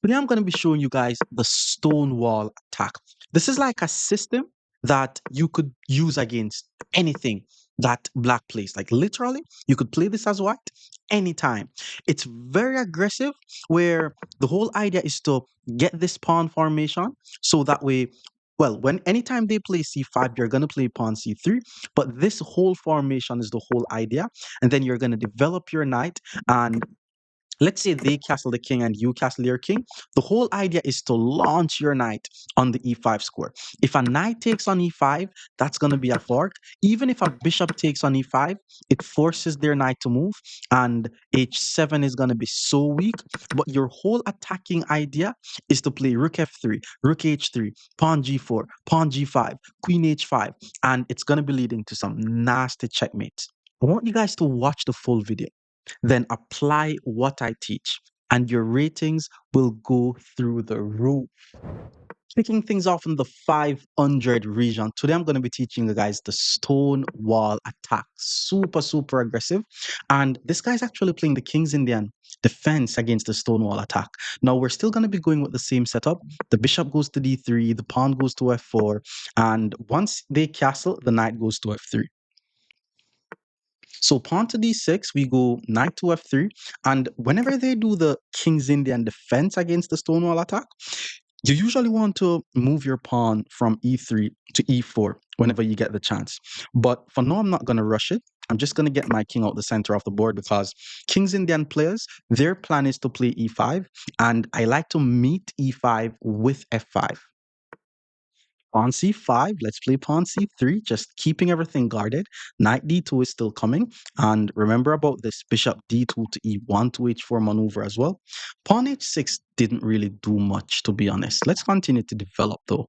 Today I'm going to be showing you guys the stonewall attack. This is like a system that you could use against anything that black plays. Like literally, you could play this as white anytime. It's very aggressive where the whole idea is to get this pawn formation so that way, well, when anytime they play c5, you're going to play pawn c3, but this whole formation is the whole idea. And then you're going to develop your knight, and let's say they castle the king and you castle your king. The whole idea is to launch your knight on the e5 square. If a knight takes on e5, that's going to be a fork. Even if a bishop takes on e5, it forces their knight to move, and h7 is going to be so weak. But your whole attacking idea is to play rook f3, rook h3, pawn g4, pawn g5, queen h5, and it's going to be leading to some nasty checkmates. I want you guys to watch the full video, then apply what I teach, and your ratings will go through the roof. Kicking things off in the 500 region. Today, I'm going to be teaching you guys the stone wall attack. Super, super aggressive. And this guy's actually playing the King's Indian defense against the stone wall attack. Now, we're still going to be going with the same setup. The bishop goes to d3, the pawn goes to f4, and once they castle, the knight goes to f3. So pawn to d6, we go knight to f3, and whenever they do the King's Indian defense against the stonewall attack, you usually want to move your pawn from e3 to e4 whenever you get the chance. But for now, I'm not going to rush it. I'm just going to get my king out the center of the board because King's Indian players, their plan is to play e5, and I like to meet e5 with f5. Pawn c5, let's play pawn c3, just keeping everything guarded. Knight d2 is still coming. And remember about this bishop d2 to e1 to h4 maneuver as well. Pawn h6 didn't really do much, to be honest. Let's continue to develop though.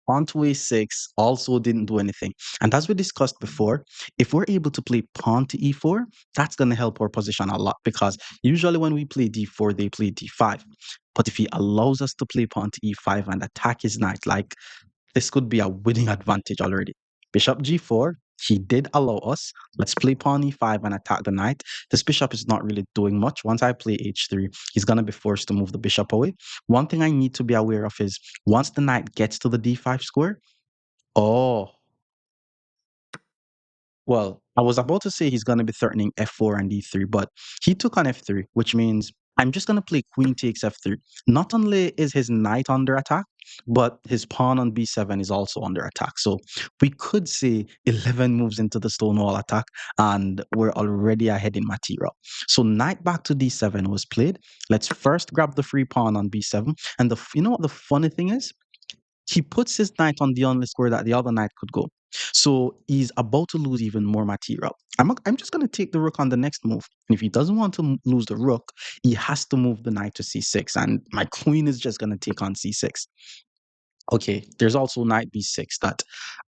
Pawn to a6 also didn't do anything. And as we discussed before, if we're able to play pawn to e4, that's going to help our position a lot because usually when we play d4, they play d5. But if he allows us to play pawn to e5 and attack his knight, like this could be a winning advantage already. Bishop g4, he did allow us. Let's play pawn e5 and attack the knight. This bishop is not really doing much. Once I play h3, he's going to be forced to move the bishop away. One thing I need to be aware of is once the knight gets to the d5 square, oh, well, I was about to say he's going to be threatening f4 and d3, but he took on f3, which means I'm just going to play queen takes f3. Not only is his knight under attack, but his pawn on b7 is also under attack. So we could say 11 moves into the stonewall attack, and we're already ahead in material. So knight back to d7 was played. Let's first grab the free pawn on b7. And you know what the funny thing is? He puts his knight on the only square that the other knight could go. So he's about to lose even more material. I'm just going to take the rook on the next move. And if he doesn't want to lose the rook, he has to move the knight to c6. And my queen is just going to take on c6. Okay, there's also knight b6 that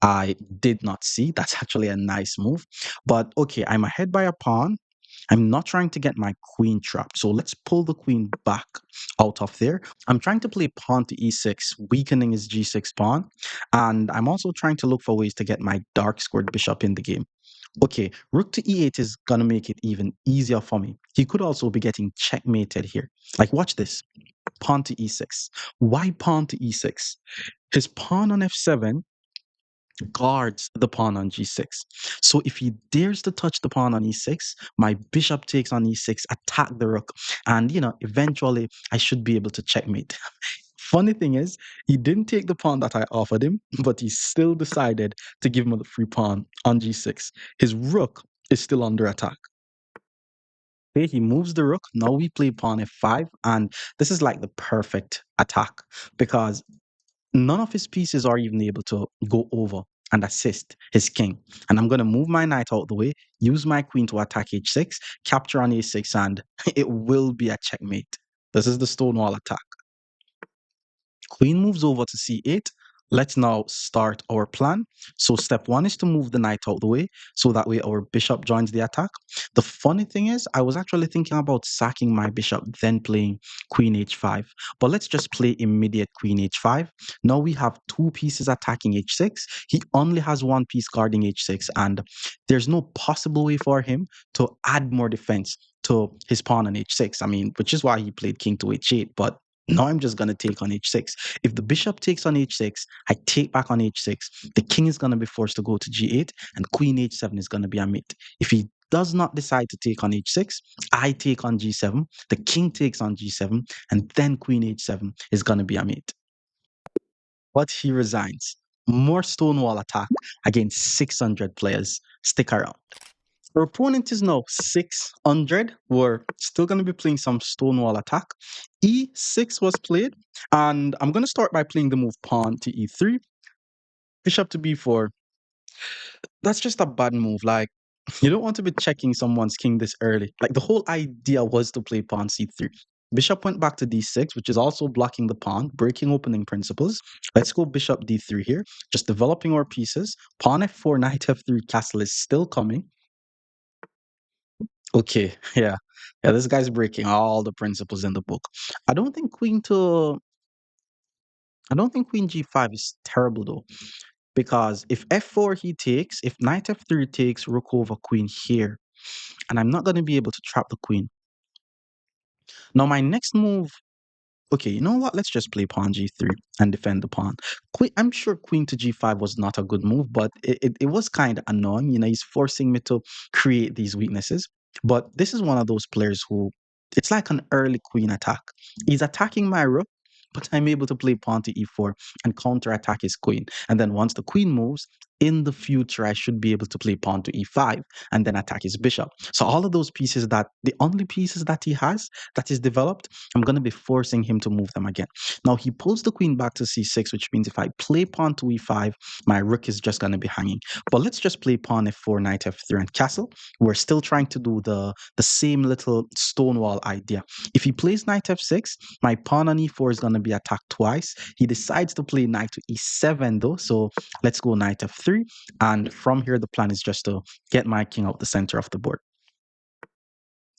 I did not see. That's actually a nice move. But okay, I'm ahead by a pawn. I'm not trying to get my queen trapped. So let's pull the queen back out of there. I'm trying to play pawn to e6, weakening his g6 pawn. And I'm also trying to look for ways to get my dark squared bishop in the game. Okay, rook to e8 is going to make it even easier for me. He could also be getting checkmated here. Like, watch this. Pawn to e6. Why pawn to e6? His pawn on f7 guards the pawn on g6. So if he dares to touch the pawn on e6, my bishop takes on e6, attack the rook, and eventually I should be able to checkmate. Funny thing is, he didn't take the pawn that I offered him, but he still decided to give me the free pawn on g6. His rook is still under attack. Okay, he moves the rook. Now we play pawn f5, and this is like the perfect attack because none of his pieces are even able to go over and assist his king. And I'm going to move my knight out the way, use my queen to attack h6, capture on a6, and it will be a checkmate. This is the stonewall attack. Queen moves over to c8. Let's now start our plan. So step one is to move the knight out the way, so that way our bishop joins the attack. The funny thing is, I was actually thinking about sacking my bishop, then playing queen h5. But let's just play immediate queen h5. Now we have two pieces attacking h6. He only has one piece guarding h6, and there's no possible way for him to add more defense to his pawn on h6. I mean, which is why he played king to h8. But now I'm just going to take on h6. If the bishop takes on h6, I take back on h6. The king is going to be forced to go to g8, and queen h7 is going to be a mate. If he does not decide to take on h6, I take on g7. The king takes on g7, and then queen h7 is going to be a mate. But he resigns. More Stonewall attack against 600 players. Stick around. Our opponent is now 600. We're still going to be playing some Stonewall attack. E6 was played, and I'm going to start by playing the move pawn to e3, bishop to b4. That's just a bad move. Like, you don't want to be checking someone's king this early. Like, the whole idea was to play pawn c3. Bishop went back to d6, which is also blocking the pawn, breaking opening principles. Let's go bishop d3 here, just developing our pieces. Pawn f4, knight f3, castle is still coming. Okay, yeah. Yeah, this guy's breaking all the principles in the book. I don't think queen to I don't think queen g5 is terrible though. Because if f4 he takes, if knight f3 takes, rook over queen here. And I'm not gonna be able to trap the queen. Now my next move, okay, you know what? Let's just play pawn g3 and defend the pawn. Queen, I'm sure queen to g5 was not a good move, but it was kind of annoying. You know, he's forcing me to create these weaknesses. But this is one of those players who, it's like an early queen attack. He's attacking my rook, but I'm able to play pawn to e4 and counter attack his queen. And then once the queen moves, in the future, I should be able to play pawn to e5 and then attack his bishop. So all of those pieces that, the only pieces that he has that is developed, I'm going to be forcing him to move them again. Now he pulls the queen back to c6, which means if I play pawn to e5, my rook is just going to be hanging. But let's just play pawn f4, knight f3, and castle. We're still trying to do the same little stonewall idea. If he plays knight f6, my pawn on e4 is going to be attacked twice. He decides to play knight to e7 though, so let's go knight f3. And from here, the plan is just to get my king out the center of the board.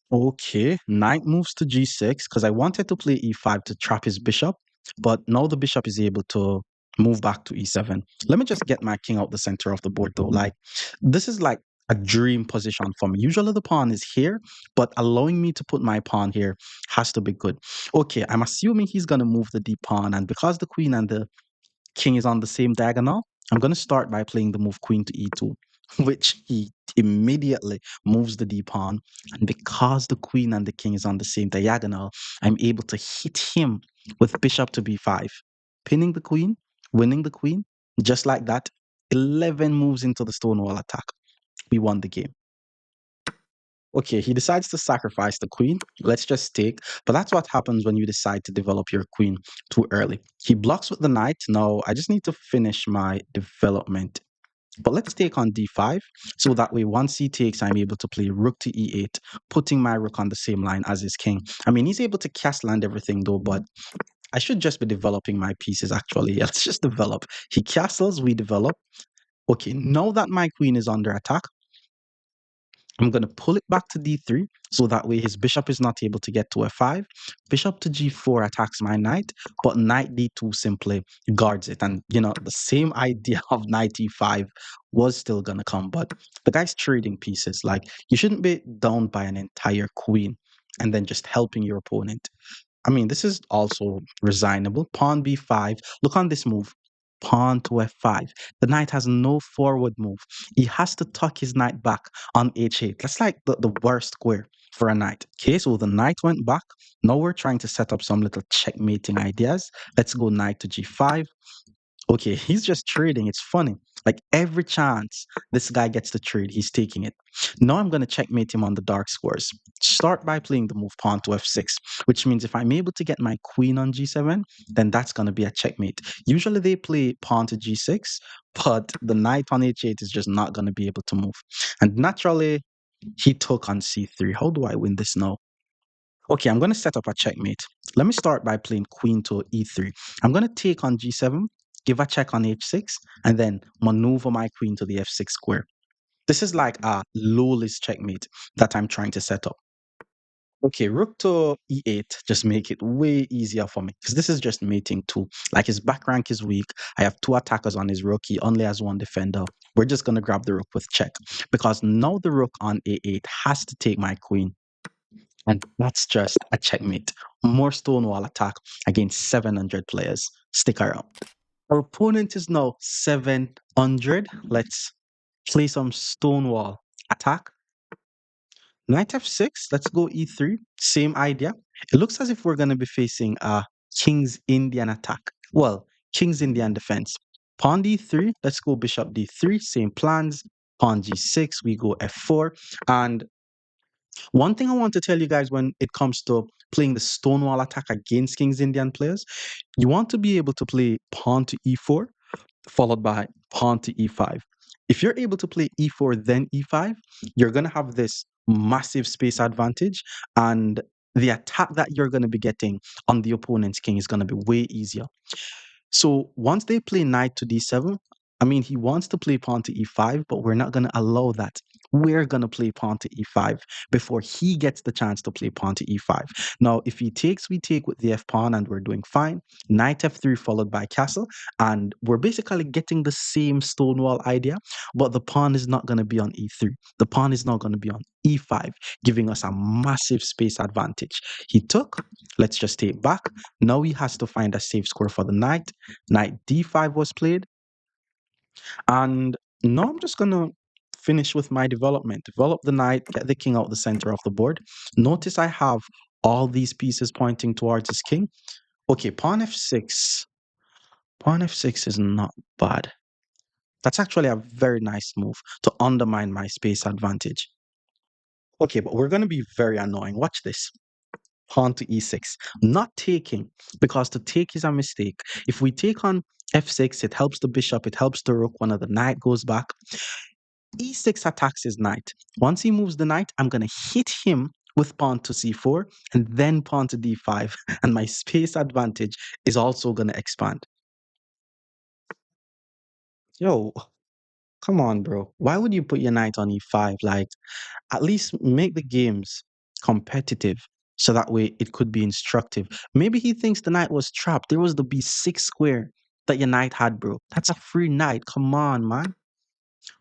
Okay, knight moves to g6 because I wanted to play e5 to trap his bishop, but now the bishop is able to move back to e7. Let me just get my king out the center of the board though. Like, this is like a dream position for me. Usually the pawn is here, but allowing me to put my pawn here has to be good. Okay, I'm assuming he's going to move the d pawn, and because the queen and the king is on the same diagonal, I'm going to start by playing the move queen to e2, which he immediately moves the d pawn. And because the queen and the king is on the same diagonal, I'm able to hit him with bishop to b5, pinning the queen, winning the queen, just like that. 11 moves into the stonewall attack. We won the game. Okay, he decides to sacrifice the queen. Let's just take. But that's what happens when you decide to develop your queen too early. He blocks with the knight. Now, I just need to finish my development. But let's take on d5. So that way, once he takes, I'm able to play rook to e8, putting my rook on the same line as his king. I mean, he's able to castle and everything though, but I should just be developing my pieces actually. Let's just develop. He castles, we develop. Okay, now that my queen is under attack, I'm going to pull it back to d3 so that way his bishop is not able to get to f5. Bishop to g4 attacks my knight, but knight d2 simply guards it. And, you know, the same idea of knight e5 was still going to come, but the guy's trading pieces. Like, you shouldn't be down by an entire queen and then just helping your opponent. I mean, this is also resignable. Pawn b5. Look on this move. Pawn to f5. The knight has no forward move. He has to tuck his knight back on h8. That's like the worst square for a knight. Okay, so the knight went back. Now we're trying to set up some little checkmating ideas. Let's go knight to g5. Okay, he's just trading. It's funny. Like every chance this guy gets to trade, he's taking it. Now I'm going to checkmate him on the dark squares. Start by playing the move pawn to f6, which means if I'm able to get my queen on g7, then that's going to be a checkmate. Usually they play pawn to g6, but the knight on h8 is just not going to be able to move. And naturally, he took on c3. How do I win this now? Okay, I'm going to set up a checkmate. Let me start by playing queen to e3. I'm going to take on g7, give a check on h6, and then maneuver my queen to the f6 square. This is like a low-list checkmate that I'm trying to set up. Okay, rook to e8, just make it way easier for me because this is just mating two. Like his back rank is weak. I have two attackers on his rook. He only has one defender. We're just going to grab the rook with check because now the rook on a8 has to take my queen. And that's just a checkmate. More Stonewall attack against 700 players. Stick around. Our opponent is now 700. Let's play some Stonewall attack. Knight f6, let's go e3. Same idea. It looks as if we're going to be facing a King's Indian attack. Well, King's Indian defense. Pawn d3, let's go bishop d3. Same plans. Pawn g6, we go f4. And one thing I want to tell you guys when it comes to playing the Stonewall attack against King's Indian players, you want to be able to play pawn to e4 followed by pawn to e5. If you're able to play e4 then e5, you're going to have this massive space advantage, and the attack that you're going to be getting on the opponent's king is going to be way easier. So once they play knight to d7, I mean, he wants to play pawn to e5, but we're not going to allow that. We're going to play pawn to e5 before he gets the chance to play pawn to e5. Now, if he takes, we take with the f pawn and we're doing fine. Knight f3 followed by castle. And we're basically getting the same Stonewall idea, but the pawn is not going to be on e3. The pawn is now going to be on e5, giving us a massive space advantage. He took, let's just take back. Now he has to find a safe square for the knight. Knight d5 was played. And now I'm just going to finish with my development. Develop the knight, get the king out the center of the board. Notice I have all these pieces pointing towards his king. Okay, pawn f6. Pawn f6 is not bad. That's actually a very nice move to undermine my space advantage. Okay, but we're going to be very annoying. Watch this. Pawn to e6. Not taking, because to take is a mistake. If we take on f6, it helps the bishop, it helps the rook. One of the knight goes back. E6 attacks his knight. Once he moves the knight, I'm going to hit him with pawn to c4 and then pawn to d5. And my space advantage is also going to expand. Yo, come on, bro. Why would you put your knight on e5? Like, at least make the games competitive so that way it could be instructive. Maybe he thinks the knight was trapped. There was the b6 square that your knight had, bro. That's a free knight. Come on, man.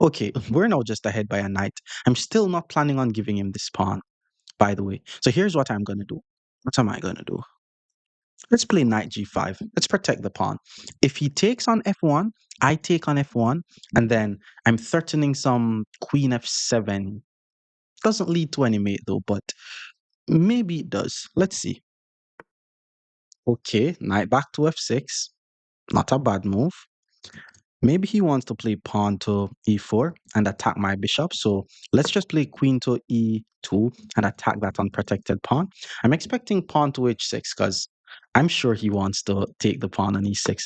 Okay, we're now just ahead by a knight. I'm still not planning on giving him this pawn, by the way. So here's what I'm going to do. What am I going to do? Let's play knight g5. Let's protect the pawn. If he takes on f1, I take on f1, and then I'm threatening some queen f7. Doesn't lead to any mate though, but maybe it does. Let's see. Okay, knight back to f6. Not a bad move. Maybe he wants to play pawn to e4 and attack my bishop. So let's just play queen to e2 and attack that unprotected pawn. I'm expecting pawn to h6 because I'm sure he wants to take the pawn on e6.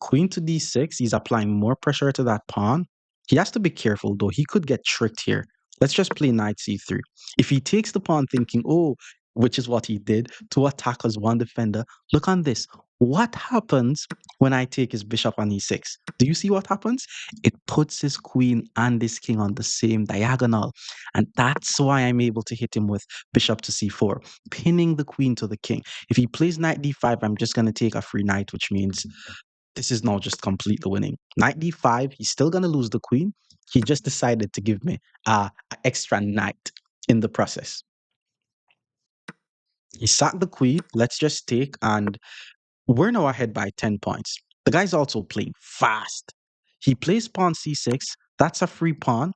Queen to d6, he's applying more pressure to that pawn. He has to be careful though. He could get tricked here. Let's just play knight c3. If he takes the pawn thinking, oh, which is what he did, two attackers, one defender, look on this. What happens when I take his bishop on e6? Do you see what happens? It puts his queen and his king on the same diagonal. And that's why I'm able to hit him with bishop to c4, pinning the queen to the king. If he plays knight d5, I'm just going to take a free knight, which means this is now just completely winning. Knight d5, he's still going to lose the queen. He just decided to give me an extra knight in the process. He sacked the queen. Let's just take, and we're now ahead by 10 points. The guy's also playing fast. He plays pawn c6. That's a free pawn.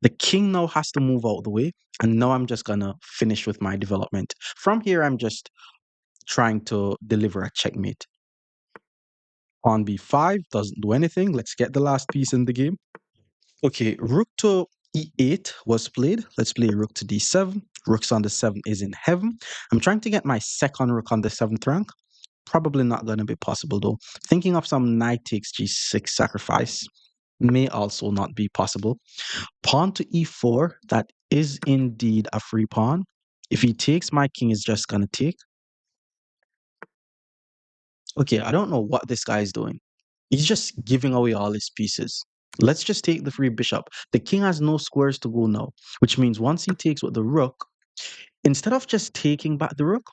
The king now has to move out the way. And now I'm just going to finish with my development. From here, I'm just trying to deliver a checkmate. Pawn b5 doesn't do anything. Let's get the last piece in the game. Okay, rook to e8 was played. Let's play rook to d7. Rooks on the 7 is in heaven. I'm trying to get my second rook on the 7th rank. Probably not going to be possible though. Thinking of some knight takes g6 sacrifice may also not be possible. Pawn to e4, that is indeed a free pawn. If he takes, my king is just going to take. Okay, I don't know what this guy is doing. He's just giving away all his pieces. Let's just take the free bishop. The king has no squares to go now, which means once he takes with the rook, instead of just taking back the rook,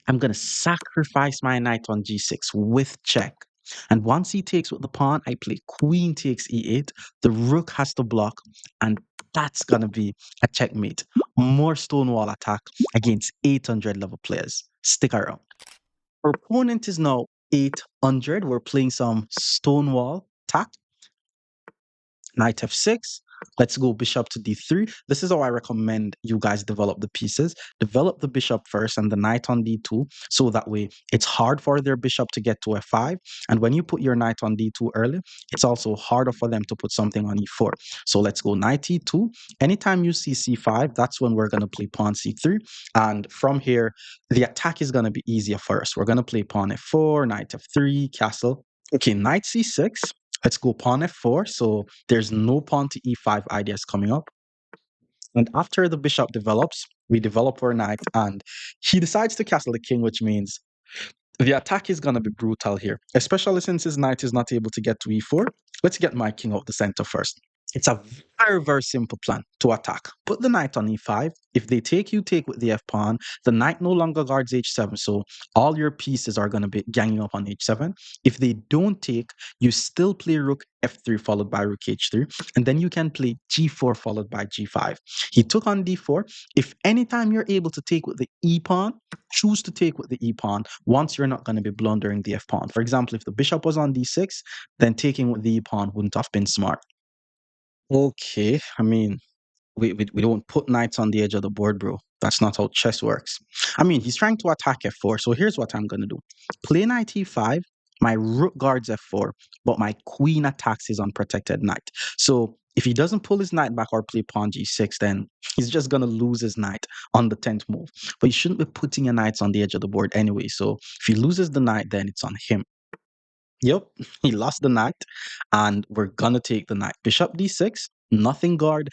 I'm going to sacrifice my knight on g6 with check. And once he takes with the pawn, I play queen takes e8. The rook has to block, and that's gonna be a checkmate. More stonewall attack against 800 level players. Stick around. Our opponent is now 800. We're playing some stonewall attack. Knight f6. Let's go bishop to d3. This is how I recommend you guys develop the pieces. Develop the bishop first and the knight on d2, so that way it's hard for their bishop to get to f5. And when you put your knight on d2 early, it's also harder for them to put something on e4. So let's go knight e2. Anytime you see c5, that's when we're going to play pawn c3. And from here, the attack is going to be easier for us. We're going to play pawn f4, knight f3, castle. Okay, knight c6. Let's go pawn f4. So there's no pawn to e5 ideas coming up. And after the bishop develops, we develop our knight, and he decides to castle the king, which means the attack is going to be brutal here, especially since his knight is not able to get to e4. Let's get my king out the center first. It's a very, very simple plan to attack. Put the knight on e5. If they take, you take with the f pawn. The knight no longer guards h7, so all your pieces are going to be ganging up on h7. If they don't take, you still play rook f3 followed by rook h3, and then you can play g4 followed by g5. He took on d4. If anytime you're able to take with the e pawn, choose to take with the e pawn once you're not going to be blundering the f pawn. For example, if the bishop was on d6, then taking with the e pawn wouldn't have been smart. Okay, I mean, we don't put knights on the edge of the board, bro. That's not how chess works. I mean, he's trying to attack f4, so here's what I'm gonna do. Play knight e5, my rook guards f4, but my queen attacks his unprotected knight. So if he doesn't pull his knight back or play pawn g6, then he's just gonna lose his knight on the 10th move. But you shouldn't be putting your knights on the edge of the board anyway, so if he loses the knight, then it's on him. Yep, he lost the knight, and we're gonna take the knight. Bishop d6, nothing guarding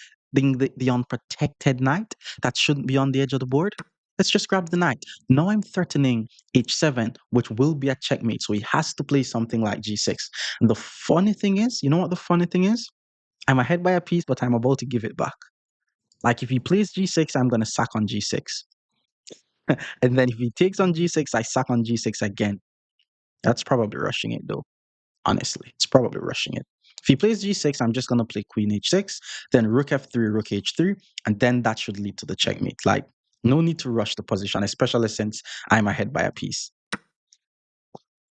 the unprotected knight that shouldn't be on the edge of the board. Let's just grab the knight. Now I'm threatening h7, which will be a checkmate. So he has to play something like g6. And the funny thing is, you know what the funny thing is? I'm ahead by a piece, but I'm about to give it back. Like if he plays g6, I'm gonna sack on g6. And then if he takes on g6, I sack on g6 again. That's probably rushing it though. Honestly, it's probably rushing it. If he plays g6, I'm just going to play queen h6, then rook f3, rook h3, and then that should lead to the checkmate. Like, no need to rush the position, especially since I'm ahead by a piece.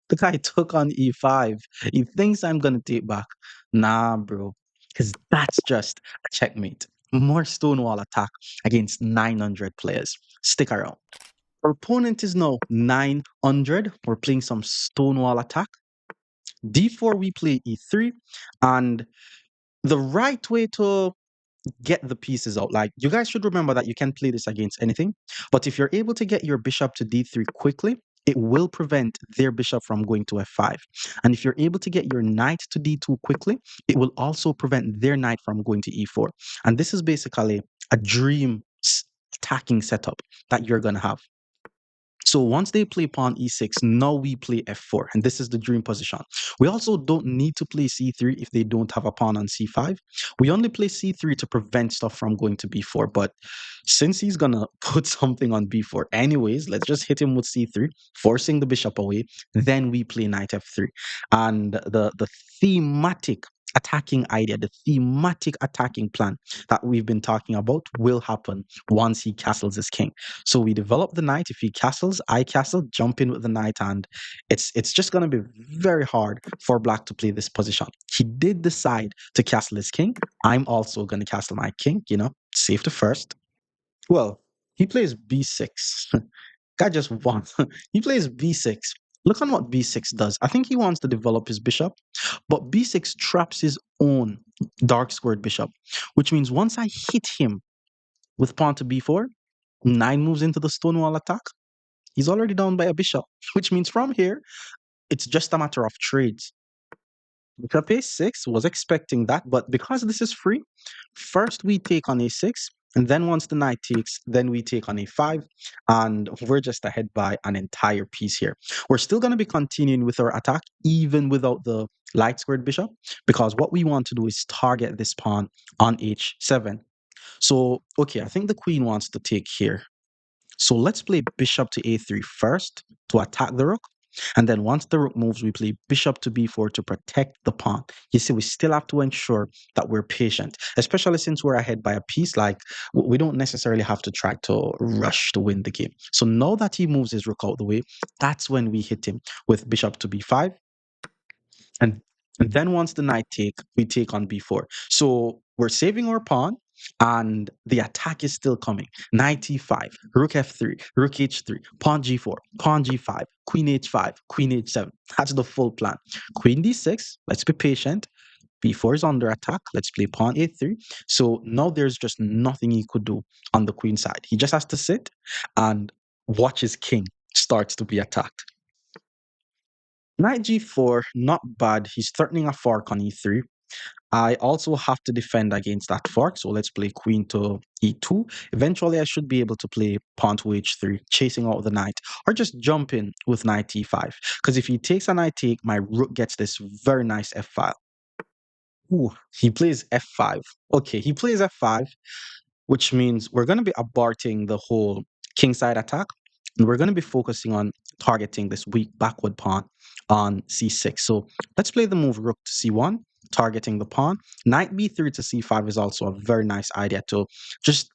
The guy took on e5. He thinks I'm going to take back. Nah, bro, because that's just a checkmate. More stonewall attack against 900 players. Stick around. Our opponent is now 900. We're playing some stonewall attack. D4, we play E3, and the right way to get the pieces out, like you guys should remember that you can play this against anything, but if you're able to get your bishop to D3 quickly, it will prevent their bishop from going to F5. And if you're able to get your knight to D2 quickly, it will also prevent their knight from going to E4. And this is basically a dream attacking setup that you're going to have. So once they play pawn e6, now we play f4, and this is the dream position. We also don't need to play c3 if they don't have a pawn on c5. We only play c3 to prevent stuff from going to b4, but since he's gonna put something on b4 anyways, let's just hit him with c3, forcing the bishop away. Then we play knight f3. And the thematic attacking idea, the thematic attacking plan that we've been talking about will happen once he castles his king. So we develop the knight. If he castles, I castle, jump in with the knight, and it's just going to be very hard for black to play this position. He did decide to castle his king. I'm also going to castle my king, safety first. Well, he plays b6. Guy just won. He plays b6. Look on what b6 does. I think he wants to develop his bishop, but b6 traps his own dark squared bishop, which means once I hit him with pawn to b4, 9 moves into the stonewall attack. He's already down by a bishop, which means from here, it's just a matter of trades. Bishop a6 was expecting that, but because this is free, first we take on a6, and then once the knight takes, then we take on a5, and we're just ahead by an entire piece here. We're still going to be continuing with our attack, even without the light squared bishop, because what we want to do is target this pawn on h7. So, okay, I think the queen wants to take here. So let's play bishop to a3 first to attack the rook. And then once the rook moves, we play bishop to b4 to protect the pawn. You see, we still have to ensure that we're patient, especially since we're ahead by a piece. Like, we don't necessarily have to try to rush to win the game. So now that he moves his rook out the way, that's when we hit him with bishop to b5. And, and then once the knight we take on b4. So we're saving our pawn, and the attack is still coming. Knight e5, rook f3, rook h3, pawn g4, pawn g5, queen h5, queen h7. That's the full plan. Queen d6, let's be patient. B4 is under attack. Let's play pawn a3. So now there's just nothing he could do on the queen side. He just has to sit and watch his king starts to be attacked. Knight g4, not bad. He's threatening a fork on e3. I also have to defend against that fork, so let's play queen to e2. Eventually, I should be able to play pawn to h3, chasing out the knight, or just jump in with knight e5. Because if he takes a knight take, my rook gets this very nice f file. Ooh, he plays f5. Okay, he plays f5, which means we're going to be aborting the whole kingside attack, and we're going to be focusing on targeting this weak backward pawn on c6. So let's play the move rook to c1, targeting the pawn. Knight b3 to c5 is also a very nice idea to just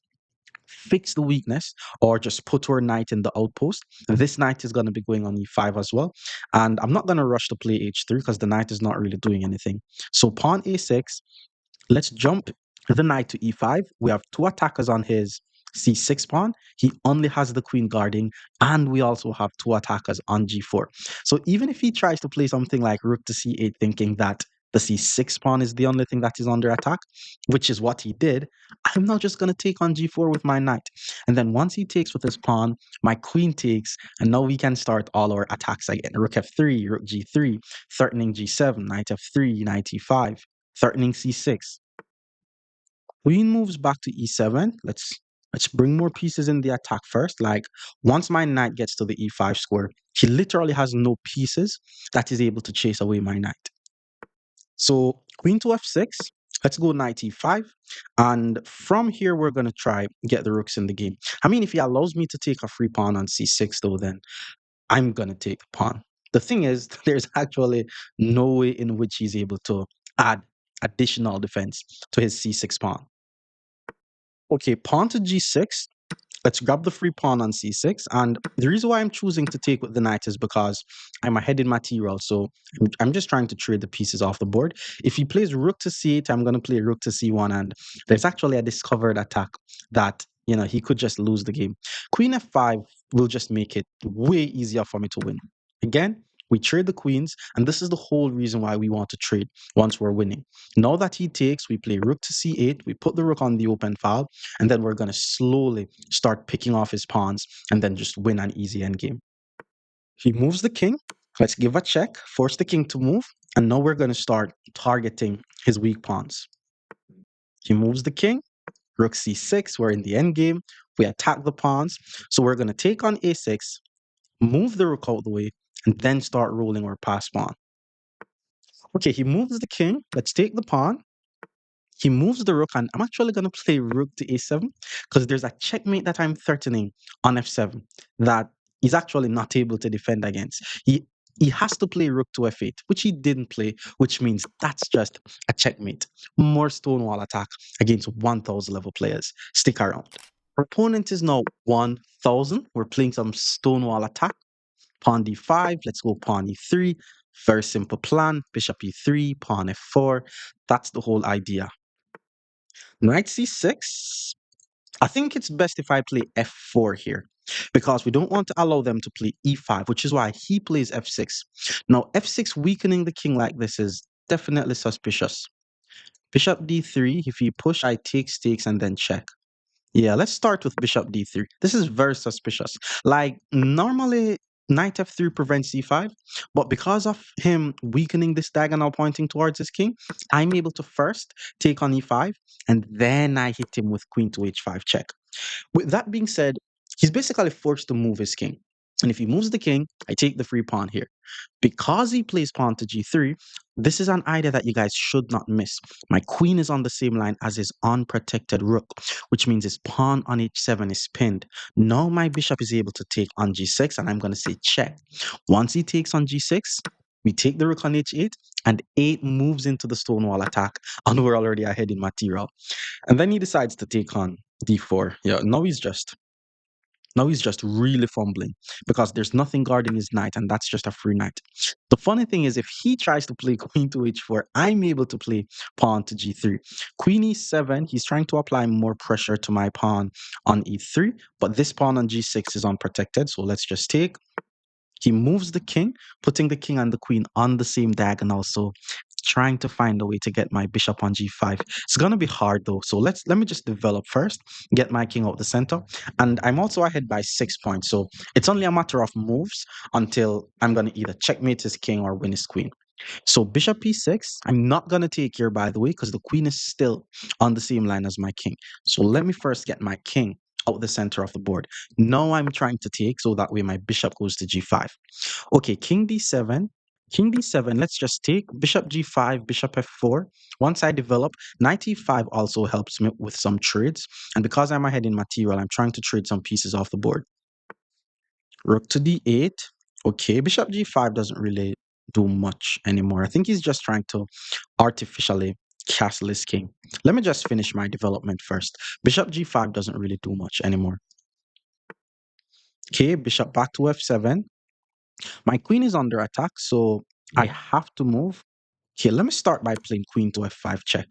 fix the weakness or just put our knight in the outpost. This knight is going to be going on e5 as well. And I'm not going to rush to play h3 because the knight is not really doing anything. So pawn a6, let's jump the knight to e5. We have two attackers on his c6 pawn. He only has the queen guarding, and we also have two attackers on g4. So even if he tries to play something like rook to c8, thinking that the c6 pawn is the only thing that is under attack, which is what he did, I'm not just going to take on g4 with my knight. And then once he takes with his pawn, my queen takes, and now we can start all our attacks again. Rook f3, rook g3, threatening g7, knight f3, knight e5, threatening c6. Queen moves back to e7. Let's bring more pieces in the attack first. Like, once my knight gets to the e5 square, he literally has no pieces that is able to chase away my knight. So queen to f6. Let's go knight e5. And from here, we're going to try get the rooks in the game. I mean, if he allows me to take a free pawn on c6, though, then I'm going to take the pawn. The thing is, there's actually no way in which he's able to add additional defense to his c6 pawn. Okay, pawn to g6. Let's grab the free pawn on c6. And the reason why I'm choosing to take with the knight is because I'm ahead in my t-roll. So I'm just trying to trade the pieces off the board. If he plays rook to c8, I'm going to play rook to c1. And there's actually a discovered attack that, he could just lose the game. Queen f5 will just make it way easier for me to win. Again, we trade the queens, and this is the whole reason why we want to trade once we're winning. Now that he takes, we play rook to c8, we put the rook on the open file, and then we're going to slowly start picking off his pawns and then just win an easy endgame. He moves the king. Let's give a check, force the king to move, and now we're going to start targeting his weak pawns. He moves the king, rook c6, we're in the endgame, we attack the pawns, so we're going to take on a6, move the rook out the way, and then start rolling our pass pawn. Okay, he moves the king, let's take the pawn, he moves the rook, and I'm actually going to play rook to a7 because there's a checkmate that I'm threatening on f7 that he's actually not able to defend against. He has to play rook to f8, which he didn't play, which means that's just a checkmate. More stonewall attack against 1000 level players. Stick around. Our opponent is now 1000. We're playing some stonewall attack. Pawn d5, let's go pawn e3. Very simple plan. Bishop e3, pawn f4. That's the whole idea. Knight c6. I think it's best if I play f4 here because we don't want to allow them to play e5, which is why he plays f6. Now, f6 weakening the king like this is definitely suspicious. Bishop d3, if you push, I take stakes and then check. Yeah, let's start with bishop d3. This is very suspicious. Like, normally, knight f3 prevents c5, but because of him weakening this diagonal pointing towards his king, I'm able to first take on e5, and then I hit him with queen to h5 check. With that being said, he's basically forced to move his king. And if he moves the king, I take the free pawn here. Because he plays pawn to g3, This is an idea that you guys should not miss. My queen is on the same line as his unprotected rook, which means his pawn on h7 is pinned. Now my bishop is able to take on g6, and I'm going to say check. Once he takes on g6, we take the rook on h8, and 8 moves into the stonewall attack, and we're already ahead in material. And then he decides to take on d4. Yeah, now he's just really fumbling because there's nothing guarding his knight, and that's just a free knight. The funny thing is, if he tries to play queen to h4, I'm able to play pawn to g3. Queen e7, he's trying to apply more pressure to my pawn on e3, but this pawn on g6 is unprotected, so let's just take. He moves the king, putting the king and the queen on the same diagonal. So trying to find a way to get my bishop on g5. It's gonna be hard though. So let me just develop first, get my king out the center. And I'm also ahead by 6 points. So it's only a matter of moves until I'm gonna either checkmate his king or win his queen. So bishop e6, I'm not going to take here, by the way, because the queen is still on the same line as my king. So let me first get my king out the center of the board. Now I'm trying to take, so that way my bishop goes to g5. Okay, king d7. King d7, let's just take bishop g5, bishop f4. Once I develop, knight e5 also helps me with some trades. And because I'm ahead in material, I'm trying to trade some pieces off the board. Rook to d8. Okay, bishop g5 doesn't really do much anymore. I think he's just trying to artificially castle his king. Let me just finish my development first. Bishop g5 doesn't really do much anymore. Okay, bishop back to f7. My queen is under attack, so I have to move. Okay, let me start by playing queen to f5 check.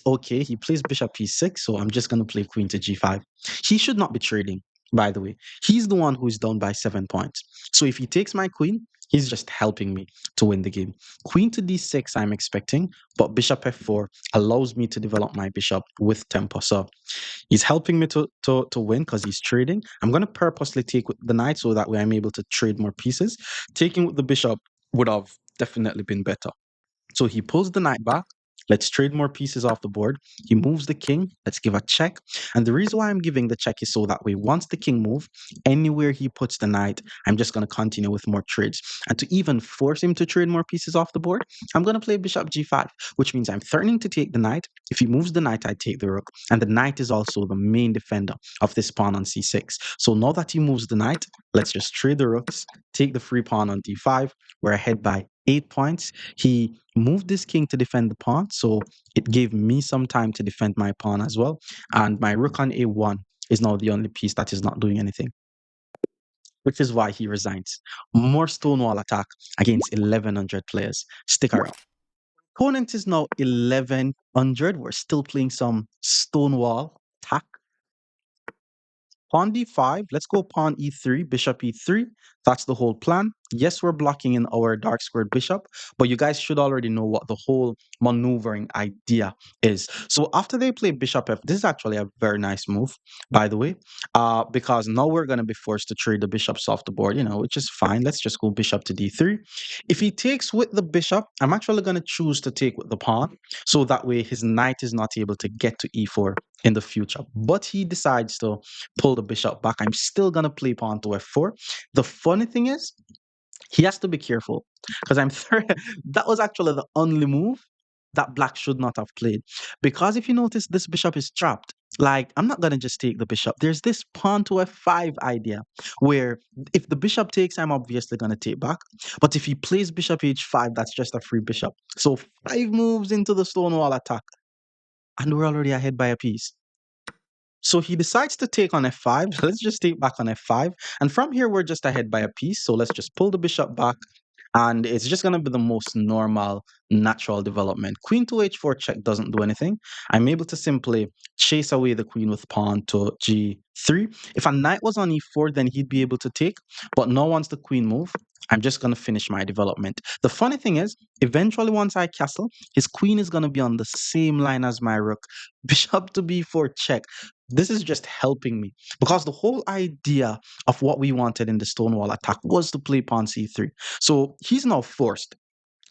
Okay, he plays bishop e6, so I'm just going to play queen to g5. He should not be trading, by the way. He's the one who's down by 7 points. So if he takes my queen, he's just helping me to win the game. Queen to d6, I'm expecting, but bishop f4 allows me to develop my bishop with tempo. So he's helping me to win because he's trading. I'm going to purposely take with the knight so that way I'm able to trade more pieces. Taking with the bishop would have definitely been better. So he pulls the knight back. Let's trade more pieces off the board. He moves the king. Let's give a check. And the reason why I'm giving the check is so that way, once the king moves, anywhere he puts the knight, I'm just going to continue with more trades. And to even force him to trade more pieces off the board, I'm going to play bishop g5, which means I'm threatening to take the knight. If he moves the knight, I take the rook. And the knight is also the main defender of this pawn on c6. So now that he moves the knight, let's just trade the rooks, take the free pawn on d5. We're ahead by 8 points. He moved this king to defend the pawn, so it gave me some time to defend my pawn as well. And my rook on a1 is now the only piece that is not doing anything, which is why he resigns. More stonewall attack against 1100 players. Stick around. Opponent is now 1100. We're still playing some stonewall attack. Pawn d5, let's go pawn e3, bishop e3. That's the whole plan. Yes, we're blocking in our dark squared bishop, but you guys should already know what the whole maneuvering idea is. So after they play bishop f, this is actually a very nice move, by the way, because now we're going to be forced to trade the bishops off the board, which is fine. Let's just go bishop to d3. If he takes with the bishop, I'm actually going to choose to take with the pawn, so that way his knight is not able to get to e4 in the future. But he decides to pull the bishop back. I'm still going to play pawn to f4. The funny thing is, he has to be careful because that was actually the only move that black should not have played. Because if you notice, this bishop is trapped. Like, I'm not going to just take the bishop. There's this pawn to f5 idea where if the bishop takes, I'm obviously going to take back. But if he plays bishop h5, that's just a free bishop. So 5 moves into the stonewall attack. And we're already ahead by a piece. So he decides to take on f5. Let's just take back on f5. And from here, we're just ahead by a piece. So let's just pull the bishop back. And it's just going to be the most normal, natural development. Queen to h4 check doesn't do anything. I'm able to simply chase away the queen with pawn to g3. If a knight was on e4, then he'd be able to take. But now once the queen move, I'm just going to finish my development. The funny thing is, eventually once I castle, his queen is going to be on the same line as my rook. Bishop to b4 check. This is just helping me because the whole idea of what we wanted in the stonewall attack was to play pawn c3. So he's now forced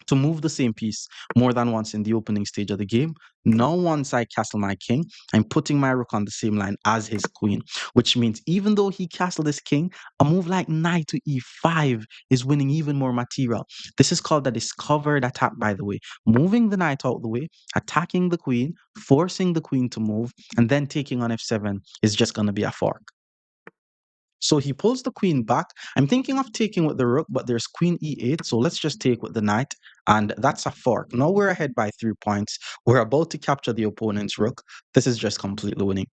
to move the same piece more than once in the opening stage of the game. Now, once I castle my king, I'm putting my rook on the same line as his queen, which means even though he castled his king, a move like knight to e5 is winning even more material. This is called a discovered attack, by the way. Moving the knight out the way, attacking the queen, forcing the queen to move, and then taking on f7 is just going to be a fork. So he pulls the queen back. I'm thinking of taking with the rook, but there's queen e8. So let's just take with the knight. And that's a fork. Now we're ahead by 3 points. We're about to capture the opponent's rook. This is just completely winning.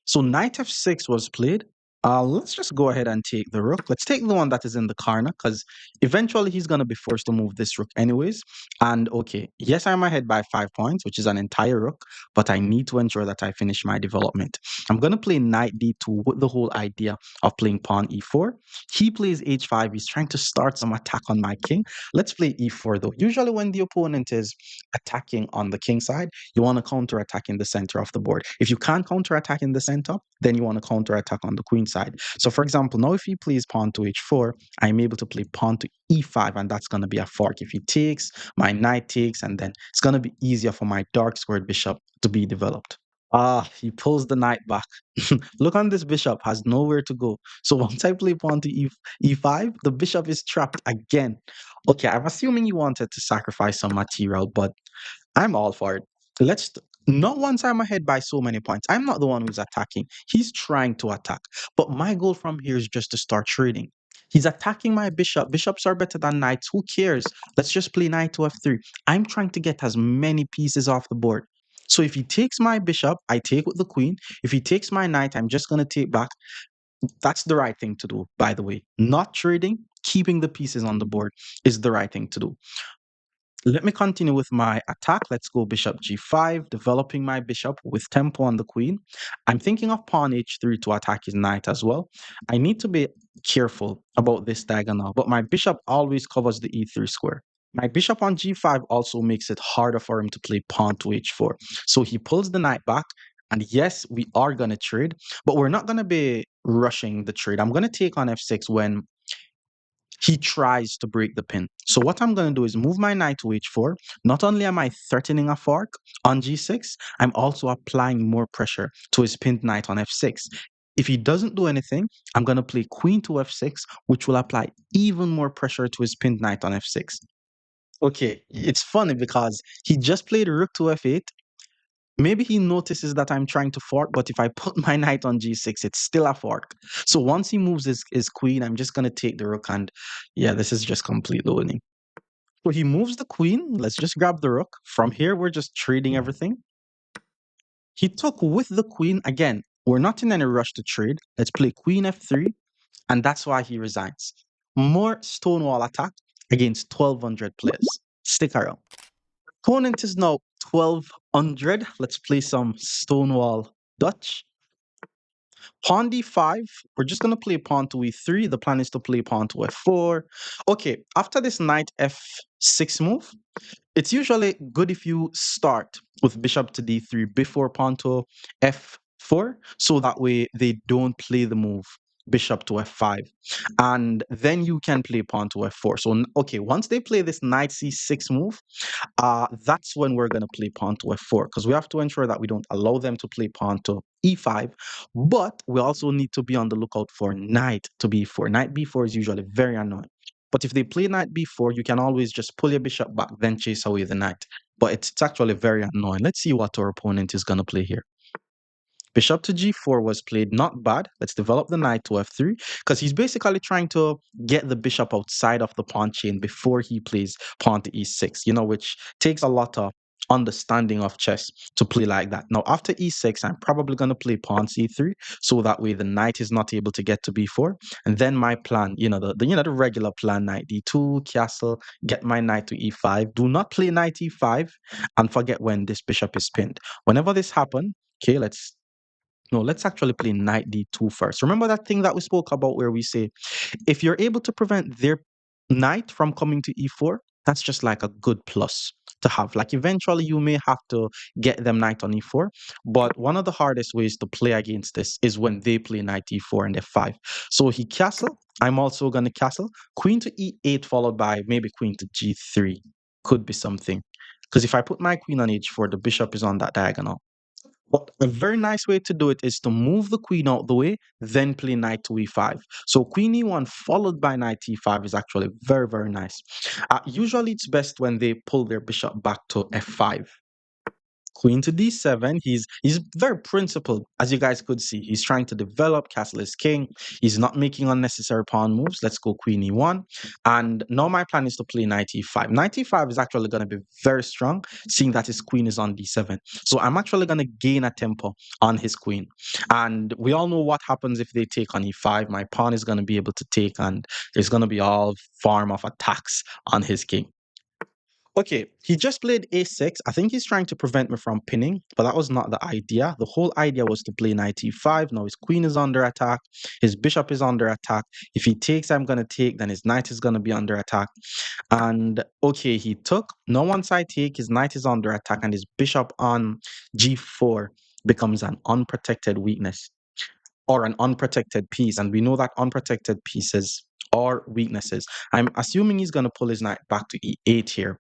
So knight f6 was played. Let's just go ahead and take the rook. Let's take the one that is in the corner because eventually he's going to be forced to move this rook anyways. And okay, yes, I'm ahead by 5 points, which is an entire rook, but I need to ensure that I finish my development. I'm going to play knight d2 with the whole idea of playing pawn e4. He plays h5. He's trying to start some attack on my king. Let's play e4 though. Usually when the opponent is attacking on the king side, you want to counter attack in the center of the board. If you can't counter attack in the center, then you want to counter attack on the queen side. So for example, now if he plays pawn to h4, I'm able to play pawn to e5, and that's going to be a fork. If he takes, my knight takes, and then it's going to be easier for my dark squared bishop to be developed. Ah, he pulls the knight back. Look on this bishop, has nowhere to go. So once I play pawn to e5, the bishop is trapped again. Okay, I'm assuming you wanted to sacrifice some material, but I'm all for it. Let's not once I'm ahead by so many points. I'm not the one who's attacking. He's trying to attack. But my goal from here is just to start trading. He's attacking my bishop. Bishops are better than knights. Who cares? Let's just play knight to f3. I'm trying to get as many pieces off the board. So if he takes my bishop, I take with the queen. If he takes my knight, I'm just going to take back. That's the right thing to do, by the way. Not trading, keeping the pieces on the board is the right thing to do. Let me continue with my attack. Let's go bishop g5, developing my bishop with tempo on the queen. I'm thinking of pawn h3 to attack his knight as well. I need to be careful about this diagonal, but my bishop always covers the e3 square. My bishop on g5 also makes it harder for him to play pawn to h4. So he pulls the knight back. And yes, we are going to trade, but we're not going to be rushing the trade. I'm going to take on f6 when he tries to break the pin. So what I'm going to do is move my knight to h4. Not only am I threatening a fork on g6, I'm also applying more pressure to his pinned knight on f6. If he doesn't do anything, I'm going to play queen to f6, which will apply even more pressure to his pinned knight on f6. Okay, it's funny because he just played rook to f8. Maybe he notices that I'm trying to fork, but if I put my knight on g6, it's still a fork. So once he moves his queen, I'm just going to take the rook, and yeah, this is just completely winning. So he moves the queen. Let's just grab the rook. From here, we're just trading everything. He took with the queen. Again, we're not in any rush to trade. Let's play queen f3, and that's why he resigns. More stonewall attack against 1,200 players. Stick around. Opponent is now 1,200. Let's play some stonewall Dutch. Pawn d5. We're just going to play pawn to e3. The plan is to play pawn to f4. Okay, after this knight f6 move, it's usually good if you start with bishop to d3 before pawn to f4, so that way they don't play the move bishop to f5, and then you can play pawn to f4. So okay, once they play this knight c6 move, that's when we're going to play pawn to f4, because we have to ensure that we don't allow them to play pawn to e5, but we also need to be on the lookout for knight to b4. Knight b4 is usually very annoying. But if they play knight b4, you can always just pull your bishop back, then chase away the knight. But it's actually very annoying. Let's see what our opponent is going to play here. Bishop to g4 was played, not bad. Let's develop the knight to f3, because he's basically trying to get the bishop outside of the pawn chain before he plays pawn to e6, which takes a lot of understanding of chess to play like that. Now, after e6, I'm probably going to play pawn c3, so that way the knight is not able to get to b4. And then my plan, the regular plan, knight d2, castle, get my knight to e5. Do not play knight e5 and forget when this bishop is pinned. Whenever this happens, okay, let's actually play knight d2 first. Remember that thing that we spoke about where we say, if you're able to prevent their knight from coming to e4, That's just like a good plus to have. Like eventually you may have to get them knight on e4, but one of the hardest ways to play against this is when they play knight e4 and f5. So he castle, I'm also going to castle. Queen to e8 followed by maybe queen to g3 could be something. Because if I put my queen on h4, the bishop is on that diagonal. But a very nice way to do it is to move the queen out the way, then play knight to e5. So queen e1 followed by knight e5 is actually very, very nice. Usually it's best when they pull their bishop back to f5. Queen to d7. He's very principled, as you guys could see. He's trying to develop castle is king. He's not making unnecessary pawn moves. Let's go queen e1. And now my plan is to play knight e5. Knight e5 is actually going to be very strong, seeing that his queen is on d7. So I'm actually going to gain a tempo on his queen. And we all know what happens if they take on e5. My pawn is going to be able to take, and there's going to be all form of attacks on his king. Okay, he just played a6. I think he's trying to prevent me from pinning, but that was not the idea. The whole idea was to play knight e5. Now his queen is under attack. His bishop is under attack. If he takes, I'm going to take. Then his knight is going to be under attack. And okay, he took. Now once I take, his knight is under attack and his bishop on g4 becomes an unprotected weakness or an unprotected piece. And we know that unprotected pieces are weaknesses. I'm assuming he's going to pull his knight back to e8 here.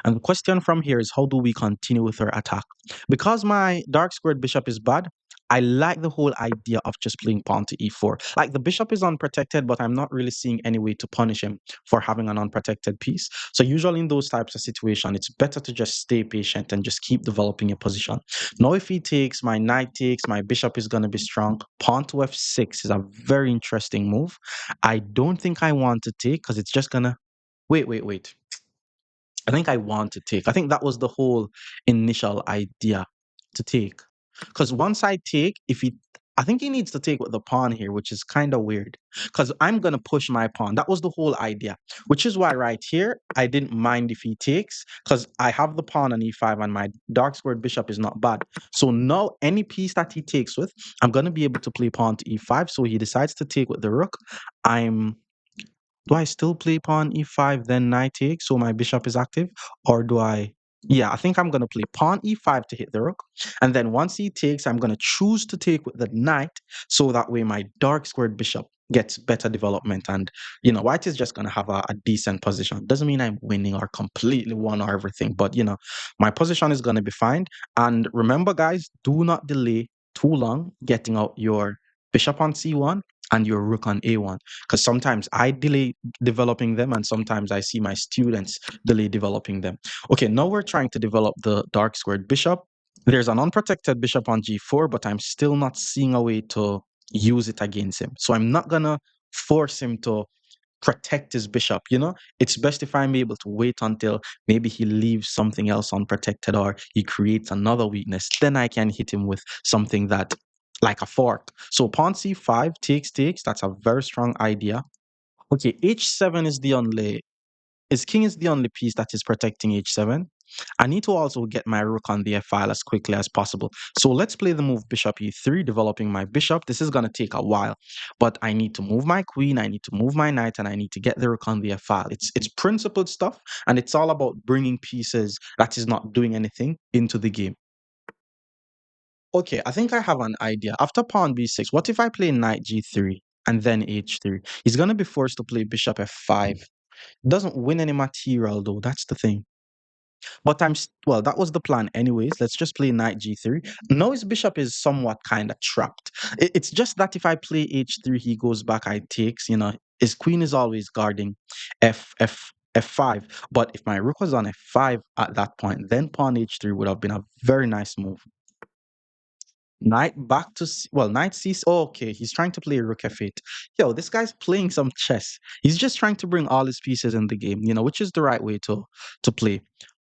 And the question from here is how do we continue with our attack? Because my dark squared bishop is bad, I like the whole idea of just playing pawn to e4. Like the bishop is unprotected, but I'm not really seeing any way to punish him for having an unprotected piece. So usually in those types of situations, it's better to just stay patient and just keep developing your position. Now if he takes, my knight takes, my bishop is going to be strong. Pawn to f6 is a very interesting move. I don't think I want to take because it's just going to... Wait. I think I want to take. I think that was the whole initial idea to take. Because once I take, if he, I think he needs to take with the pawn here, which is kind of weird. Because I'm going to push my pawn. That was the whole idea, which is why right here, I didn't mind if he takes, because I have the pawn on e5 and my dark squared bishop is not bad. So now any piece that he takes with, I'm going to be able to play pawn to e5. So he decides to take with the rook. I'm Do I still play pawn e5, then knight takes, so my bishop is active? Or do I... Yeah, I think I'm going to play pawn e5 to hit the rook. And then once he takes, I'm going to choose to take with the knight, so that way my dark squared bishop gets better development. And, white is just going to have a decent position. Doesn't mean I'm winning or completely won or everything, but, my position is going to be fine. And remember, guys, do not delay too long getting out your bishop on c1 and your rook on a1, because sometimes I delay developing them and sometimes I see my students delay developing them. Okay, now we're trying to develop the dark squared bishop. There's an unprotected bishop on g4, but I'm still not seeing a way to use it against him. So I'm not gonna force him to protect his bishop. It's best if I'm able to wait until maybe he leaves something else unprotected or he creates another weakness. Then I can hit him with something that, like a fork. So pawn c5 takes. That's a very strong idea. Okay, h7 is the only... His king is the only piece that is protecting h7. I need to also get my rook on the f file as quickly as possible. So let's play the move bishop e3, developing my bishop. This is going to take a while, but I need to move my queen, I need to move my knight, and I need to get the rook on the f file. It's principled stuff, and it's all about bringing pieces that is not doing anything into the game. Okay, I think I have an idea. After pawn b6, what if I play knight g3 and then h3? He's going to be forced to play bishop f5. Doesn't win any material though, that's the thing. But well, that was the plan anyways. Let's just play knight g3. Now his bishop is somewhat kind of trapped. It's just that if I play h3, he goes back, I takes, his queen is always guarding f5. But if my rook was on f5 at that point, then pawn h3 would have been a very nice move. Knight back to well, knight c. Oh, okay, he's trying to play rook f8. Yo, this guy's playing some chess. He's just trying to bring all his pieces in the game, which is the right way to play.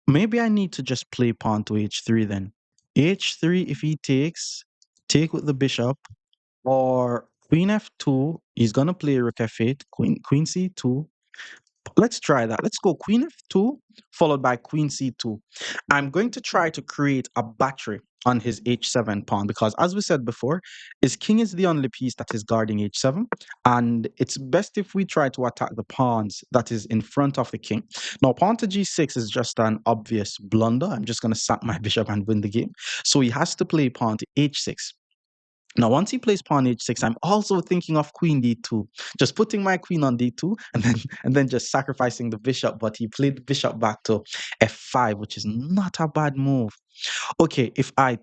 Maybe I need to just play pawn to h3 then. h3, if he takes, take with the bishop, or queen f2. He's gonna play rook f8, queen c2. Let's try that. Let's go queen f2 followed by queen c2. I'm going to try to create a battery on his h7 pawn because, as we said before, his king is the only piece that is guarding h7, and it's best if we try to attack the pawns that is in front of the king. Now, pawn to g6 is just an obvious blunder. I'm just going to sack my bishop and win the game. So he has to play pawn to h6. Now, once he plays pawn h6, I'm also thinking of queen d2, just putting my queen on d2 and then just sacrificing the bishop. But he played the bishop back to f5, which is not a bad move. Okay, if I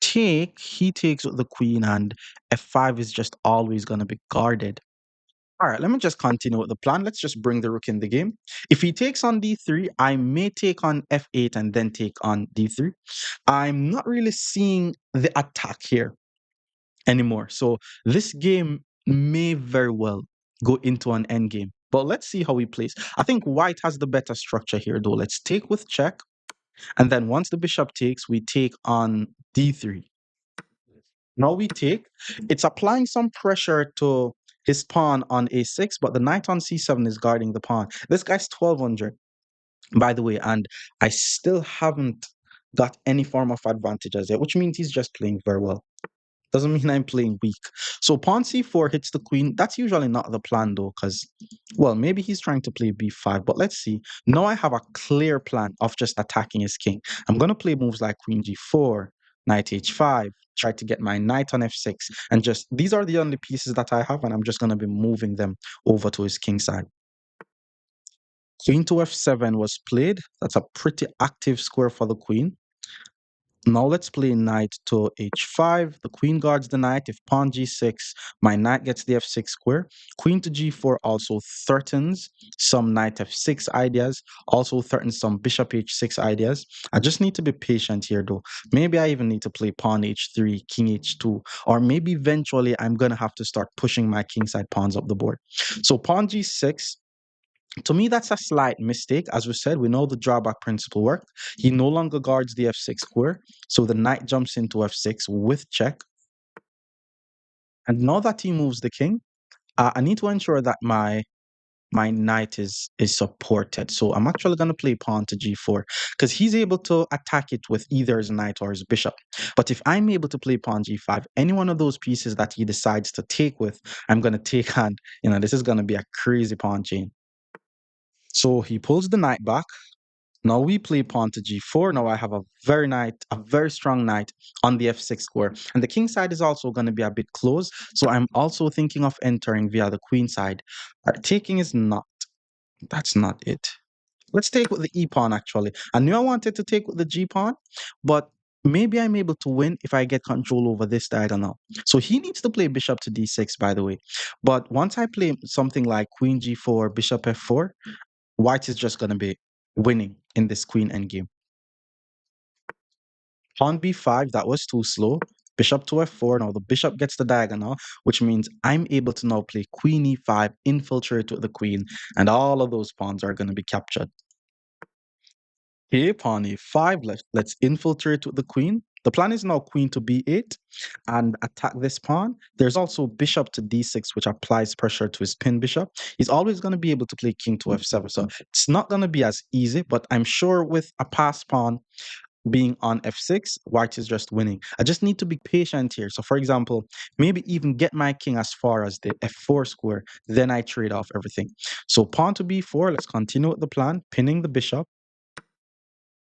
take, he takes with the queen, and f5 is just always going to be guarded. All right, let me just continue with the plan. Let's just bring the rook in the game. If he takes on d3, I may take on f8 and then take on d3. I'm not really seeing the attack here anymore. So this game may very well go into an endgame. But let's see how he plays. I think white has the better structure here, though. Let's take with check. And then once the bishop takes, we take on d3. Now we take. It's applying some pressure to his pawn on a6, but the knight on c7 is guarding the pawn. This guy's 1200, by the way, and I still haven't got any form of advantages yet, which means he's just playing very well. Doesn't mean I'm playing weak. So pawn c4 hits the queen. That's usually not the plan though, because, well, maybe he's trying to play b5, but let's see. Now I have a clear plan of just attacking his king. I'm going to play moves like queen g4, knight h5, try to get my knight on f6, and just, these are the only pieces that I have, and I'm just going to be moving them over to his king side. Queen to f7 was played. That's a pretty active square for the queen. Now let's play knight to h5. The queen guards the knight. If pawn g6, my knight gets the f6 square. Queen to g4 also threatens some knight f6 ideas, also threatens some bishop h6 ideas. I just need to be patient here though. Maybe I even need to play pawn h3, king h2, or maybe eventually I'm going to have to start pushing my kingside pawns up the board. So pawn g6, to me, that's a slight mistake. As we said, we know the drawback principle work. He no longer guards the f6 square, so the knight jumps into f6 with check. And now that he moves the king, I need to ensure that my knight is supported. So I'm actually going to play pawn to g4 because he's able to attack it with either his knight or his bishop. But if I'm able to play pawn g5, any one of those pieces that he decides to take with, I'm going to take on. This is going to be a crazy pawn chain. So he pulls the knight back. Now we play pawn to g4. Now I have a very strong knight on the f6 square. And the king side is also going to be a bit close. So I'm also thinking of entering via the queen side. Taking is not. That's not it. Let's take with the e pawn actually. I knew I wanted to take with the g pawn, but maybe I'm able to win if I get control over this diagonal. So he needs to play bishop to d6, by the way. But once I play something like queen g4, bishop f4, white is just going to be winning in this queen endgame. Pawn b5, that was too slow. Bishop to f4. Now the bishop gets the diagonal, which means I'm able to now play queen e5, infiltrate with the queen, and all of those pawns are going to be captured. Okay, pawn a5. Let's infiltrate with the queen. The plan is now queen to b8 and attack this pawn. There's also bishop to d6, which applies pressure to his pin bishop. He's always going to be able to play king to f7. So it's not going to be as easy, but I'm sure with a pass pawn being on f6, white is just winning. I just need to be patient here. So for example, maybe even get my king as far as the f4 square, then I trade off everything. So pawn to b4, let's continue with the plan, pinning the bishop.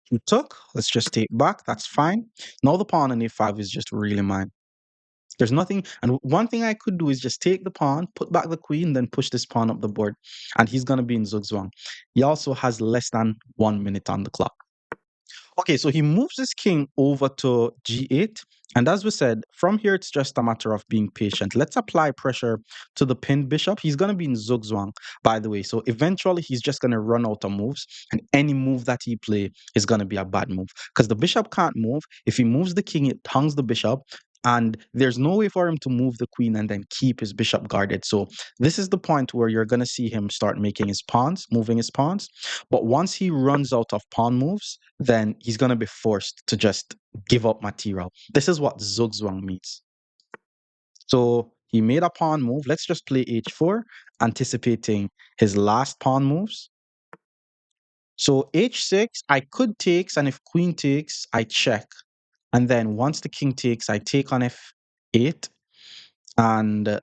He took, let's just take back, that's fine. Now the pawn on a5 is just really mine. There's nothing, and one thing I could do is just take the pawn, put back the queen, then push this pawn up the board, and he's going to be in zugzwang. He also has less than 1 minute on the clock. Okay, so he moves his king over to g8. And as we said, from here, it's just a matter of being patient. Let's apply pressure to the pinned bishop. He's going to be in zugzwang, by the way. So eventually, he's just going to run out of moves. And any move that he play is going to be a bad move. Because the bishop can't move. If he moves the king, it hangs the bishop. And there's no way for him to move the queen and then keep his bishop guarded. So this is the point where you're going to see him start making his pawns, moving his pawns. But once he runs out of pawn moves, then he's going to be forced to just give up material. This is what zugzwang means. So he made a pawn move. Let's just play h4, anticipating his last pawn moves. So h6, I could takes, and if queen takes, I check. And then once the king takes, I take on f8, and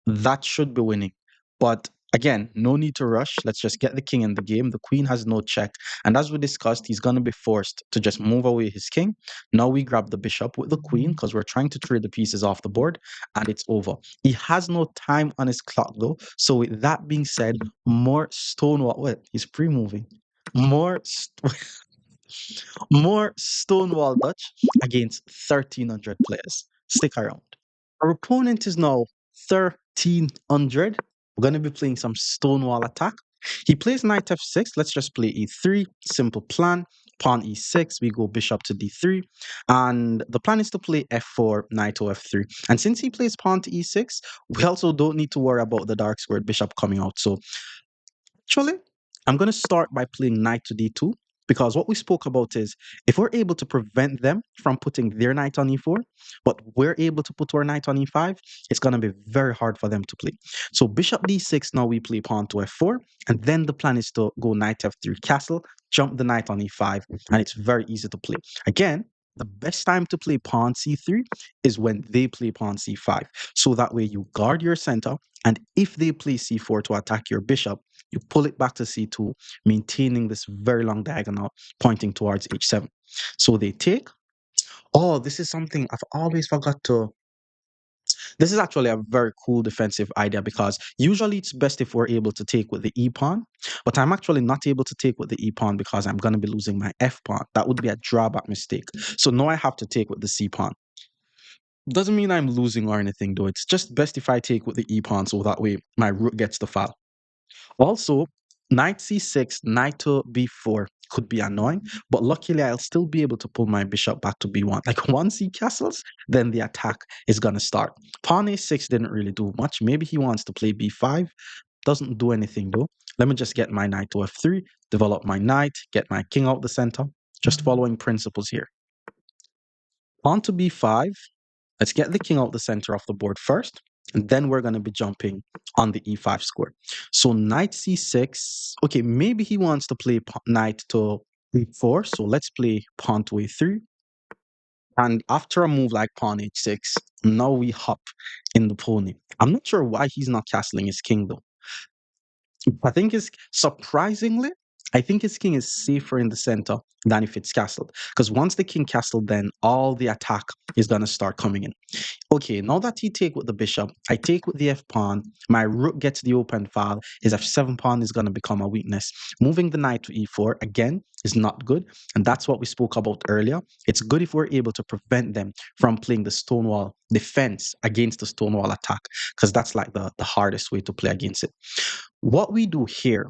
that should be winning. But again, no need to rush. Let's just get the king in the game. The queen has no check. And as we discussed, he's going to be forced to just move away his king. Now we grab the bishop with the queen because we're trying to trade the pieces off the board, and it's over. He has no time on his clock though. So with that being said, more stonewall. What? He's pre-moving. More, more Stonewall Dutch against 1,300 players. Stick around. Our opponent is now 1,300. We're going to be playing some Stonewall attack. He plays knight f6. Let's just play e3. Simple plan. Pawn e6. We go bishop to d3. And the plan is to play f4, knight to f3. And since he plays pawn to e6, we also don't need to worry about the dark squared bishop coming out. So actually, I'm going to start by playing knight to d2 because what we spoke about is if we're able to prevent them from putting their knight on e4, but we're able to put our knight on e5, it's going to be very hard for them to play. So bishop d6, now we play pawn to f4, and then the plan is to go knight f3 castle, jump the knight on e5, and it's very easy to play. Again, the best time to play pawn c3 is when they play pawn c5. So that way you guard your center, and if they play c4 to attack your bishop, you pull it back to c2, maintaining this very long diagonal pointing towards h7. So they take. Oh, this is something I've always forgot to. This is actually a very cool defensive idea because usually it's best if we're able to take with the e pawn, but I'm actually not able to take with the e pawn because I'm going to be losing my f pawn. That would be a drawback mistake. So now I have to take with the c pawn. Doesn't mean I'm losing or anything though. It's just best if I take with the e pawn so that way my rook gets the file. Also, knight c6, knight to b4 could be annoying, but luckily I'll still be able to pull my bishop back to b1. Like once he castles, then the attack is going to start. Pawn a6 didn't really do much. Maybe he wants to play b5. Doesn't do anything though. Let me just get my knight to f3, develop my knight, get my king out the center. Just following principles here. Pawn to b5. Let's get the king out the center of the board first, and then we're going to be jumping on the e5 square. So knight c6. Okay, maybe he wants to play knight to e4. So let's play pawn to a3. And after a move like pawn h6, now we hop in the pony. I'm not sure why he's not castling his king though. I think his surprisingly, I think his king is safer in the center than if it's castled. Because once the king castled, then all the attack is gonna start coming in. Okay, now that he take with the bishop, I take with the f pawn. My rook gets the open file. His f7 pawn is gonna become a weakness. Moving the knight to e4 again is not good, and that's what we spoke about earlier. It's good if we're able to prevent them from playing the stonewall defense against the stonewall attack, because that's like the hardest way to play against it. What we do here,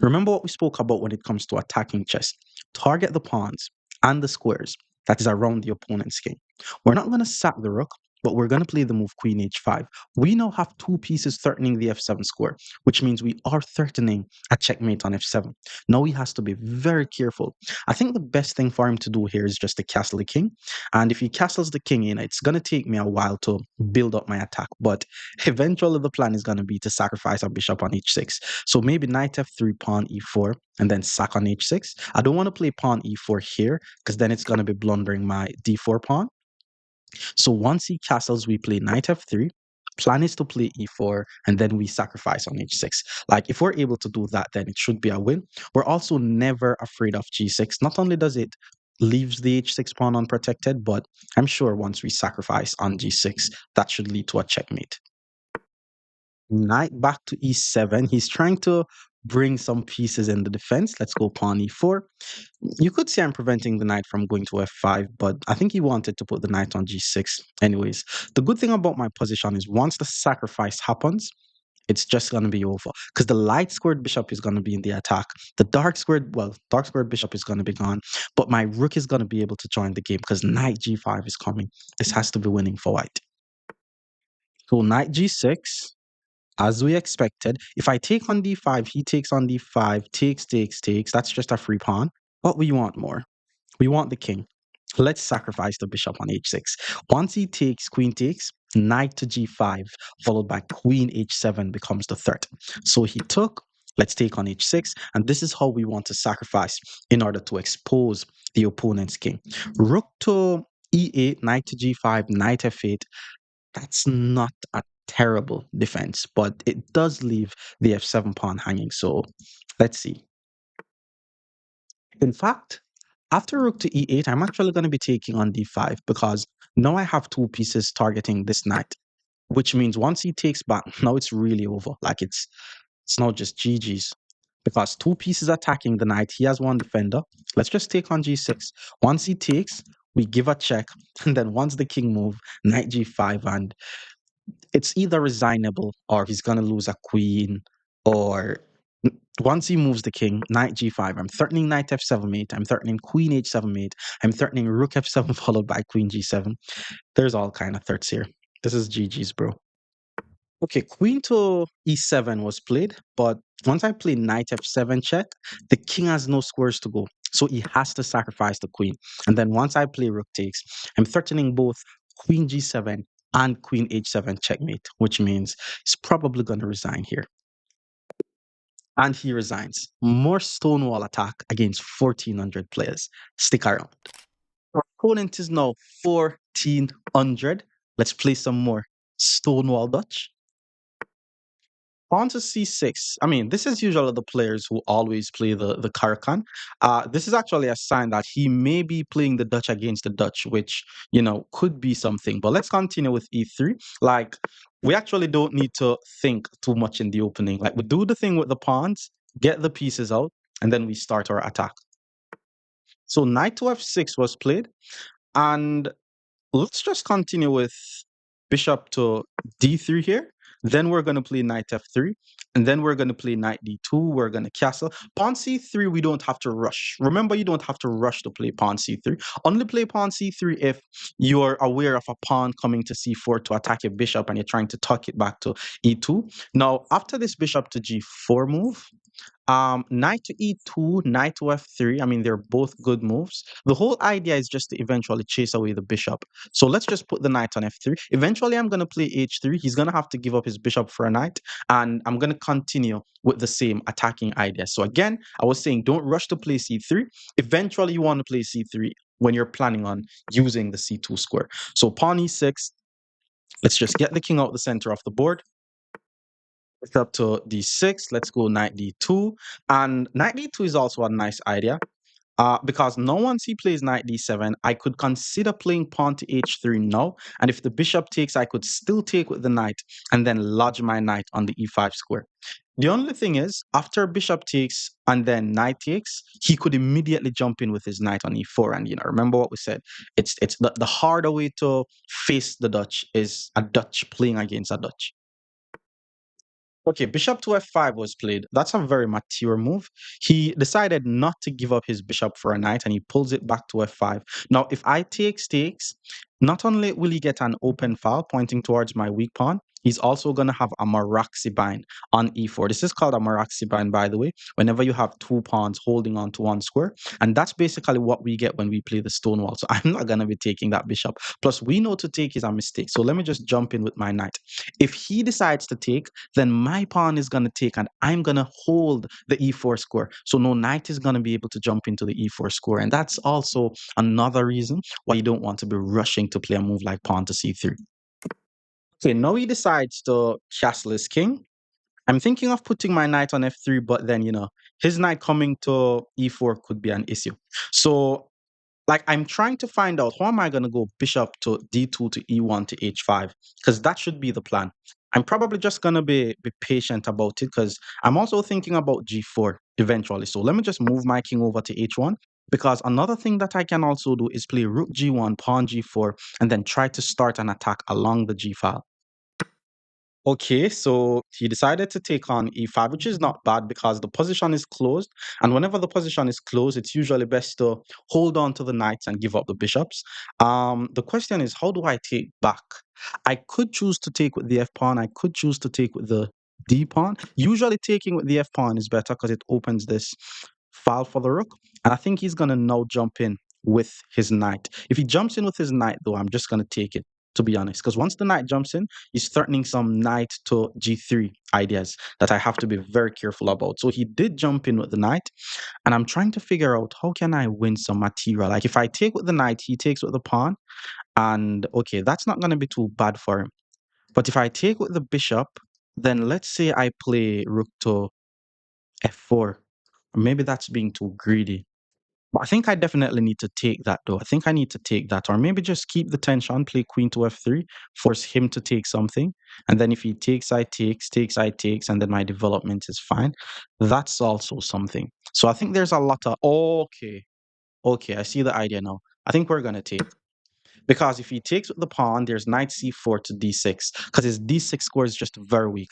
remember what we spoke about when it comes to attacking chess. Target the pawns and the squares that is around the opponent's king. We're not going to sack the rook, but we're going to play the move queen h5. We now have two pieces threatening the f7 square, which means we are threatening a checkmate on f7. Now he has to be very careful. I think the best thing for him to do here is just to castle the king. And if he castles the king in, it's going to take me a while to build up my attack. But eventually the plan is going to be to sacrifice a bishop on h6. So maybe knight f3, pawn e4, and then sack on h6. I don't want to play pawn e4 here because then it's going to be blundering my d4 pawn. So once he castles, we play knight f3. Plan is to play e4, and then we sacrifice on h6. Like if we're able to do that, then it should be a win. We're also never afraid of g6. Not only does it leaves the h6 pawn unprotected, but I'm sure once we sacrifice on g6, that should lead to a checkmate. Knight back to e7. He's trying to bring some pieces in the defense. Let's go pawn e4. You could say I'm preventing the knight from going to f5, but I think he wanted to put the knight on g6 anyways. The good thing about my position is once the sacrifice happens, it's just going to be over because the light squared bishop is going to be in the attack. The dark squared, well, dark squared bishop is going to be gone, but my rook is going to be able to join the game because knight g5 is coming. This has to be winning for white. So knight g6. As we expected, if I take on d5, he takes on d5, takes. That's just a free pawn. But we want more. We want the king. Let's sacrifice the bishop on h6. Once he takes, queen takes, knight to g5, followed by queen h7 becomes the threat. So he took, let's take on h6, and this is how we want to sacrifice in order to expose the opponent's king. Rook to E8, knight to G5, knight F8. That's not a terrible defense, but it does leave the F7 pawn hanging. So let's see. In fact, after rook to E8, I'm actually going to be taking on D5 because now I have two pieces targeting this knight, which means once he takes back, now it's really over. Like it's not just GG's because two pieces attacking the knight. He has one defender. Let's just take on G6. Once he takes, we give a check, and then once the king move, knight G5, and it's either resignable or he's gonna lose a queen, or once he moves the king, knight G5. I'm threatening knight F7 mate. I'm threatening queen H7 mate. I'm threatening rook F7 followed by queen G7. There's all kind of threats here. This is GG's, bro. Okay, queen to e7 was played, but once I play knight f7 check, the king has no squares to go. So he has to sacrifice the queen. And then once I play rook takes, I'm threatening both queen g7 and queen h7 checkmate, which means he's probably going to resign here. And he resigns. More Stonewall attack against 1400 players. Stick around. Our opponent is now 1400. Let's play some more Stonewall Dutch. Pawn to c6. I mean, this is usually the players who always play the Caracan. This is actually a sign that he may be playing the Dutch against the Dutch, which, could be something. But let's continue with e3. Like, we actually don't need to think too much in the opening. Like, we do the thing with the pawns, get the pieces out, and then we start our attack. So knight to f6 was played. And let's just continue with bishop to d3 here. Then we're going to play knight f3. And then we're going to play knight d2. We're going to castle. Pawn c3, we don't have to rush. Remember, you don't have to rush to play pawn c3. Only play pawn c3 if you're aware of a pawn coming to c4 to attack your bishop and you're trying to tuck it back to e2. Now, after this bishop to g4 move, knight to e2, knight to f3. I mean, they're both good moves. The whole idea is just to eventually chase away the bishop. So let's just put the knight on f3. Eventually, I'm going to play h3. He's going to have to give up his bishop for a knight. And I'm going to continue with the same attacking idea. So again, I was saying don't rush to play c3. Eventually, you want to play c3 when you're planning on using the c2 square. So pawn e6. Let's just get the king out the center of the board. Up to d6. Let's go knight d2. And knight d2 is also a nice idea. Because now once he plays knight d7, I could consider playing pawn to h3 now. And if the bishop takes, I could still take with the knight and then lodge my knight on the e5 square. The only thing is, after bishop takes and then knight takes, he could immediately jump in with his knight on e4. And remember what we said. It's the harder way to face the Dutch is a Dutch playing against a Dutch. Okay, bishop to f5 was played. That's a very mature move. He decided not to give up his bishop for a knight and he pulls it back to f5. Now, if I takes, not only will he get an open file pointing towards my weak pawn, he's also going to have a Maraxi bind on e4. This is called a Maraxi bind, by the way, whenever you have two pawns holding on to one square. And that's basically what we get when we play the Stonewall. So I'm not going to be taking that bishop. Plus, we know to take is a mistake. So let me just jump in with my knight. If he decides to take, then my pawn is going to take and I'm going to hold the e4 square. So no knight is going to be able to jump into the e4 square. And that's also another reason why you don't want to be rushing to play a move like pawn to c3. Okay, now he decides to castle his king. I'm thinking of putting my knight on f3, but then, his knight coming to e4 could be an issue. So like I'm trying to find out how am I going to go bishop to d2 to e1 to h5 because that should be the plan. I'm probably just going to be patient about it because I'm also thinking about g4 eventually. So let me just move my king over to h1 because another thing that I can also do is play rook g1, pawn g4, and then try to start an attack along the g file. Okay, so he decided to take on e5, which is not bad because the position is closed. And whenever the position is closed, it's usually best to hold on to the knights and give up the bishops. The question is, how do I take back? I could choose to take with the f pawn. I could choose to take with the d pawn. Usually taking with the f pawn is better because it opens this file for the rook. And I think he's going to now jump in with his knight. If he jumps in with his knight, though, I'm just going to take it. to be honest, because once the knight jumps in, he's threatening some knight to g3 ideas that I have to be very careful about. So he did jump in with the knight, and I'm trying to figure out how can I win some material. Like if I take with the knight, he takes with the pawn, and okay, that's not going to be too bad for him. But if I take with the bishop, then let's say I play rook to f4. Maybe that's being too greedy. But I think I definitely need to take that though. I think I need to take that, or maybe just keep the tension, play queen to f3, force him to take something. And then if he takes, I takes, I takes, and then my development is fine. That's also something. So I think there's a lot of, okay, okay, I see the idea now. I think we're going to take. Because if he takes with the pawn, there's knight c4 to d6, because his d6 score is just very weak.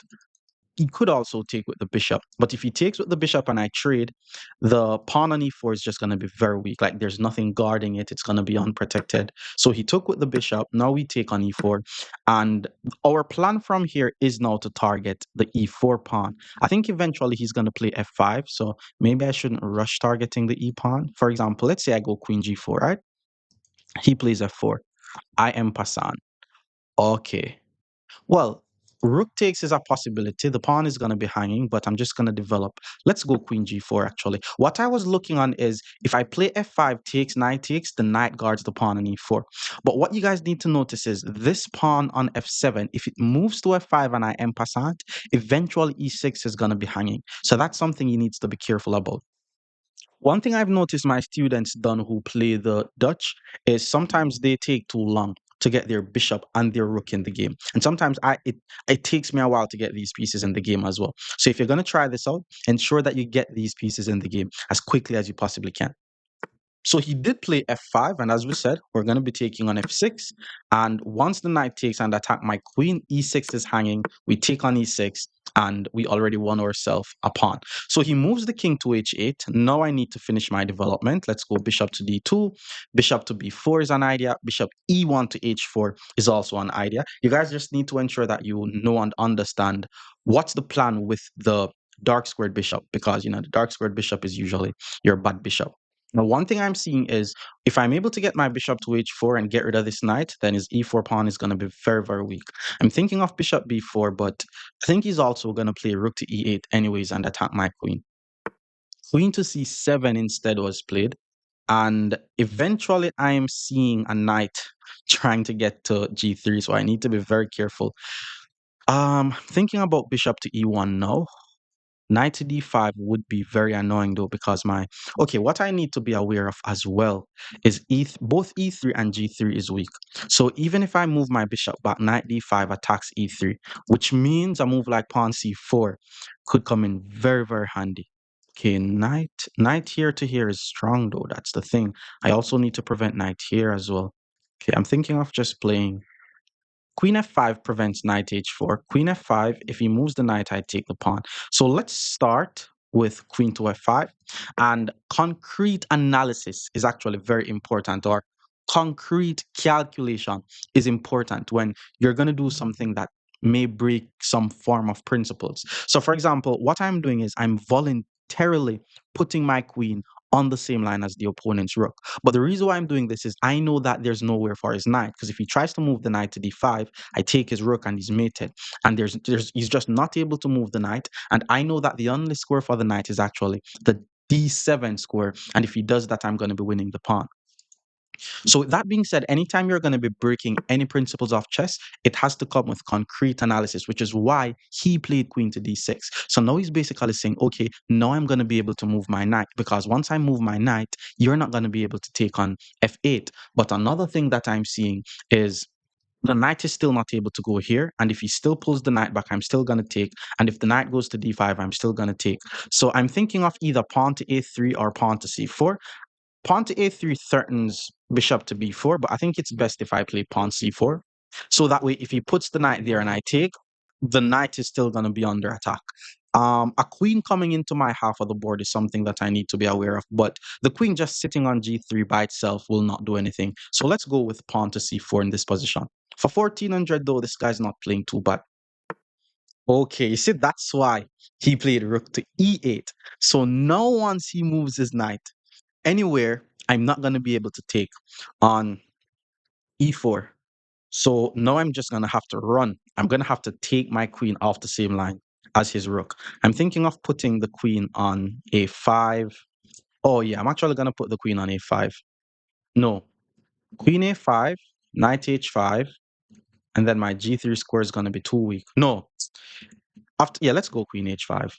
He could also take with the bishop, but if he takes with the bishop and I trade, the pawn on e4 is just going to be very weak. Like there's nothing guarding it. It's going to be unprotected. So he took with the bishop. Now we take on e4. And our plan from here is now to target the e4 pawn. I think eventually he's going to play f5. So maybe I shouldn't rush targeting the e pawn. For example, let's say I go queen g4, right? He plays f4. I am passant. Okay. Well, rook takes is a possibility. The pawn is going to be hanging, but I'm just going to develop. Let's go queen g4, actually. What I was looking on is if I play f5 takes, knight takes, the knight guards the pawn on e4. But what you guys need to notice is this pawn on f7, if it moves to f5 and I am passant, eventually e6 is going to be hanging. So that's something he needs to be careful about. One thing I've noticed my students done who play the Dutch is sometimes they take too long to get their bishop and their rook in the game. And sometimes it takes me a while to get these pieces in the game as well. So if you're going to try this out, ensure that you get these pieces in the game as quickly as you possibly can. So he did play f5, and as we said, we're going to be taking on f6. And once the knight takes and attack my queen, e6 is hanging. We take on e6, and we already won ourselves a pawn. So he moves the king to h8. Now I need to finish my development. Let's go bishop to d2. Bishop to b4 is an idea. Bishop e1 to h4 is also an idea. You guys just need to ensure that you know and understand what's the plan with the dark squared bishop, because the dark squared bishop is usually your bad bishop. Now, one thing I'm seeing is if I'm able to get my bishop to h4 and get rid of this knight, then his e4 pawn is going to be very, very weak. I'm thinking of bishop b4, but I think he's also going to play rook to e8 anyways and attack my queen. Queen to c7 instead was played. And eventually I am seeing a knight trying to get to g3, so I need to be very careful. Thinking about bishop to e1 now. Knight to d5 would be very annoying though, because okay, what I need to be aware of as well is both e3 and g3 is weak. So even if I move my bishop back, knight d5 attacks e3, which means a move like pawn c4 could come in very, very handy. Okay, knight here to here is strong though, that's the thing. I also need to prevent knight here as well. Okay, I'm thinking of just playing Queen f5 prevents knight h4. Queen f5, if he moves the knight, I take the pawn. So let's start with queen to f5. And concrete analysis is actually very important, or concrete calculation is important when you're going to do something that may break some form of principles. So, for example, what I'm doing is I'm voluntarily putting my queen on the same line as the opponent's rook. But the reason why I'm doing this is I know that there's nowhere for his knight, because if he tries to move the knight to d5, I take his rook and he's mated, and he's just not able to move the knight. And I know that the only square for the knight is actually the d7 square, and if he does that, I'm going to be winning the pawn. So that being said, anytime you're going to be breaking any principles of chess, it has to come with concrete analysis, which is why he played queen to d6. So now he's basically saying, okay, now I'm going to be able to move my knight, because once I move my knight, you're not going to be able to take on f8. But another thing that I'm seeing is the knight is still not able to go here. And if he still pulls the knight back, I'm still going to take. And if the knight goes to d5, I'm still going to take. So I'm thinking of either pawn to a3 or pawn to c4. Pawn to a3 threatens bishop to b4, but I think it's best if I play pawn c4. So that way, if he puts the knight there and I take, the knight is still going to be under attack. A queen coming into my half of the board is something that I need to be aware of, but the queen just sitting on g3 by itself will not do anything. So let's go with pawn to c4 in this position. For 1400 though, this guy's not playing too bad. Okay, you see, that's why he played rook to e8. So now once he moves his knight anywhere, I'm not going to be able to take on e4. So now I'm just gonna have to run. I'm gonna have to take my queen off the same line as his rook. I'm thinking of putting the queen on a5. Oh yeah, I'm actually gonna put the queen on a5. No, queen a5, knight h5, and then my g3 square is gonna be too weak. No, after yeah, let's go queen h5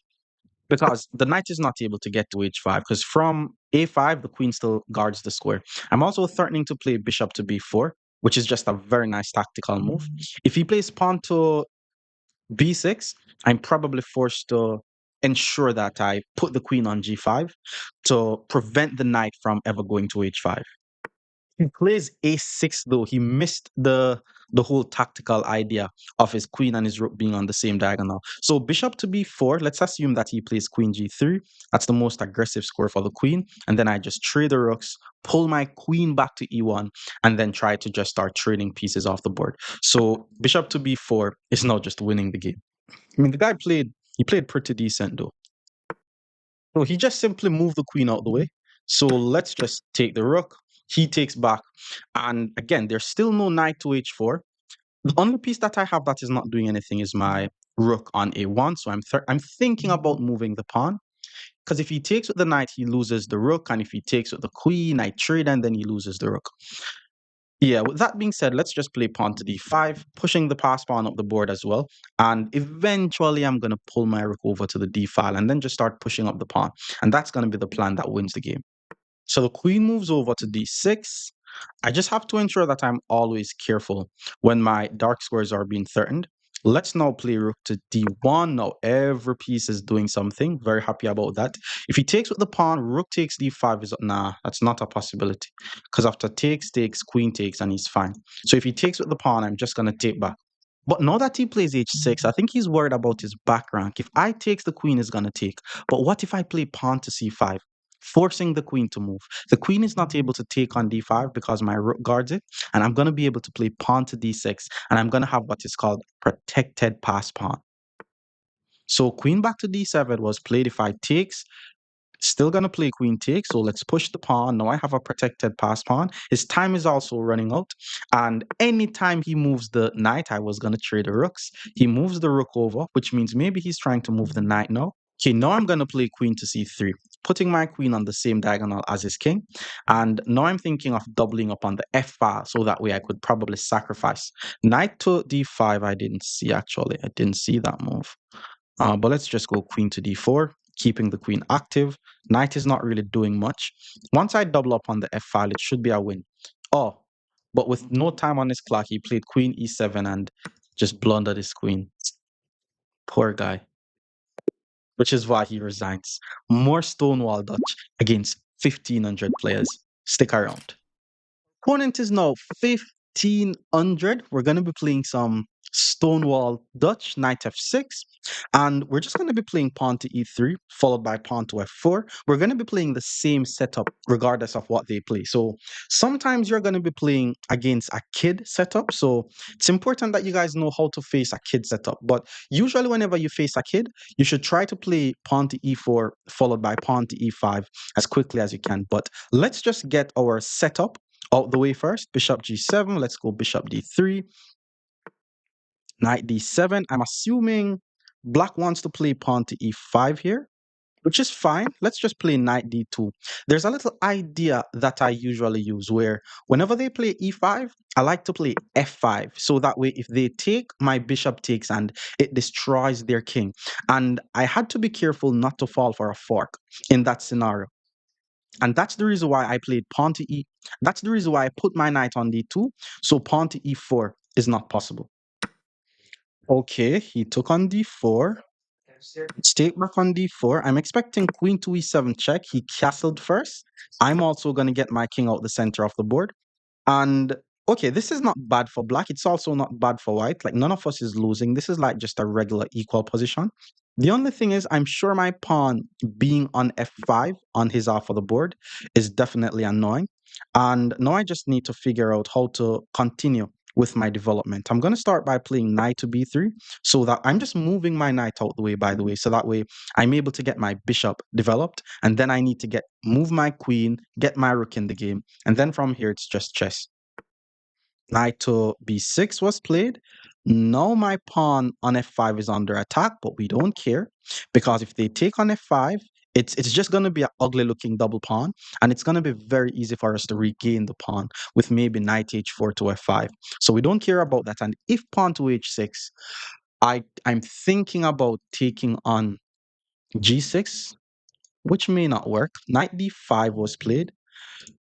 because the knight is not able to get to h5 because from a5 the queen still guards the square. I'm also threatening to play bishop to b4, which is just a very nice tactical move. If he plays pawn to b6, I'm probably forced to ensure that I put the queen on g5 to prevent the knight from ever going to h5. He plays a6 though. He missed the whole tactical idea of his queen and his rook being on the same diagonal. So bishop to b4, let's assume that he plays queen g3. That's the most aggressive score for the queen. And then I just trade the rooks, pull my queen back to e1, and then try to just start trading pieces off the board. So bishop to b4 is not just winning the game. I mean, the guy played pretty decent though. So he just simply moved the queen out the way. So let's just take the rook. He takes back. And again, there's still no knight to h4. The only piece that I have that is not doing anything is my rook on a1. So I'm thinking about moving the pawn. Because if he takes with the knight, he loses the rook. And if he takes with the queen, I trade and then he loses the rook. Yeah, with that being said, let's just play pawn to d5, pushing the pass pawn up the board as well. And eventually I'm going to pull my rook over to the d file and then just start pushing up the pawn. And that's going to be the plan that wins the game. So the queen moves over to d6. I just have to ensure that I'm always careful when my dark squares are being threatened. Let's now play rook to d1. Now every piece is doing something. Very happy about that. If he takes with the pawn, rook takes d5 is nah, that's not a possibility. Because after takes, queen takes, and he's fine. So if he takes with the pawn, I'm just gonna take back. But now that he plays h6, I think he's worried about his back rank. If I takes, the queen is gonna take. But what if I play pawn to c5? Forcing the queen to move. The queen is not able to take on d5 because my rook guards it, and I'm going to be able to play pawn to d6, and I'm going to have what is called protected pass pawn. So queen back to d7 was played. If I takes, still going to play queen takes, so let's push the pawn. Now I have a protected pass pawn. His time is also running out, and anytime he moves the knight, I was going to trade the rooks. He moves the rook over, which means maybe he's trying to move the knight now. Okay, now I'm going to play queen to c3, putting my queen on the same diagonal as his king. And now I'm thinking of doubling up on the f file, so that way I could probably sacrifice. Knight to d5, I didn't see actually. I didn't see that move. But let's just go queen to d4, keeping the queen active. Knight is not really doing much. Once I double up on the f file, it should be a win. Oh, but with no time on his clock, he played queen e7 and just blundered his queen. Poor guy. Which is why he resigns. More Stonewall Dutch against 1,500 players. Stick around. Opponent is now 1,500. We're going to be playing some Stonewall Dutch, knight f6. And we're just going to be playing pawn to e3, followed by pawn to f4. We're going to be playing the same setup regardless of what they play. So sometimes you're going to be playing against a kid setup. So it's important that you guys know how to face a kid setup. But usually whenever you face a kid, you should try to play pawn to e4, followed by pawn to e5 as quickly as you can. But let's just get our setup out the way first. Bishop g7. Let's go bishop d3. Knight d7. I'm assuming black wants to play pawn to e5 here, which is fine. Let's just play knight d2. There's a little idea that I usually use where whenever they play e5, I like to play f5. So that way, if they take, my bishop takes and it destroys their king. And I had to be careful not to fall for a fork in that scenario. And that's the reason why I played pawn to e. That's the reason why I put my knight on d2. So pawn to e4 is not possible. Okay, he took on d4. Let's take back on d4. I'm expecting queen to e7 check. He castled first. I'm also going to get my king out the center of the board. And okay, this is not bad for black. It's also not bad for white. Like none of us is losing. This is like just a regular equal position. The only thing is, I'm sure my pawn being on f5 on his half of the board is definitely annoying. And now I just need to figure out how to continue with my development. I'm going to start by playing knight to b3 so that I'm just moving my knight out the way, by the way, so that way I'm able to get my bishop developed. And then I need to move my queen, get my rook in the game. And then from here, it's just chess. Knight to b6 was played. Now my pawn on f5 is under attack, but we don't care because if they take on f5, it's just going to be an ugly looking double pawn, and it's going to be very easy for us to regain the pawn with maybe knight h4 to f5. So we don't care about that. And if pawn to h6, I'm thinking about taking on g6, which may not work. Knight d5 was played.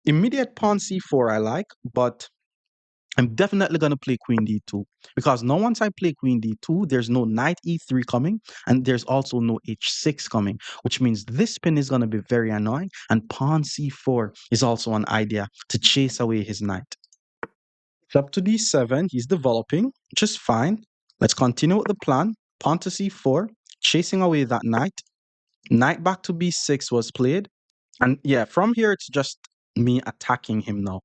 Immediate pawn c4 I like, but I'm definitely going to play queen d2 because now once I play queen d2, there's no knight e3 coming and there's also no h6 coming, which means this pin is going to be very annoying, and pawn c4 is also an idea to chase away his knight. Up to d7, he's developing, which is fine. Let's continue with the plan. Pawn to c4, chasing away that knight. Knight back to b6 was played. And yeah, from here, it's just me attacking him now.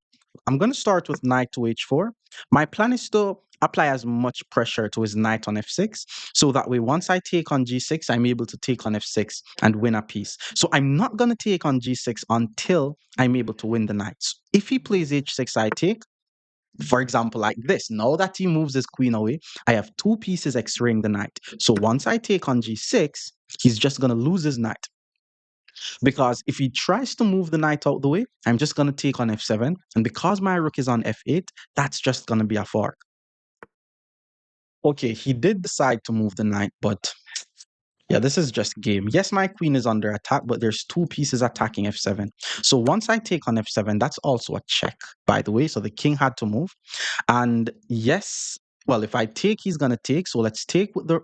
I'm going to start with knight to h4. My plan is to apply as much pressure to his knight on f6. So that way, once I take on g6, I'm able to take on f6 and win a piece. So I'm not going to take on g6 until I'm able to win the knights. If he plays h6, I take. For example, like this. Now that he moves his queen away, I have two pieces x-raying the knight. So once I take on g6, he's just going to lose his knight. Because if he tries to move the knight out the way, I'm just going to take on f7. And because my rook is on f8, that's just going to be a fork. Okay, he did decide to move the knight, but yeah, this is just game. Yes, my queen is under attack, but there's two pieces attacking f7. So once I take on f7, that's also a check, by the way. So the king had to move. And yes, well, if I take, he's going to take. So let's take with the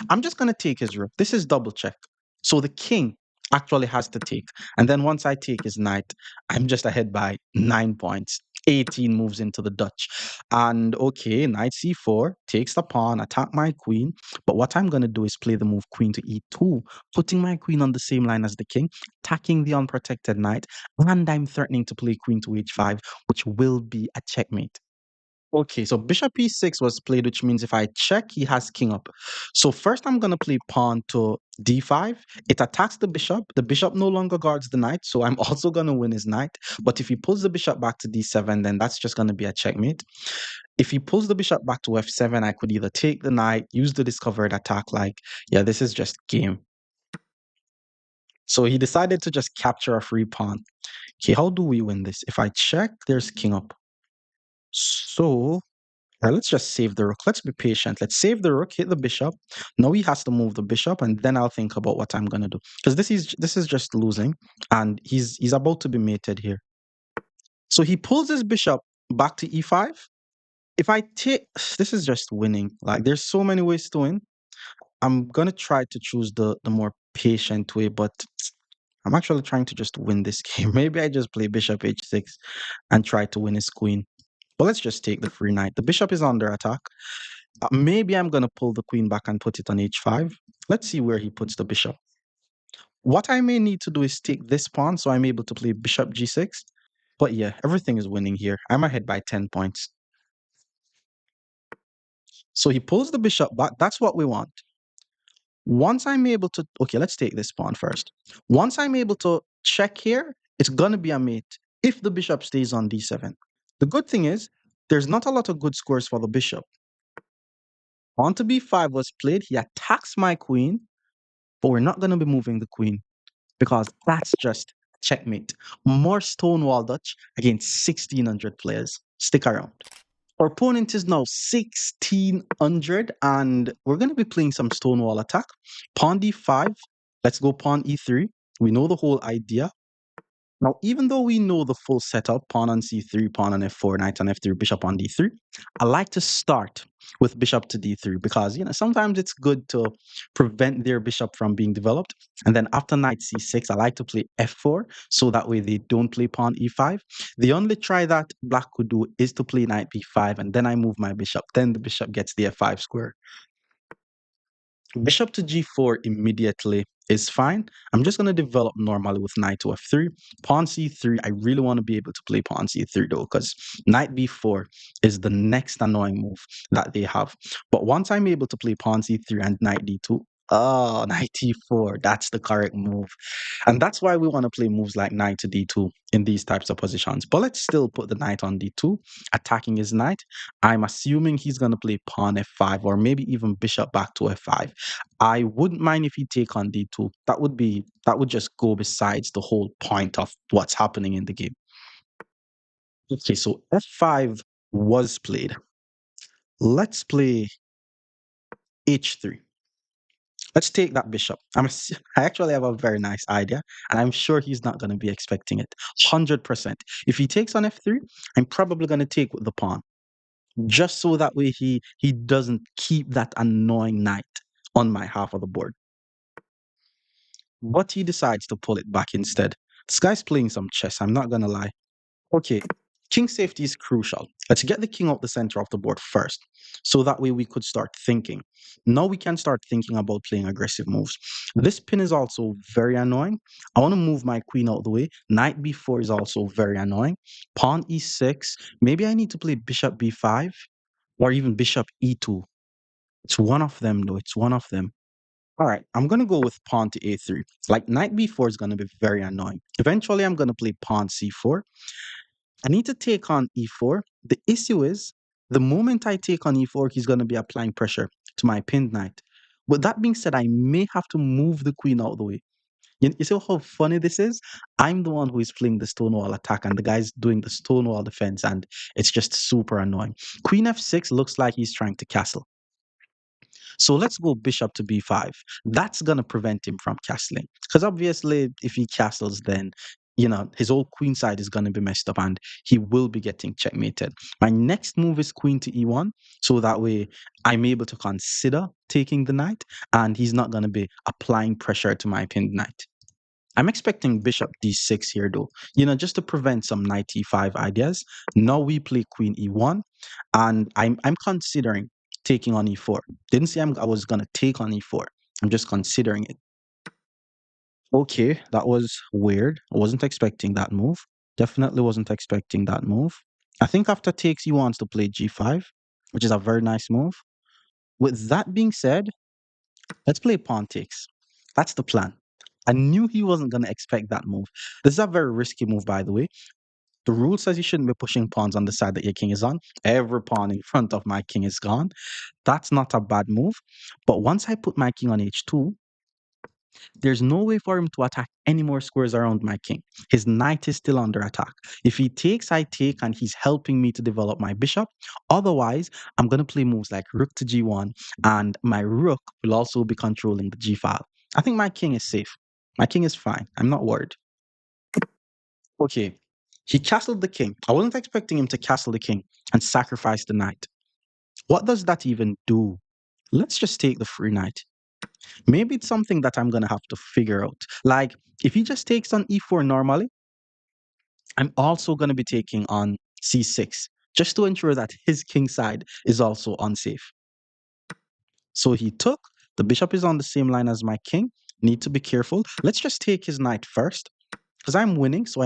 I'm just going to take his rook. This is double check. So the king actually has to take. And then once I take his knight, I'm just ahead by 9 points. 18 moves into the Dutch. And okay, knight c4 takes the pawn, attack my queen. But what I'm going to do is play the move queen to e2, putting my queen on the same line as the king, attacking the unprotected knight. And I'm threatening to play queen to h5, which will be a checkmate. Okay, so bishop e6 was played, which means if I check, he has king up. So first I'm going to play pawn to d5. It attacks the bishop. The bishop no longer guards the knight, so I'm also going to win his knight. But if he pulls the bishop back to d7, then that's just going to be a checkmate. If he pulls the bishop back to f7, I could either take the knight, use the discovered attack, like, yeah, this is just game. So he decided to just capture a free pawn. Okay, how do we win this? If I check, there's king up. So let's just save the rook. Let's be patient. Let's save the rook, hit the bishop. Now he has to move the bishop, and then I'll think about what I'm gonna do. Because this is just losing, and he's about to be mated here. So he pulls his bishop back to e5. If I take this is just winning. Like there's so many ways to win. I'm gonna try to choose the more patient way, but I'm actually trying to just win this game. Maybe I just play bishop h6 and try to win his queen. But let's just take the free knight. The bishop is under attack. Maybe I'm going to pull the queen back and put it on h5. Let's see where he puts the bishop. What I may need to do is take this pawn so I'm able to play bishop g6. But yeah, everything is winning here. I'm ahead by 10 points. So he pulls the bishop back. That's what we want. Once I'm able to... Okay, let's take this pawn first. Once I'm able to check here, it's going to be a mate if the bishop stays on d7. The good thing is, there's not a lot of good scores for the bishop. Pawn to b5 was played. He attacks my queen, but we're not going to be moving the queen because that's just checkmate. More Stonewall Dutch against 1,600 players. Stick around. Our opponent is now 1,600, and we're going to be playing some Stonewall attack. Pawn d5. Let's go pawn e3. We know the whole idea. Now, even though we know the full setup, pawn on c3, pawn on f4, knight on f3, bishop on d3, I like to start with bishop to d3 because, sometimes it's good to prevent their bishop from being developed. And then after knight c6, I like to play f4 so that way they don't play pawn e5. The only try that black could do is to play knight b5, and then I move my bishop. Then the bishop gets the f5 square. Bishop to g4 immediately is fine. I'm just going to develop normally with knight to f3. Pawn c3, I really want to be able to play pawn c3 though, because knight b4 is the next annoying move that they have. But once I'm able to play pawn c3 and knight d2, Oh, knight e4. That's the correct move. And that's why we want to play moves like knight to d2 in these types of positions. But let's still put the knight on d2, attacking his knight. I'm assuming he's going to play pawn f5 or maybe even bishop back to f5. I wouldn't mind if he take on d2. That would just go besides the whole point of what's happening in the game. Okay, so f5 was played. Let's play h3. Let's take that bishop. I actually have a very nice idea, and I'm sure he's not going to be expecting it. 100%. If he takes on f3, I'm probably going to take with the pawn, just so that way he doesn't keep that annoying knight on my half of the board. But he decides to pull it back instead. This guy's playing some chess, I'm not going to lie. Okay, king safety is crucial. Let's get the king out the center of the board first, so that way we could start thinking. Now we can start thinking about playing aggressive moves. This pin is also very annoying. I want to move my queen out the way. Knight b4 is also very annoying. Pawn e6. Maybe I need to play bishop b5 or even bishop e2. It's one of them, though. It's one of them. All right, I'm going to go with pawn to a3. Like knight b4 is going to be very annoying. Eventually, I'm going to play pawn c4. I need to take on e4. The issue is, the moment I take on e4, he's going to be applying pressure to my pinned knight. With that being said, I may have to move the queen out of the way. You see how funny this is? I'm the one who is playing the stonewall attack, and the guy's doing the stonewall defense, and it's just super annoying. Queen f6 looks like he's trying to castle. So let's go bishop to b5. That's going to prevent him from castling. Because obviously, if he castles, then, his whole queen side is going to be messed up and he will be getting checkmated. My next move is queen to e1. So that way, I'm able to consider taking the knight and he's not going to be applying pressure to my pinned knight. I'm expecting bishop d6 here though, just to prevent some knight e5 ideas. Now we play queen e1 and I'm considering taking on e4. Didn't say I was going to take on e4. I'm just considering it. Okay, that was weird. I wasn't expecting that move. Definitely wasn't expecting that move. I think after takes he wants to play g5, which is a very nice move. With that being said, let's play pawn takes. That's the plan. I knew he wasn't going to expect that move. This is a very risky move, by the way. The rule says you shouldn't be pushing pawns on the side that your king is on. Every pawn in front of my king is gone. That's not a bad move. But once I put my king on h2, there's no way for him to attack any more squares around my king. His knight is still under attack. If he takes, I take, and he's helping me to develop my bishop. Otherwise, I'm going to play moves like rook to g1, and my rook will also be controlling the g file. I think my king is safe. My king is fine. I'm not worried. Okay, he castled the king. I wasn't expecting him to castle the king and sacrifice the knight. What does that even do? Let's just take the free knight. Maybe it's something that I'm going to have to figure out. Like, if he just takes on e4 normally, I'm also going to be taking on c6, just to ensure that his king side is also unsafe. So he took, the bishop is on the same line as my king. Need to be careful. Let's just take his knight first, because I'm winning. So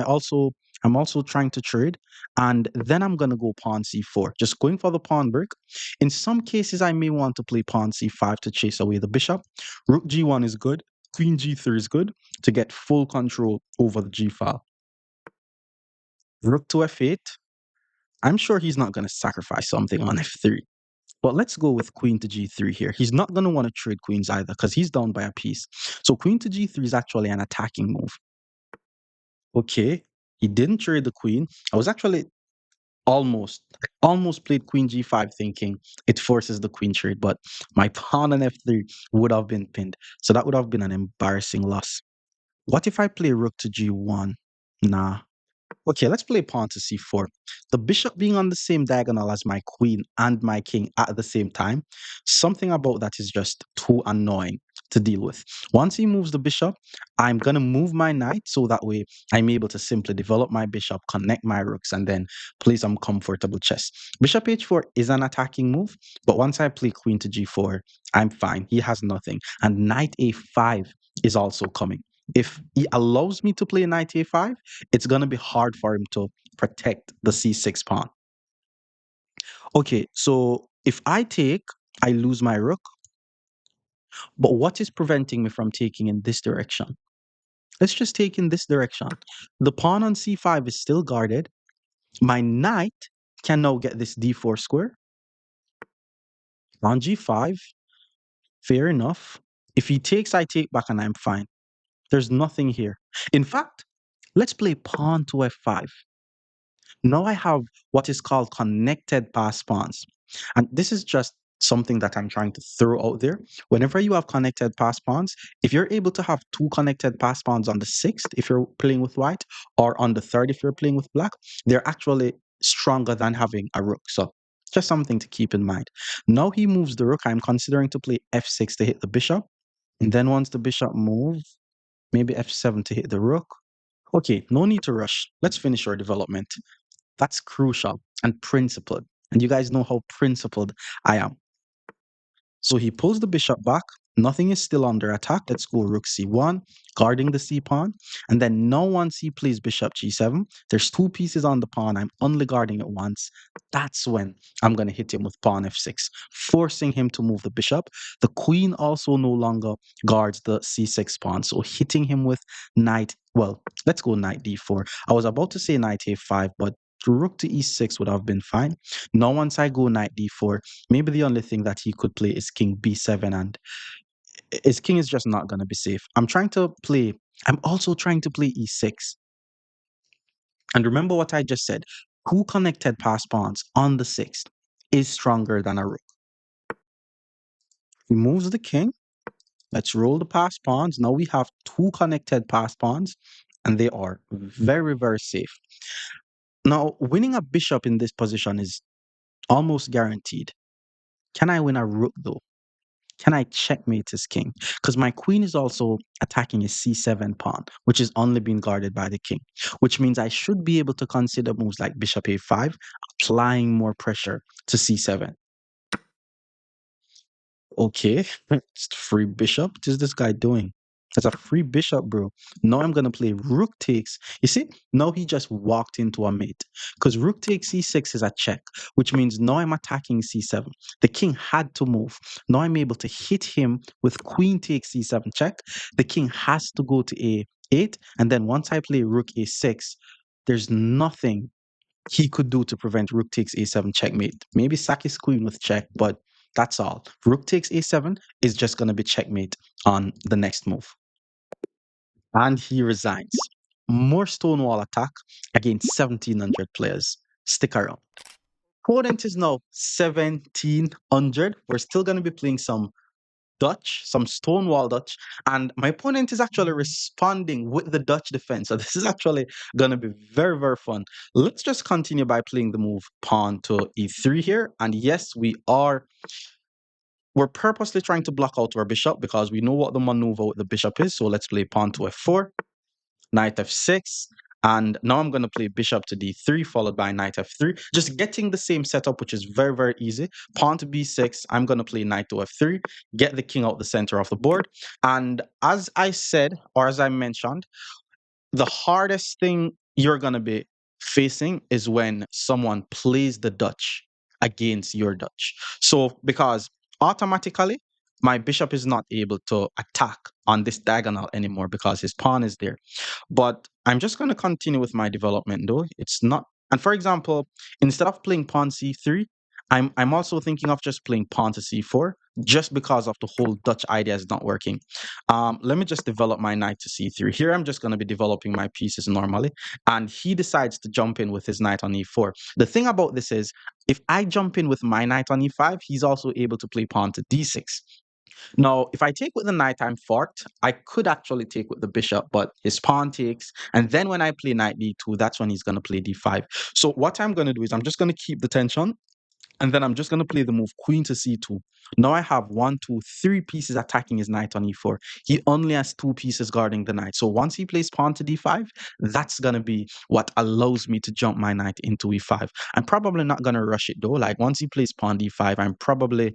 I'm also trying to trade. And then I'm going to go pawn c4, just going for the pawn break. In some cases, I may want to play pawn c5 to chase away the bishop. Rook g1 is good. Queen g3 is good to get full control over the g file. Rook to f8. I'm sure he's not going to sacrifice something on f3. But let's go with queen to g3 here. He's not going to want to trade queens either because he's down by a piece. So queen to g3 is actually an attacking move. Okay, he didn't trade the queen. I was actually almost almost played queen g5 thinking it forces the queen trade, but my pawn on f3 would have been pinned. So that would have been an embarrassing loss. What if I play rook to g1? Nah. Okay, let's play pawn to c4. The bishop being on the same diagonal as my queen and my king at the same time, something about that is just too annoying to deal with. Once he moves the bishop, I'm going to move my knight so that way I'm able to simply develop my bishop, connect my rooks, and then play some comfortable chess. Bishop h4 is an attacking move, but once I play queen to g4, I'm fine. He has nothing. And knight a5 is also coming. If he allows me to play knight a5, it's going to be hard for him to protect the c6 pawn. Okay, so if I take, I lose my rook. But what is preventing me from taking in this direction? Let's just take in this direction. The pawn on c5 is still guarded. My knight can now get this d4 square. On g5, fair enough. If he takes, I take back and I'm fine. There's nothing here. In fact, let's play pawn to f5. Now I have what is called connected pass pawns. And this is just something that I'm trying to throw out there. Whenever you have connected pass pawns, if you're able to have two connected pass pawns on the sixth, if you're playing with white, or on the third, if you're playing with black, they're actually stronger than having a rook. So just something to keep in mind. Now he moves the rook. I'm considering to play f6 to hit the bishop. And then once the bishop moves, maybe f7 to hit the rook. Okay, no need to rush. Let's finish our development. That's crucial and principled. And you guys know how principled I am. So he pulls the bishop back. Nothing is still under attack. Let's go rook c1, guarding the c pawn. And then now once he plays bishop g7, there's two pieces on the pawn. I'm only guarding it once. That's when I'm going to hit him with pawn f6, forcing him to move the bishop. The queen also no longer guards the c6 pawn. So hitting him with knight, well, let's go knight d4. I was about to say knight a5, but rook to e6 would have been fine. Now once I go knight d4, maybe the only thing that he could play is king b7, and his king is just not going to be safe. I'm also trying to play e6. And remember what I just said, two connected pass pawns on the sixth is stronger than a rook. He moves the king. Let's roll the pass pawns. Now we have two connected pass pawns, and they are very, very safe. Now, winning a bishop in this position is almost guaranteed. Can I win a rook though? Can I checkmate his king? Because my queen is also attacking his c7 pawn, which is only being guarded by the king, which means I should be able to consider moves like bishop a5, applying more pressure to c7. Okay, it's the free bishop. What is this guy doing? It's a free bishop, bro. Now I'm gonna play rook takes. You see, now he just walked into a mate. Because rook takes c6 is a check, which means now I'm attacking c7. The king had to move. Now I'm able to hit him with queen takes c7 check. The king has to go to a8, and then once I play rook a6, there's nothing he could do to prevent rook takes a7 checkmate. Maybe sack his queen with check, but that's all. Rook takes a7 is just going to be checkmate on the next move. And he resigns. More Stonewall attack against 1,700 players. Stick around. Opponent is now 1,700. We're still going to be playing some Dutch, some Stonewall Dutch, and my opponent is actually responding with the Dutch defense. So this is actually going to be very, very fun. Let's just continue by playing the move pawn to e3 here. And yes, we're purposely trying to block out our bishop because we know what the maneuver with the bishop is. So let's play pawn to f4, knight f6, and now I'm going to play bishop to d3 followed by knight f3, just getting the same setup, which is very, very easy. Pawn to b6, I'm going to play knight to f3, get the king out the center of the board. And as I said, or as I mentioned, the hardest thing you're going to be facing is when someone plays the Dutch against your Dutch. So because automatically my bishop is not able to attack on this diagonal anymore because his pawn is there. But I'm just going to continue with my development though. It's not, and for example, instead of playing pawn c3, I'm also thinking of just playing pawn to c4 just because of the whole Dutch idea is not working. Let me just develop my knight to c3. Here I'm just going to be developing my pieces normally, and he decides to jump in with his knight on e4. The thing about this is, if I jump in with my knight on e5, he's also able to play pawn to d6. Now, if I take with the knight, I'm forked. I could actually take with the bishop, but his pawn takes. And then when I play knight d2, that's when he's going to play d5. So what I'm going to do is I'm just going to keep the tension. And then I'm just going to play the move queen to c2. Now I have 1, 2, 3 pieces attacking his knight on e4. He only has 2 pieces guarding the knight. So once he plays pawn to d5, that's going to be what allows me to jump my knight into e5. I'm probably not going to rush it though. Like once he plays pawn d5, I'm probably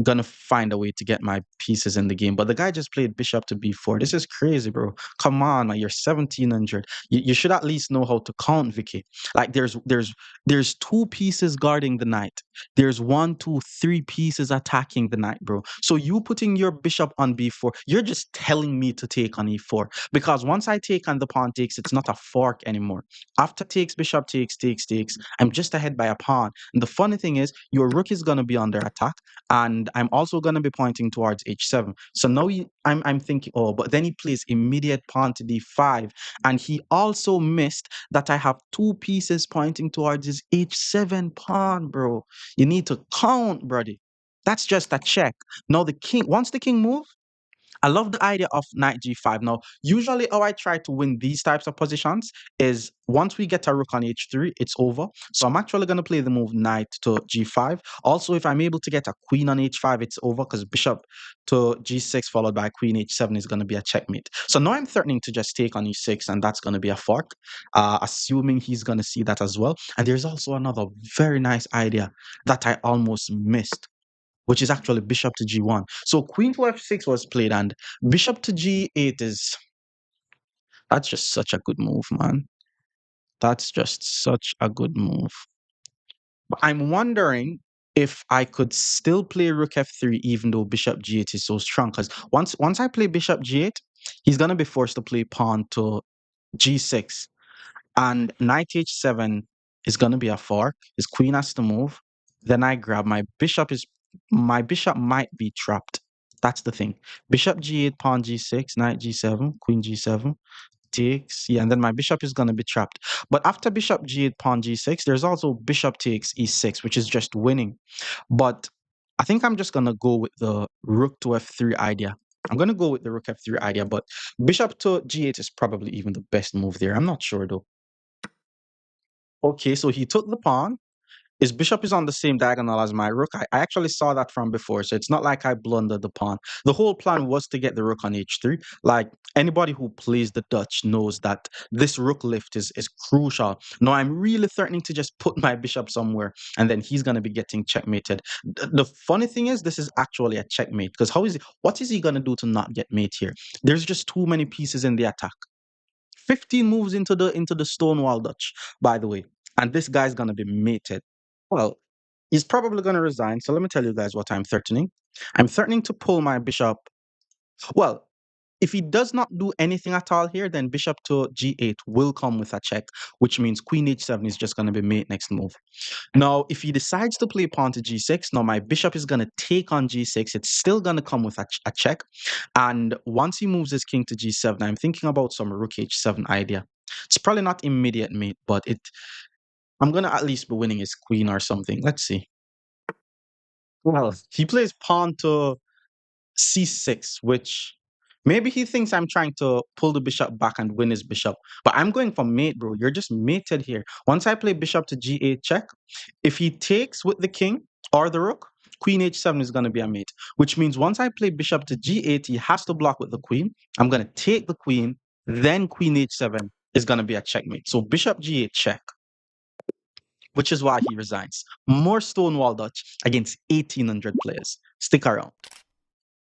gonna find a way to get my pieces in the game. But the guy just played bishop to b4. This is crazy, bro. Come on, man. You're 1700. You should at least know how to count, Vicky. Like there's two pieces guarding the knight. There's one, two, three pieces attacking the knight, bro. So you putting your bishop on b4, you're just telling me to take on e4. Because once I take on the pawn takes, it's not a fork anymore. After takes, bishop takes, I'm just ahead by a pawn. And the funny thing is, your rook is gonna be under attack, and I'm also going to be pointing towards h7. So now I'm thinking, oh, but then he plays immediate pawn to d5, and he also missed that I have two pieces pointing towards his h7 pawn, bro. You need to count, brody. That's just a check. Now the king, once the king moves, I love the idea of knight g5. Now, usually how I try to win these types of positions is once we get a rook on h3, it's over. So I'm actually going to play the move knight to g5. Also, if I'm able to get a queen on h5, it's over because bishop to g6 followed by queen h7 is going to be a checkmate. So now I'm threatening to just take on e6, and that's going to be a fork, assuming he's going to see that as well. And there's also another very nice idea that I almost missed, which is actually bishop to g1. So queen to f6 was played, and bishop to g8 is, that's just such a good move, man. That's just such a good move. But I'm wondering if I could still play rook f3 even though bishop g8 is so strong. Because once I play bishop g8, he's gonna be forced to play pawn to g6. And knight h7 is going to be a fork. His queen has to move. Then I grab my bishop might be trapped. That's the thing. Bishop g8, pawn g6, knight g7, queen g7 takes. Yeah, and then my bishop is going to be trapped. But after bishop g8, pawn g6, there's also bishop takes e6, which is just winning. But I think I'm just going to go with the rook to f3 idea. I'm going to go with the rook f3 idea, but bishop to g8 is probably even the best move there. I'm not sure though. Okay, so he took the pawn. His bishop is on the same diagonal as my rook. I actually saw that from before, so it's not like I blundered the pawn. The whole plan was to get the rook on h3. Like anybody who plays the Dutch knows that this rook lift is crucial. Now I'm really threatening to just put my bishop somewhere, and then he's gonna be getting checkmated. The funny thing is, this is actually a checkmate because what is he gonna do to not get mate here? There's just too many pieces in the attack. 15 moves into the Stonewall Dutch, by the way. And this guy's gonna be mated. Well, he's probably gonna resign. So let me tell you guys what I'm threatening. I'm threatening to pull my bishop. Well, if he does not do anything at all here, then bishop to g8 will come with a check, which means queen h7 is just gonna be mate next move. Now, if he decides to play pawn to g6, now my bishop is going to take on g6. It's still going to come with a check. And once he moves his king to g7, I'm thinking about some rook h7 idea. It's probably not immediate mate, but I'm going to at least be winning his queen or something. Let's see. Well, he plays pawn to c6, which maybe he thinks I'm trying to pull the bishop back and win his bishop. But I'm going for mate, bro. You're just mated here. Once I play bishop to g8 check, if he takes with the king or the rook, queen h7 is going to be a mate, which means once I play bishop to g8, he has to block with the queen. I'm going to take the queen, then queen h7 is going to be a checkmate. So bishop g8 check, which is why he resigns. More Stonewall Dutch against 1800 players. Stick around.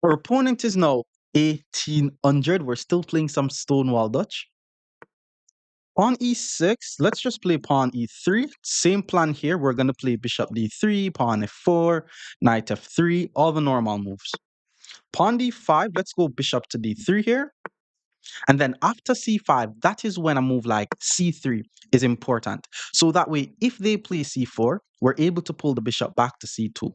Our opponent is now 1800. We're still playing some Stonewall Dutch. Pawn e6, let's just play pawn e3. Same plan here. We're going to play bishop d3, pawn f4, knight f3, all the normal moves. Pawn d5, let's go bishop to d3 here. And then after c5, that is when a move like c3 is important. So that way, if they play c4, we're able to pull the bishop back to c2.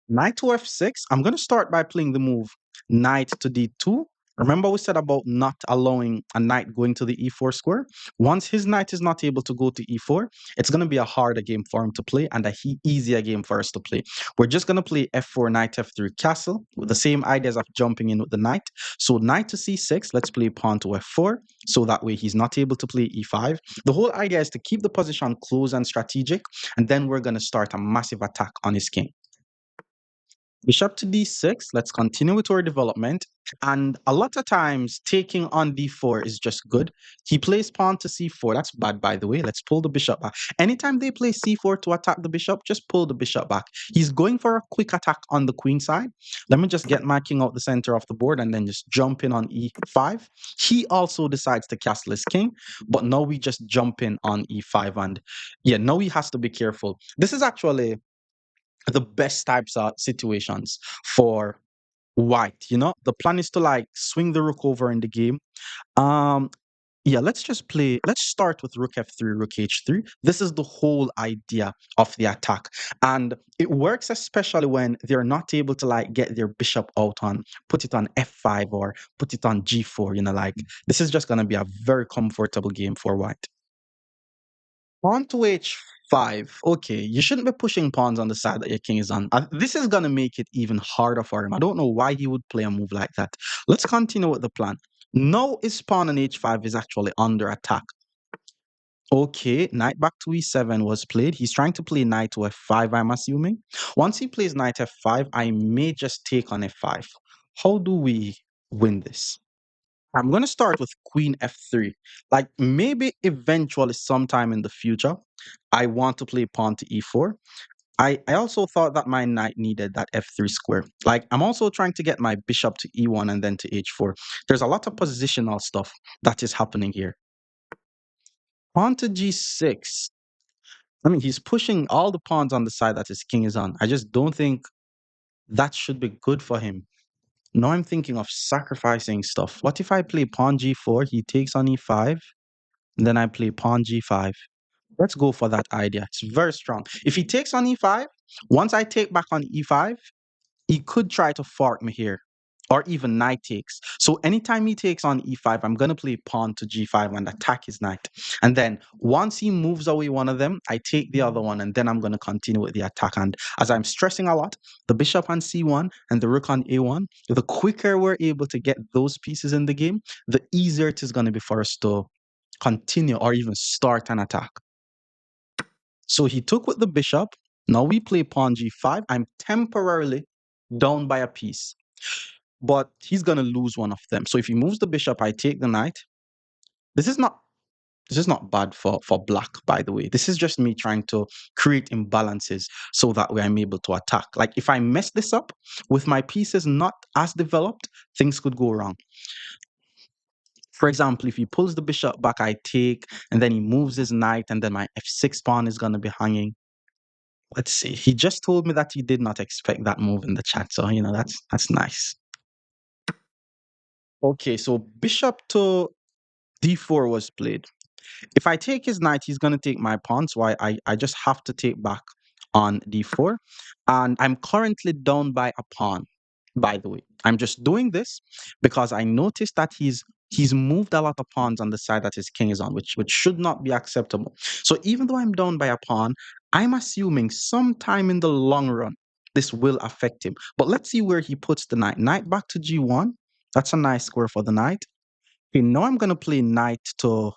Knight to f6, I'm going to start by playing the move knight to d2. Remember we said about not allowing a knight going to the e4 square? Once his knight is not able to go to e4, it's going to be a harder game for him to play and easier game for us to play. We're just going to play f4, knight f3 castle with the same ideas of jumping in with the knight. So knight to c6, let's play pawn to f4, so that way he's not able to play e5. The whole idea is to keep the position close and strategic, and then we're going to start a massive attack on his king. Bishop to d6. Let's continue with our development. And a lot of times, taking on d4 is just good. He plays pawn to c4. That's bad, by the way. Let's pull the bishop back. Anytime they play c4 to attack the bishop, just pull the bishop back. He's going for a quick attack on the queen side. Let me just get my king out the center of the board and then just jump in on e5. He also decides to castle his king, but now we just jump in on e5. And yeah, now he has to be careful. This is actually the best types of situations for white. The plan is to like swing the rook over in the game. um yeah, let's start with rook f3, rook h3. This is the whole idea of the attack, and it works especially when they're not able to like get their bishop out on, put it on f5 or put it on g4. Like, this is just going to be a very comfortable game for white. Pawn to h5. Okay, you shouldn't be pushing pawns on the side that your king is on. This is going to make it even harder for him. I don't know why he would play a move like that. Let's continue with the plan. Now his pawn on h5 is actually under attack. Okay, knight back to e7 was played. He's trying to play knight to f5, I'm assuming. Once he plays knight f5, I may just take on f5. How do we win this? I'm going to start with queen f3. Like, maybe eventually sometime in the future, I want to play pawn to e4. I also thought that my knight needed that f3 square. Like, I'm also trying to get my bishop to e1 and then to h4. There's a lot of positional stuff that is happening here. Pawn to g6. I mean, he's pushing all the pawns on the side that his king is on. I just don't think that should be good for him. Now I'm thinking of sacrificing stuff. What if I play pawn g4, he takes on e5, and then I play pawn g5? Let's go for that idea. It's very strong. If he takes on e5, once I take back on e5, he could try to fork me here, or even knight takes. So anytime he takes on e5, I'm going to play pawn to g5 and attack his knight. And then once he moves away one of them, I take the other one, and then I'm going to continue with the attack. And as I'm stressing a lot, the bishop on c1 and the rook on a1, the quicker we're able to get those pieces in the game, the easier it is going to be for us to continue or even start an attack. So he took with the bishop. Now we play pawn g5. I'm temporarily down by a piece, but he's going to lose one of them. So if he moves the bishop, I take the knight. This is not bad for black, by the way. This is just me trying to create imbalances so that way I'm able to attack. Like, if I mess this up with my pieces not as developed, things could go wrong. For example, if he pulls the bishop back, I take, and then he moves his knight, and then my f6 pawn is going to be hanging. Let's see. He just told me that he did not expect that move in the chat. So, that's nice. Okay, so bishop to d4 was played. If I take his knight, he's going to take my pawn. So I just have to take back on d4. And I'm currently down by a pawn, by the way. I'm just doing this because I noticed that he's moved a lot of pawns on the side that his king is on, which should not be acceptable. So even though I'm down by a pawn, I'm assuming sometime in the long run, this will affect him. But let's see where he puts the knight. Knight back to g1. That's a nice square for the knight. Okay, now I'm going to play knight to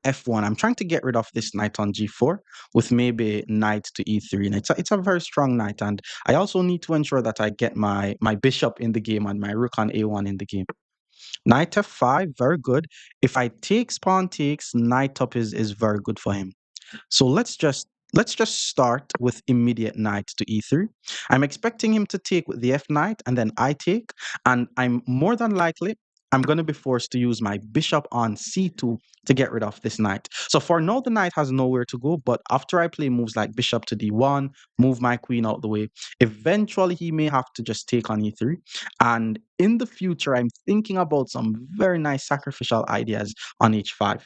f1. I'm trying to get rid of this knight on g4 with maybe knight to e3. And it's a very strong knight. And I also need to ensure that I get my bishop in the game and my rook on a1 in the game. Knight f5, very good. If I takes, pawn takes, knight up is very good for him. So let's just start with immediate knight to e3. I'm expecting him to take with the f knight, and then I take, and I'm more than likely I'm going to be forced to use my bishop on c2 to get rid of this knight. So for now, the knight has nowhere to go, but after I play moves like bishop to d1, move my queen out the way, eventually he may have to just take on e3. And in the future, I'm thinking about some very nice sacrificial ideas on h5.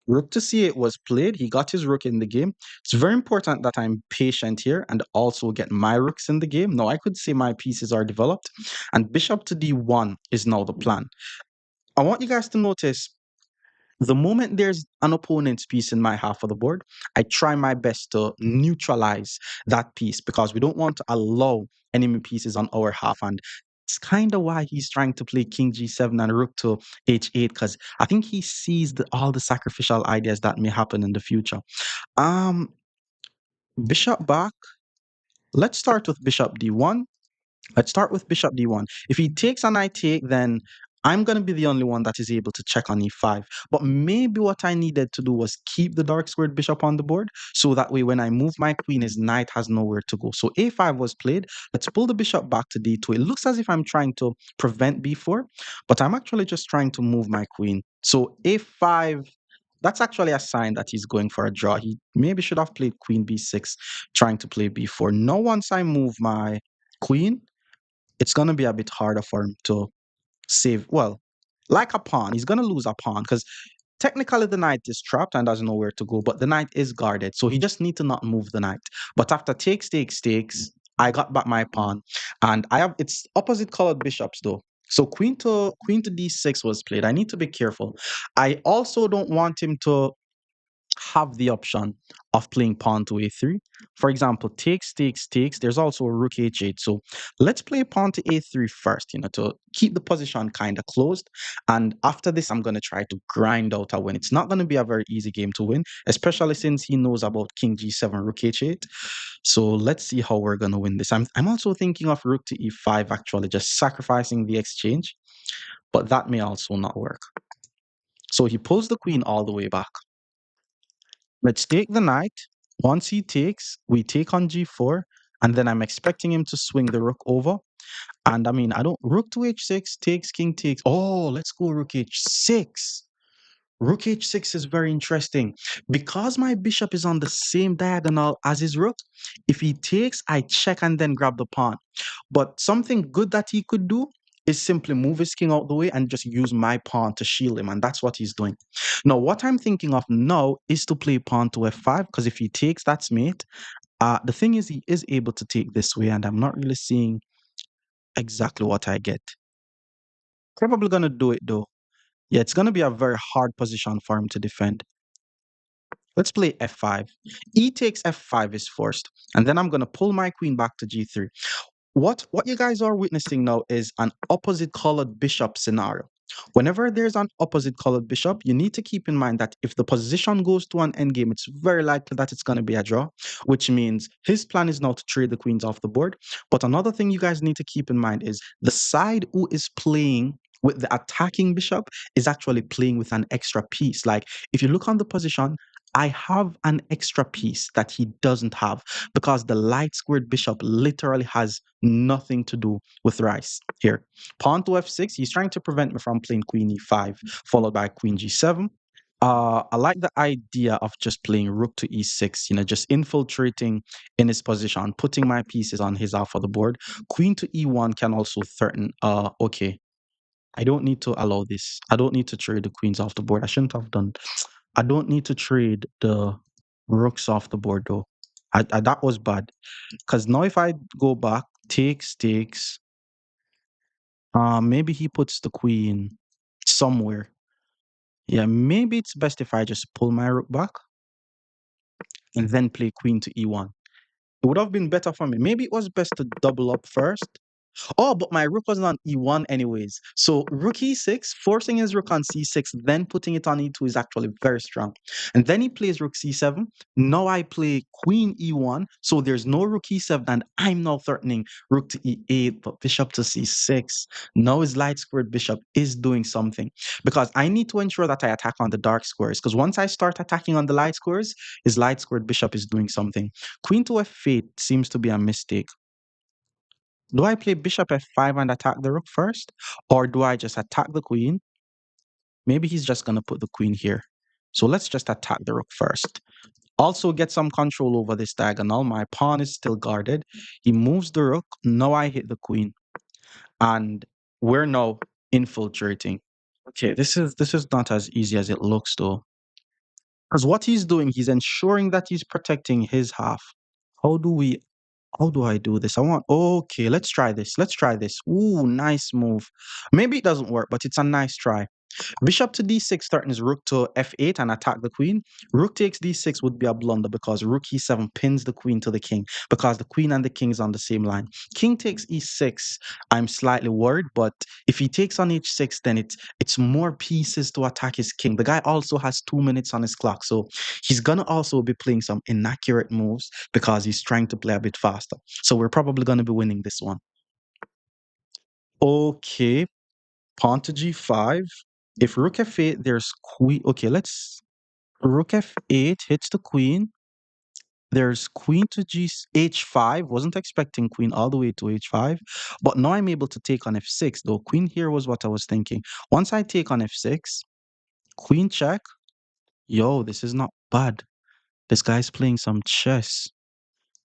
Rook to c8 was played. He got his rook in the game. It's very important that I'm patient here and also get my rooks in the game. Now, I could say my pieces are developed. And bishop to d1 is now the plan. I want you guys to notice the moment there's an opponent's piece in my half of the board, I try my best to neutralize that piece because we don't want to allow enemy pieces on our half. And it's kind of why he's trying to play king g7 and rook to h8, because I think he sees all the sacrificial ideas that may happen in the future. Um, Bishop back. Let's start with bishop d1. Let's start with bishop d1. If he takes and I take, then I'm going to be the only one that is able to check on e5. But maybe what I needed to do was keep the dark squared bishop on the board, so that way when I move my queen, his knight has nowhere to go. So a5 was played. Let's pull the bishop back to d2. It looks as if I'm trying to prevent b4, but I'm actually just trying to move my queen. So a5, that's actually a sign that he's going for a draw. He maybe should have played queen b6, trying to play b4. Now once I move my queen, it's going to be a bit harder for him to save. Well, like a pawn, he's going to lose a pawn because technically the knight is trapped and doesn't know where to go, but the knight is guarded. So he just need to not move the knight. But after takes, takes, takes, I got back my pawn, and I have it's opposite colored bishops though. So queen to d6 was played. I need to be careful. I also don't want him to have the option of playing pawn to a3. For example, takes, takes, takes. There's also a rook h8. So let's play pawn to a3 first, to keep the position kind of closed. And after this, I'm going to try to grind out a win. It's not going to be a very easy game to win, especially since he knows about king g7, rook h8. So let's see how we're going to win this. I'm also thinking of rook to e5, actually, just sacrificing the exchange. But that may also not work. So he pulls the queen all the way back. Let's take the knight. Once he takes, we take on g4, and then I'm expecting him to swing the rook over. And I mean, I don't, rook to h6, takes, king takes. Oh, let's go rook h6. Rook h6 is very interesting. Because my bishop is on the same diagonal as his rook, if he takes, I check and then grab the pawn. But something good that he could do is simply move his king out the way and just use my pawn to shield him. And that's what he's doing. Now, what I'm thinking of now is to play pawn to f5, because if he takes, that's mate. The thing is, he is able to take this way, and I'm not really seeing exactly what I get. Probably going to do it though. Yeah, it's going to be a very hard position for him to defend. Let's play f5. E takes f5 is forced. And then I'm going to pull my queen back to g3. What you guys are witnessing now is an opposite colored bishop scenario. Whenever there's an opposite colored bishop, you need to keep in mind that if the position goes to an endgame, it's very likely that it's going to be a draw, which means his plan is now to trade the queens off the board. But another thing you guys need to keep in mind is the side who is playing with the attacking bishop is actually playing with an extra piece. Like if you look on the position, I have an extra piece that he doesn't have, because the light squared bishop literally has nothing to do with rice here. Pawn to f6, he's trying to prevent me from playing queen e5, followed by queen g7. I like the idea of just playing rook to e6, just infiltrating in his position, putting my pieces on his half of the board. Queen to e1 can also threaten, okay, I don't need to allow this. I don't need to trade the queens off the board. I shouldn't have done. I don't need to trade the rooks off the board though. That was bad. Because now if I go back, takes, takes, maybe he puts the queen somewhere. Yeah, maybe it's best if I just pull my rook back and then play queen to e1. It would have been better for me. Maybe it was best to double up first. Oh, but my rook was on e1 anyways. So rook e6, forcing his rook on c6, then putting it on e2 is actually very strong. And then he plays rook c7. Now I play queen e1. So there's no rook e7, and I'm now threatening rook to e8, but bishop to c6. Now his light squared bishop is doing something, because I need to ensure that I attack on the dark squares. Because once I start attacking on the light squares, his light squared bishop is doing something. Queen to f8 seems to be a mistake. Do I play bishop f5 and attack the rook first? Or do I just attack the queen? Maybe he's just going to put the queen here. So let's just attack the rook first. Also get some control over this diagonal. My pawn is still guarded. He moves the rook. Now I hit the queen. And we're now infiltrating. Okay, this is not as easy as it looks though. Because what he's doing, he's ensuring that he's protecting his half. How do we How do I do this? Okay, let's try this. Let's try this. Ooh, nice move. Maybe it doesn't work, but it's a nice try. Bishop to d6 threatens rook to f8 and attack the queen. Rook takes d6 would be a blunder because rook e7 pins the queen to the king because the queen and the king is on the same line. King takes e6. I'm slightly worried, but if he takes on h6, then it's more pieces to attack his king. The guy also has 2 minutes on his clock, so he's gonna also be playing some inaccurate moves because he's trying to play a bit faster. So we're probably gonna be winning this one. Okay, pawn to g5. If rook f8, there's queen. Okay, let's rook f8 hits the queen. There's queen to h5. Wasn't expecting queen all the way to h5, but now I'm able to take on f6. Though queen here was what I was thinking. Once I take on f6, queen check. Yo, this is not bad. This guy's playing some chess.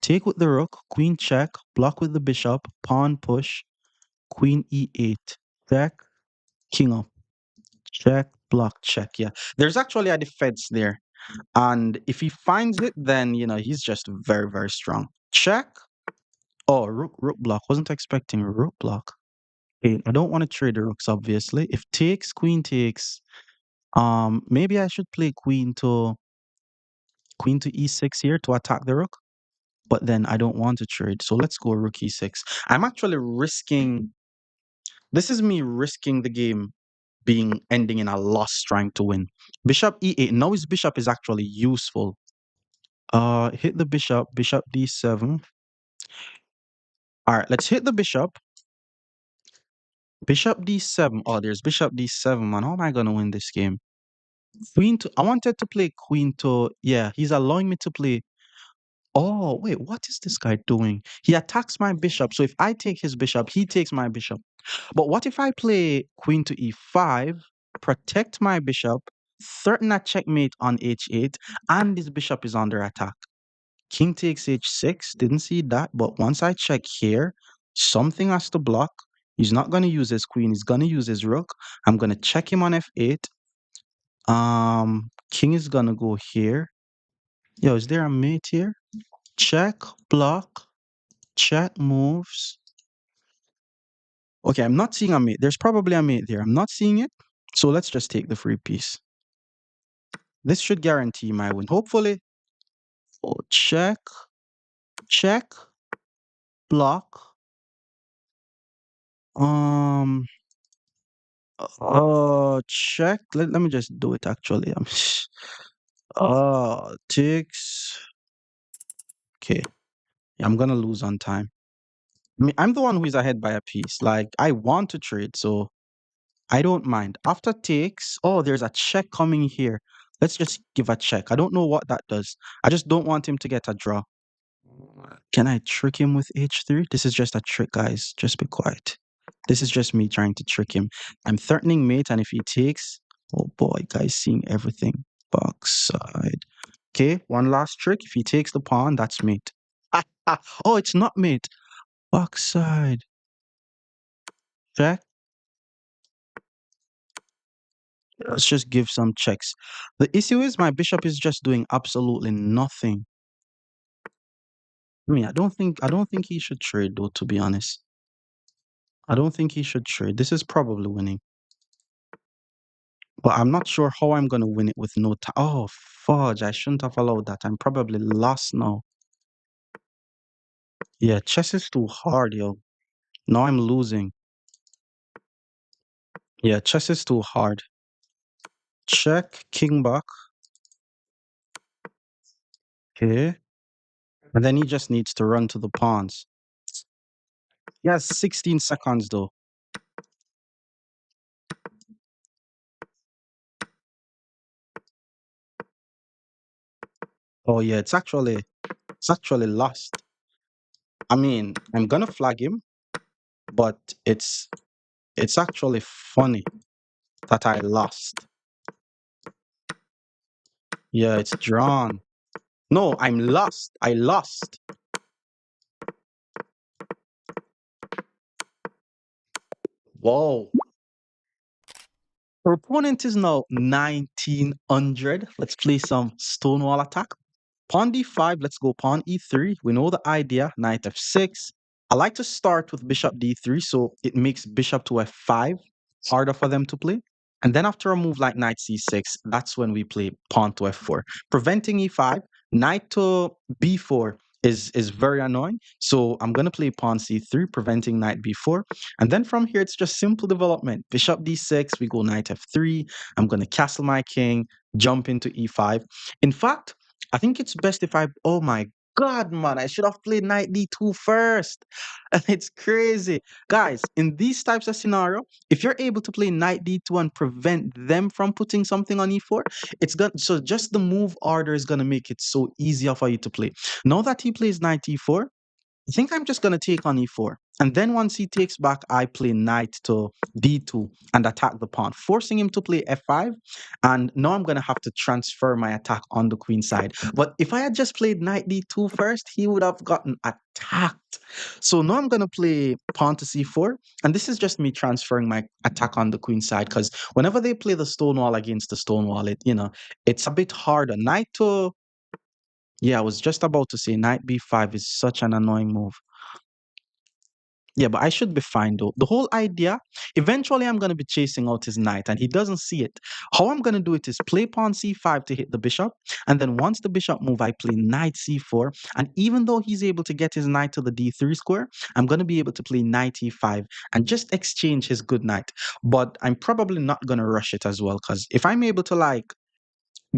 Take with the rook, queen check, block with the bishop, pawn push, queen e8, check, king up. Check, block, check. Yeah. There's actually a defense there. And if he finds it, then, he's just very, very strong. Check. Oh, rook block. Wasn't expecting rook block. Okay, I don't want to trade the rooks, obviously. If takes, queen takes, maybe I should play queen to e6 here to attack the rook. But then I don't want to trade. So let's go rook e6. I'm actually risking, this is me risking the game ending in a loss trying to win. Bishop e8. Now his bishop is actually useful. Hit the bishop d7. All right, let's hit the bishop. Bishop d7. Oh, there's bishop d7, man. How am I gonna win this game? Queen to. I wanted to play queen to. Yeah, he's allowing me to play. Oh, wait, what is this guy doing? He attacks my bishop. So if I take his bishop, he takes my bishop. But what if I play queen to e5, protect my bishop, threaten a checkmate on h8, and this bishop is under attack? King takes h6, didn't see that, but once I check here, something has to block. He's not going to use his queen, he's going to use his rook. I'm going to check him on f8. King is going to go here. Yo, is there a mate here? Check, block, check moves. Okay, I'm not seeing a mate. There's probably a mate there. I'm not seeing it. So let's just take the free piece. This should guarantee my win. Hopefully. Oh, check, check, block. Um, check. Let me just do it actually. Ticks. Okay. Yeah, I'm gonna lose on time. I mean, I'm the one who is ahead by a piece. Like, I want to trade, so I don't mind. After takes, oh, there's a check coming here. Let's just give a check. I don't know what that does. I just don't want him to get a draw. Can I trick him with h3? This is just a trick, guys. Just be quiet. This is just me trying to trick him. I'm threatening mate, and if he takes, oh boy, guys, seeing everything. Backside. Okay, one last trick. If he takes the pawn, that's mate. Oh, it's not mate. Backside. Check. Let's just give some checks. The issue is my bishop is just doing absolutely nothing. I mean, I don't think he should trade though, to be honest. I don't think he should trade. This is probably winning. But I'm not sure how I'm gonna win it with no time. Oh, fudge! I shouldn't have allowed that. I'm probably lost now. Yeah, chess is too hard, yo. Now I'm losing. Yeah, chess is too hard. Check, king back. Okay. And then he just needs to run to the pawns. He has 16 seconds though. Oh yeah, it's actually lost. I mean, I'm gonna flag him, but it's actually funny that I lost. Yeah, it's drawn. No, I'm lost. I lost. Whoa. Our opponent is now 1900. Let's play some stonewall attack. Pawn d5, let's go pawn e3. We know the idea, knight f6. I like to start with bishop d3, so it makes bishop to f5 harder for them to play. And then after a move like knight c6, that's when we play pawn to f4. Preventing e5, knight to b4 is very annoying. So I'm going to play pawn c3, preventing knight b4. And then from here, it's just simple development. Bishop d6, we go knight f3. I'm going to castle my king, jump into e5. In fact, I think it's best if I, oh my God, man, I should have played knight d2 first. And it's crazy. Guys, in these types of scenario, if you're able to play knight d2 and prevent them from putting something on e4, it's going so just the move order is going to make it so easier for you to play. Now that he plays knight e4, I think I'm just going to take on e4. And then once he takes back, I play knight to d2 and attack the pawn, forcing him to play f5. And now I'm going to have to transfer my attack on the queen side. But if I had just played knight d2 first, he would have gotten attacked. So now I'm going to play pawn to c4. And this is just me transferring my attack on the queen side, because whenever they play the stone wall against the stone wall, it's a bit harder. Knight to Yeah, I was just about to say knight b5 is such an annoying move. Yeah, but I should be fine though. The whole idea, eventually I'm going to be chasing out his knight and he doesn't see it. How I'm going to do it is play pawn c5 to hit the bishop. And then once the bishop move, I play knight c4. And even though he's able to get his knight to the d3 square, I'm going to be able to play knight e5 and just exchange his good knight. But I'm probably not going to rush it as well, because if I'm able to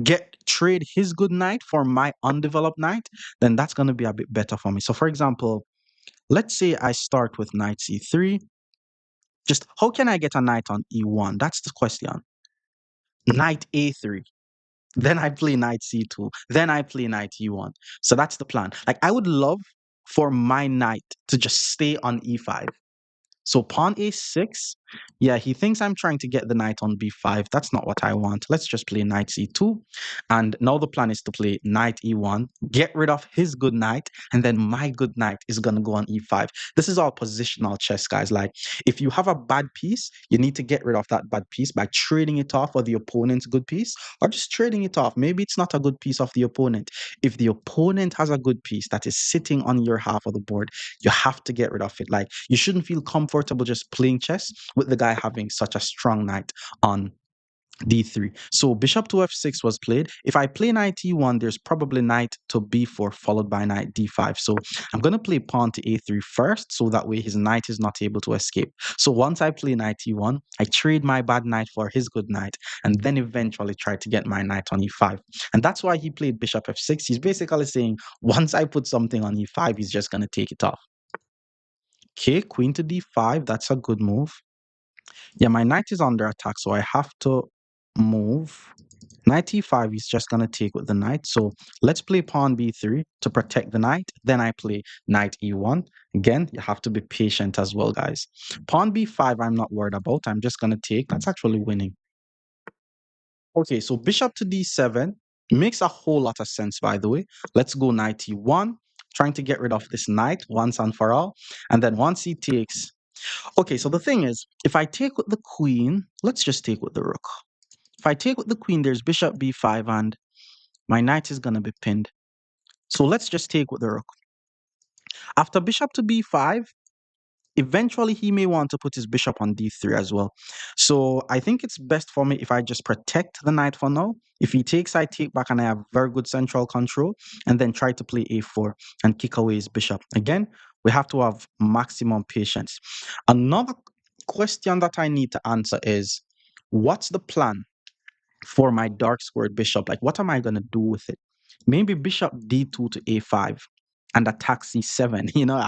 get trade his good knight for my undeveloped knight, then that's going to be a bit better for me. So for example, let's say I start with knight c3. Just how can I get a knight on e1? That's the question. Knight a3. Then I play knight c2. Then I play knight e1. So that's the plan. Like, I would love for my knight to just stay on e5. So pawn a6, yeah, he thinks I'm trying to get the knight on b5. That's not what I want. Let's just play knight c2. And now the plan is to play knight e1, get rid of his good knight, and then my good knight is going to go on e5. This is all positional chess, guys. Like, if you have a bad piece, you need to get rid of that bad piece by trading it off for the opponent's good piece, or just trading it off. Maybe it's not a good piece of the opponent. If the opponent has a good piece that is sitting on your half of the board, you have to get rid of it. Like, you shouldn't feel comfortable just playing chess with the guy having such a strong knight on d3. So bishop to f6 was played. If I play knight e1, there's probably knight to b4 followed by knight d5. So I'm going to play pawn to a3 first, so that way his knight is not able to escape. So once I play knight e1, I trade my bad knight for his good knight, and then eventually try to get my knight on e5. And that's why he played bishop f6. He's basically saying, once I put something on e5, he's just going to take it off. Okay, queen to d5. That's a good move. Yeah, my knight is under attack, so I have to move. Knight e5 is just going to take with the knight. So let's play pawn b3 to protect the knight. Then I play knight e1. Again, you have to be patient as well, guys. Pawn b5, I'm not worried about. I'm just going to take. That's actually winning. Okay, so bishop to d7 makes a whole lot of sense, by the way. Let's go knight e1, trying to get rid of this knight once and for all. And then once he takes, okay, so the thing is, if I take with the queen, let's just take with the rook. If I take with the queen, there's bishop b5 and my knight is going to be pinned. So let's just take with the rook. After bishop to b5, eventually he may want to put his bishop on d3 as well. So I think it's best for me if I just protect the knight for now. If he takes, I take back and I have very good central control, and then try to play a4 and kick away his bishop. Again, we have to have maximum patience. Another question that I need to answer is, what's the plan for my dark squared bishop? Like, what am I going to do with it? Maybe bishop d2 to a5 and attack c7. I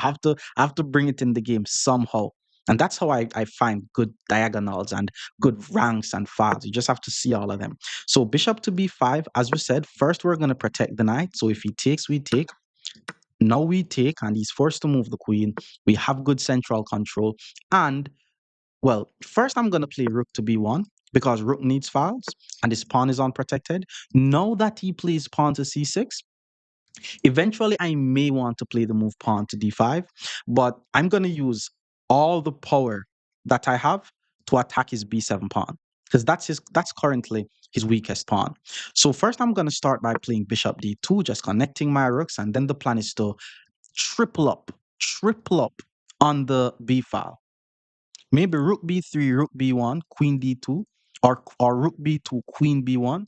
have to bring it in the game somehow. And that's how I find good diagonals and good ranks and files. You just have to see all of them. So bishop to b5, as we said, first we're going to protect the knight. So if he takes, we take. Now we take, and he's forced to move the queen. We have good central control. And well, first I'm going to play rook to b1 because rook needs files and his pawn is unprotected. Now that he plays pawn to c6, eventually I may want to play the move pawn to d5, but I'm going to use all the power that I have to attack his b7 pawn, because that's currently his weakest pawn. So first I'm going to start by playing bishop d2, just connecting my rooks, and then the plan is to triple up on the b file. Maybe rook b3, rook b1, queen d2, or rook b2, queen b1.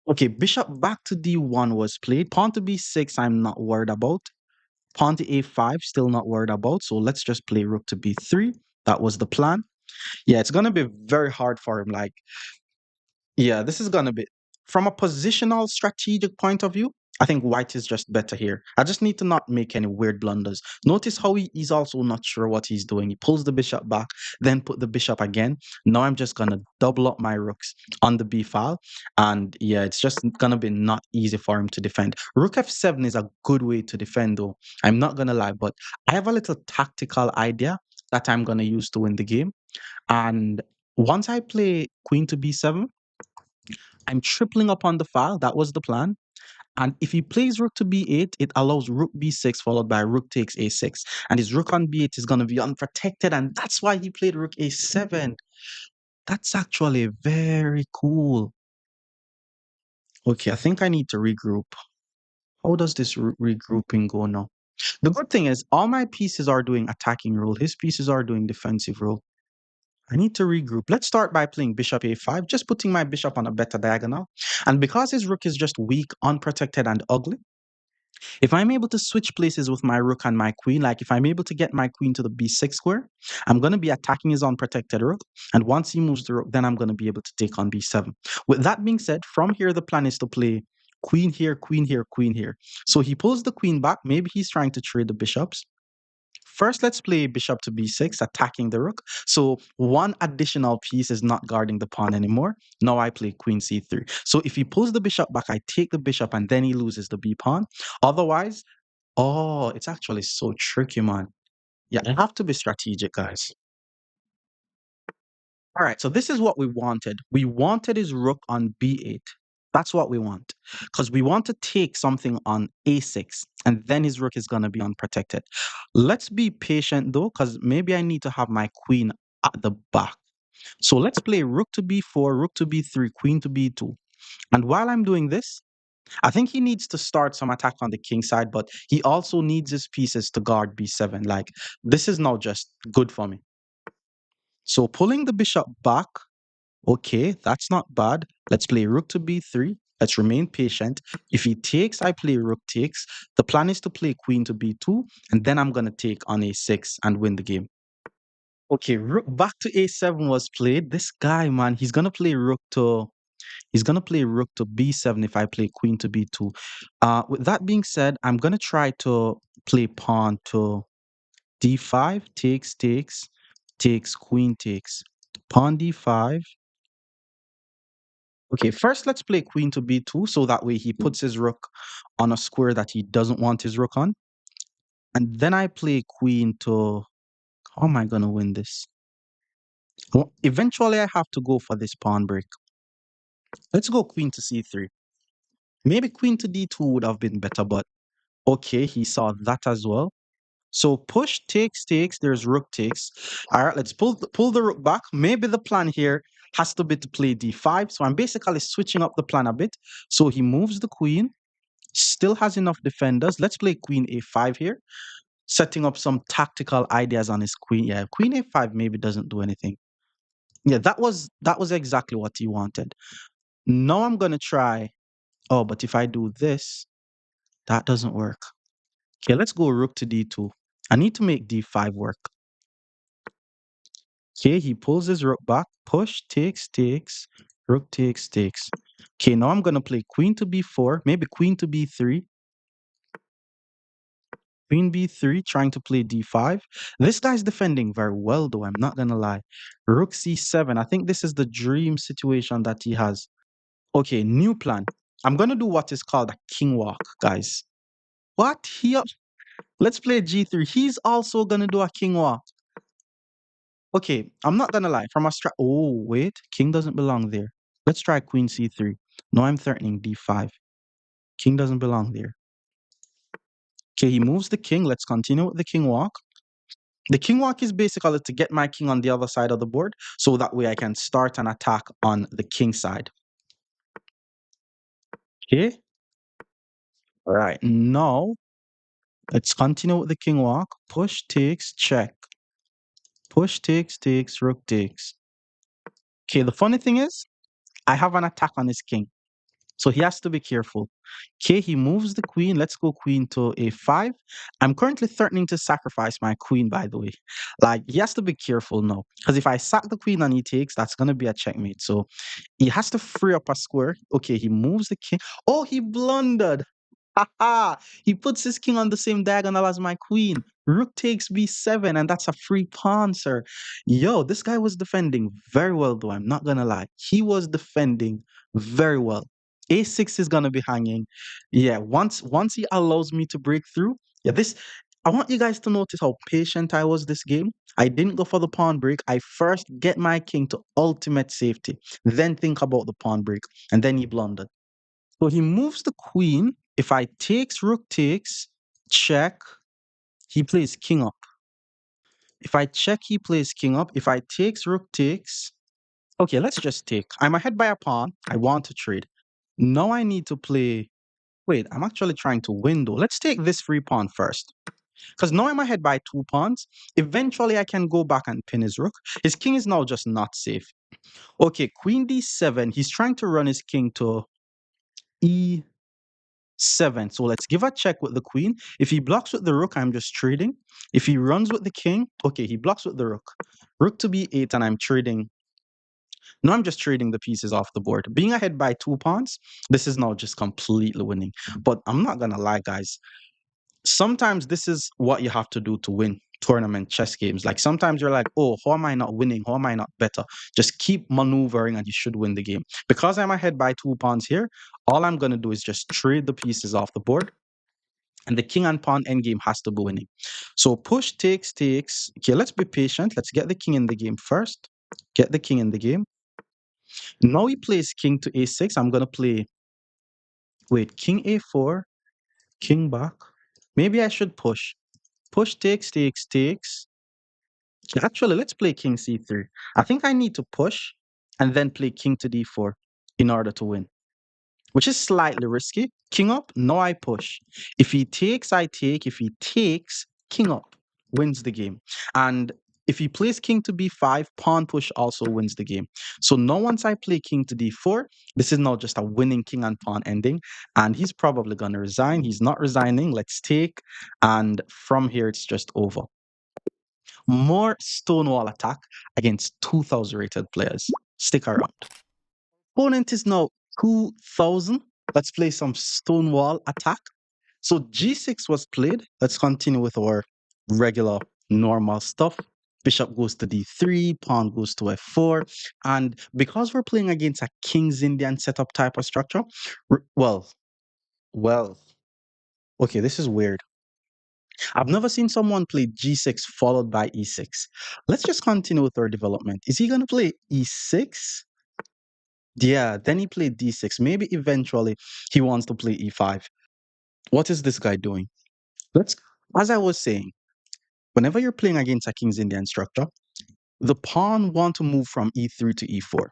Okay, bishop back to d1 was played. Pawn to b6, I'm not worried about. Pawn to a5, still not worried about. So let's just play rook to b3. That was the plan. Yeah, it's gonna be very hard for him. Like, yeah, this is gonna be from a positional strategic point of view. I think white is just better here. I just need to not make any weird blunders. Notice how he's also not sure what he's doing. He pulls the bishop back, then put the bishop again. Now I'm just gonna double up my rooks on the b file, and yeah, it's just gonna be not easy for him to defend. Rook f7 is a good way to defend, though. I'm not gonna lie, but I have a little tactical idea that I'm gonna use to win the game. And once I play queen to b7, I'm tripling up on the file. That was the plan. And if he plays rook to b8, it allows rook b6 followed by rook takes a6. And his rook on b8 is going to be unprotected. And that's why he played rook a7. That's actually very cool. Okay, I think I need to regroup. How does this regrouping go now? The good thing is all my pieces are doing attacking role. His pieces are doing defensive role. I need to regroup. Let's start by playing bishop a5, just putting my bishop on a better diagonal. And because his rook is just weak, unprotected, and ugly, if I'm able to switch places with my rook and my queen, like if I'm able to get my queen to the b6 square, I'm going to be attacking his unprotected rook. And once he moves the rook, then I'm going to be able to take on b7. With that being said, from here, the plan is to play queen here, queen here, queen here. So he pulls the queen back. Maybe he's trying to trade the bishops. First, let's play bishop to b6, attacking the rook. So one additional piece is not guarding the pawn anymore. Now I play queen c3. So if he pulls the bishop back, I take the bishop and then he loses the b pawn. Otherwise, oh, it's actually so tricky, man. Yeah, I have to be strategic, guys. All right, so this is what we wanted. We wanted his rook on b8. That's what we want. Because we want to take something on a6, and then his rook is going to be unprotected. Let's be patient, though, because maybe I need to have my queen at the back. So let's play rook to b4, rook to b3, queen to b2. And while I'm doing this, I think he needs to start some attack on the king side, but he also needs his pieces to guard b7. Like, this is now just good for me. So pulling the bishop back, okay, that's not bad. Let's play rook to b3. Let's remain patient. If he takes, I play rook takes. The plan is to play queen to b2, and then I'm going to take on a6 and win the game. Okay, rook back to a7 was played. This guy, man, he's gonna play rook to b7 if I play queen to b2. With that being said, I'm gonna try to play pawn to d5, takes, takes, takes, queen takes, pawn d5. Okay, first let's play queen to b2 so that way he puts his rook on a square that he doesn't want his rook on. And then I play queen to, how am I gonna win this? Well, eventually I have to go for this pawn break. Let's go queen to c3. Maybe queen to d2 would have been better, but okay, he saw that as well. So push takes, takes, there's rook takes. All right, let's pull the rook back. Maybe the plan here has to be to play d5. So I'm basically switching up the plan a bit. So he moves the queen, still has enough defenders. Let's play queen a5 here, setting up some tactical ideas on his queen. Yeah, queen a5 maybe doesn't do anything. Yeah, that was exactly what he wanted. Now I'm gonna try. Oh, but if I do this, that doesn't work. Okay, let's go rook to d2. I need to make d5 work. Okay, he pulls his rook back. Push, takes, takes. Rook takes, takes. Okay, now I'm going to play queen to b4. Maybe queen to b3. Queen b3, trying to play d5. This guy's defending very well, though. I'm not going to lie. Rook c7. I think this is the dream situation that he has. Okay, new plan. I'm going to do what is called a king walk, guys. What? Let's play g3. He's also going to do a king walk. Okay, I'm not gonna lie. From a oh wait, king doesn't belong there. Let's try queen c3. No, I'm threatening d5. King doesn't belong there. Okay, he moves the king. Let's continue with the king walk. The king walk is basically to get my king on the other side of the board, so that way I can start an attack on the king side. Okay. All right. Now let's continue with the king walk. Push takes, check. Push takes, takes, rook takes. Okay, the funny thing is, I have an attack on his king. So he has to be careful. Okay, he moves the queen. Let's go queen to a5. I'm currently threatening to sacrifice my queen, by the way. Like, he has to be careful now. Because if I sack the queen and he takes, that's going to be a checkmate. So he has to free up a square. Okay, he moves the king. Oh, he blundered. Haha! He puts his king on the same diagonal as my queen. Rook takes b7, and that's a free pawn, sir. Yo, this guy was defending very well, though. I'm not gonna lie. He was defending very well. A6 is gonna be hanging. Yeah, once he allows me to break through. Yeah, this I want you guys to notice how patient I was this game. I didn't go for the pawn break. I first get my king to ultimate safety, then think about the pawn break, and then he blundered. So he moves the queen. If I takes, rook takes, check, he plays king up. If I check, he plays king up. If I takes, rook takes. Okay, let's just take. I'm ahead by a pawn. I want to trade. Now I need to play. Wait, I'm actually trying to win though. Let's take this free pawn first. Because now I'm ahead by 2 pawns. Eventually I can go back and pin his rook. His king is now just not safe. Okay, queen d7. He's trying to run his king to e7. So let's give a check with the queen. If he blocks with the rook, I'm just trading. If he runs with the king, okay, he blocks with the rook. Rook to b8, and I'm trading. No, I'm just trading the pieces off the board. Being ahead by 2 pawns, this is now just completely winning. But I'm not gonna lie, guys. Sometimes this is what you have to do to win tournament chess games. Like sometimes you're like, oh, how am I not winning? How am I not better? Just keep maneuvering and you should win the game. Because I'm ahead by 2 pawns here, all I'm gonna do is just trade the pieces off the board. And the king and pawn endgame has to be winning. So push takes, takes. Okay, let's be patient. Let's get the king in the game first. Get the king in the game. Now he plays king to a6. I'm gonna play, wait, king a4, king back. Maybe I should push. Push takes, takes, takes. Actually, let's play king c3. I think I need to push and then play king to d4 in order to win, which is slightly risky. King up, no, I push. If he takes, I take. If he takes, king up wins the game. And if he plays king to b5, pawn push also wins the game. So now once I play king to d4, this is now just a winning king and pawn ending. And he's probably going to resign. He's not resigning. Let's take. And from here, it's just over. More Stonewall attack against 2,000 rated players. Stick around. Opponent is now 2,000. Let's play some Stonewall attack. So G6 was played. Let's continue with our regular normal stuff. Bishop goes to D3, pawn goes to F4. And because we're playing against a King's Indian setup type of structure, well, okay, this is weird. I've never seen someone play G6 followed by E6. Let's just continue with our development. Is he going to play E6? Yeah, then he played D6. Maybe eventually he wants to play E5. What is this guy doing? Let's, as I was saying, whenever you're playing against a King's Indian structure, the pawn want to move from E3 to E4.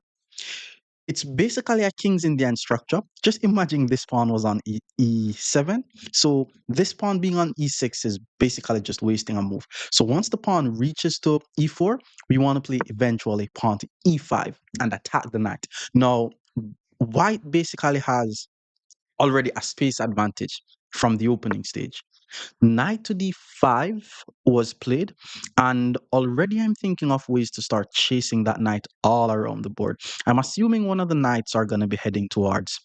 It's basically a King's Indian structure. Just imagine this pawn was on E7. So this pawn being on E6 is basically just wasting a move. So once the pawn reaches to E4, we want to play eventually pawn to E5 and attack the knight. Now, white basically has already a space advantage from the opening stage. Knight to d5 was played, and already I'm thinking of ways to start chasing that knight all around the board. I'm assuming one of the knights are going to be heading towards